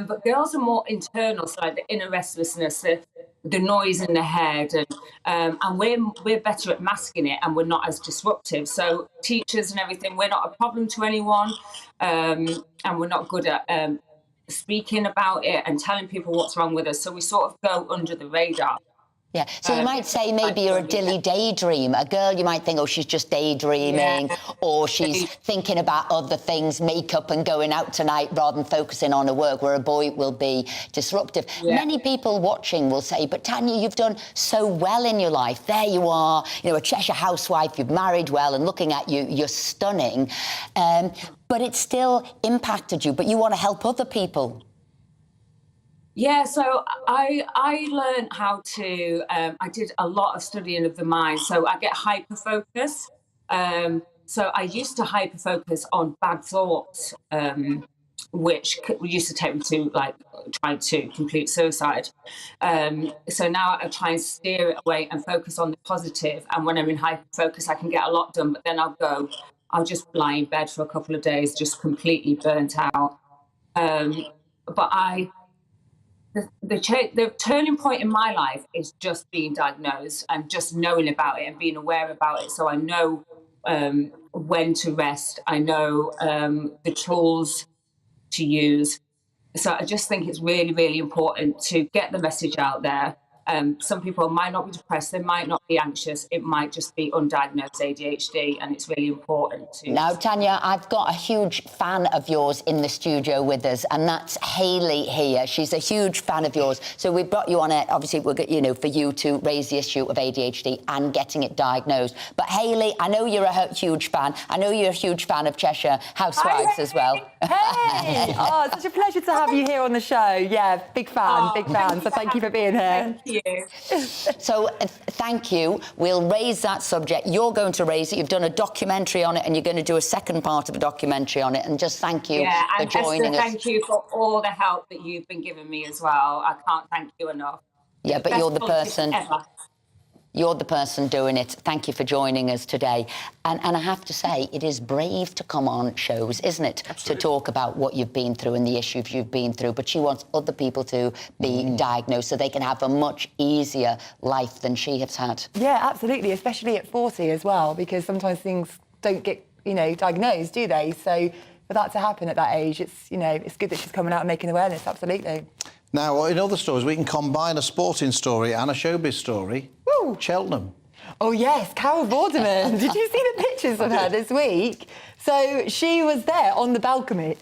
but girls are more internal, so like the inner restlessness, the noise in the head, and we're better at masking it, and we're not as disruptive. So teachers and everything, we're not a problem to anyone, and we're not good at speaking about it and telling people what's wrong with us. So we sort of go under the radar. Yeah, so you might say maybe you're a dilly daydream. A girl, you might think, oh, she's just daydreaming, or she's thinking about other things, makeup and going out tonight rather than focusing on her work, where a boy will be disruptive. Yeah. Many people watching will say, but Tanya, you've done so well in your life. There you are, a Cheshire housewife, you've married well, and looking at you, you're stunning. But it still impacted you, but you want to help other people. Yeah, so I learned how to, I did a lot of studying of the mind. So I get hyper-focus. So I used to hyper-focus on bad thoughts, which used to take me to, like, trying to complete suicide. So now I try and steer it away and focus on the positive. And when I'm in hyper-focus, I can get a lot done. But then I'll just lie in bed for a couple of days, just completely burnt out. But the turning point in my life is just being diagnosed and just knowing about it and being aware about it. So I know when to rest. I know the tools to use. So I just think it's really, really important to get the message out there Some people might not be depressed, they might not be anxious, it might just be undiagnosed ADHD, and it's really important to... Now, Tanya, I've got a huge fan of yours in the studio with us, and that's Hayley here. She's a huge fan of yours. So we've brought you on it, obviously, for you to raise the issue of ADHD and getting it diagnosed. But Hayley, I know you're a huge fan. I know you're a huge fan of Cheshire Housewives as well. Hey! Oh, it's such a pleasure to have you here on the show. Yeah, big fan. So thank you for being here. Thank you. So thank you. We'll raise that subject. You're going to raise it. You've done a documentary on it, and you're going to do a second part of a documentary on it. And just thank you for joining Esther, us. thank you for all the help that you've been giving me as well. I can't thank you enough. Yeah, but you're the person. You're the person doing it. Thank you for joining us today. And I have to say, it is brave to come on shows, isn't it? Absolutely. To talk about what you've been through and the issues you've been through. But she wants other people to be diagnosed so they can have a much easier life than she has had. Yeah, absolutely, especially at 40 as well, because sometimes things don't get, diagnosed, do they? So for that to happen at that age, it's, it's good that she's coming out and making awareness, absolutely. Now, in other stories, we can combine a sporting story and a showbiz story. Woo! Cheltenham. Oh, yes, Carol Vorderman. Did you see the pictures of her this week? So she was there on the balcony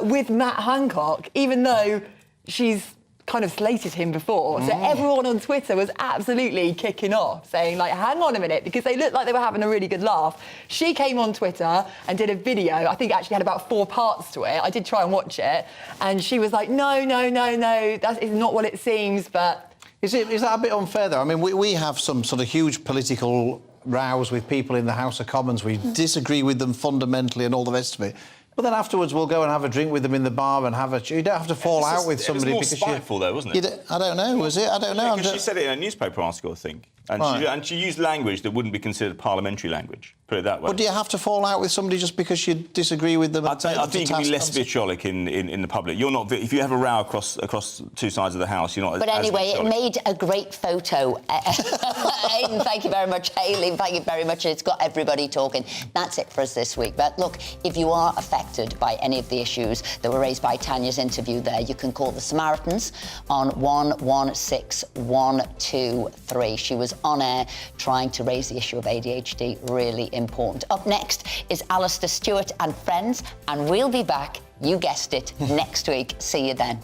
with Matt Hancock, even though she's kind of slated him before. So everyone on Twitter was absolutely kicking off, saying, like, hang on a minute, because they looked like they were having a really good laugh. She came on Twitter and did a video. I think it actually had about 4 parts to it. I did try and watch it. And she was like, no, that is not what it seems, but... Is that a bit unfair, though? I mean, we have some sort of huge political rows with people in the House of Commons. We disagree with them fundamentally and all the rest of it. But then afterwards, we'll go and have a drink with them in the bar and have a... You don't have to fall out with somebody because... It was more spiteful, though, wasn't it? I don't know, was it? I don't know. Because she said it in a newspaper article, I think. And she used language that wouldn't be considered parliamentary language, put it that way. But do you have to fall out with somebody just because you disagree with them? I think you can be less vitriolic in the public. You're not... If you have a row across 2 sides of the House, you're not But anyway, it made a great photo. Aidan, thank you very much. Hayley, thank you very much. It's got everybody talking. That's it for us this week. But look, if you are affected by any of the issues that were raised by Tanya's interview there, you can call the Samaritans on 116123. She was on air trying to raise the issue of ADHD. Really important. Up next is Alistair Stewart and friends, and we'll be back, you guessed it, next week. See you then.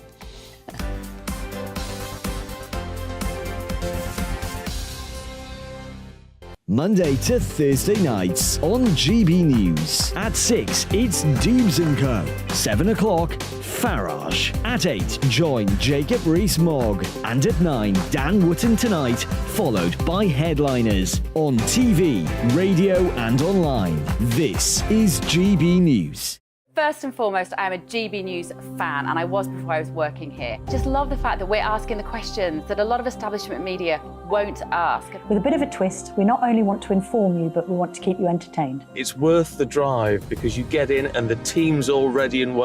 Monday to Thursday nights on GB News. At 6, it's Dubes & Co. 7 o'clock, Farage. At 8, join Jacob Rees-Mogg. And at 9, Dan Wootton Tonight, followed by Headliners. On TV, radio and online. This is GB News. First and foremost, I am a GB News fan, and I was before I was working here. Just love the fact that we're asking the questions that a lot of establishment media won't ask. With a bit of a twist, we not only want to inform you, but we want to keep you entertained. It's worth the drive because you get in and the team's already in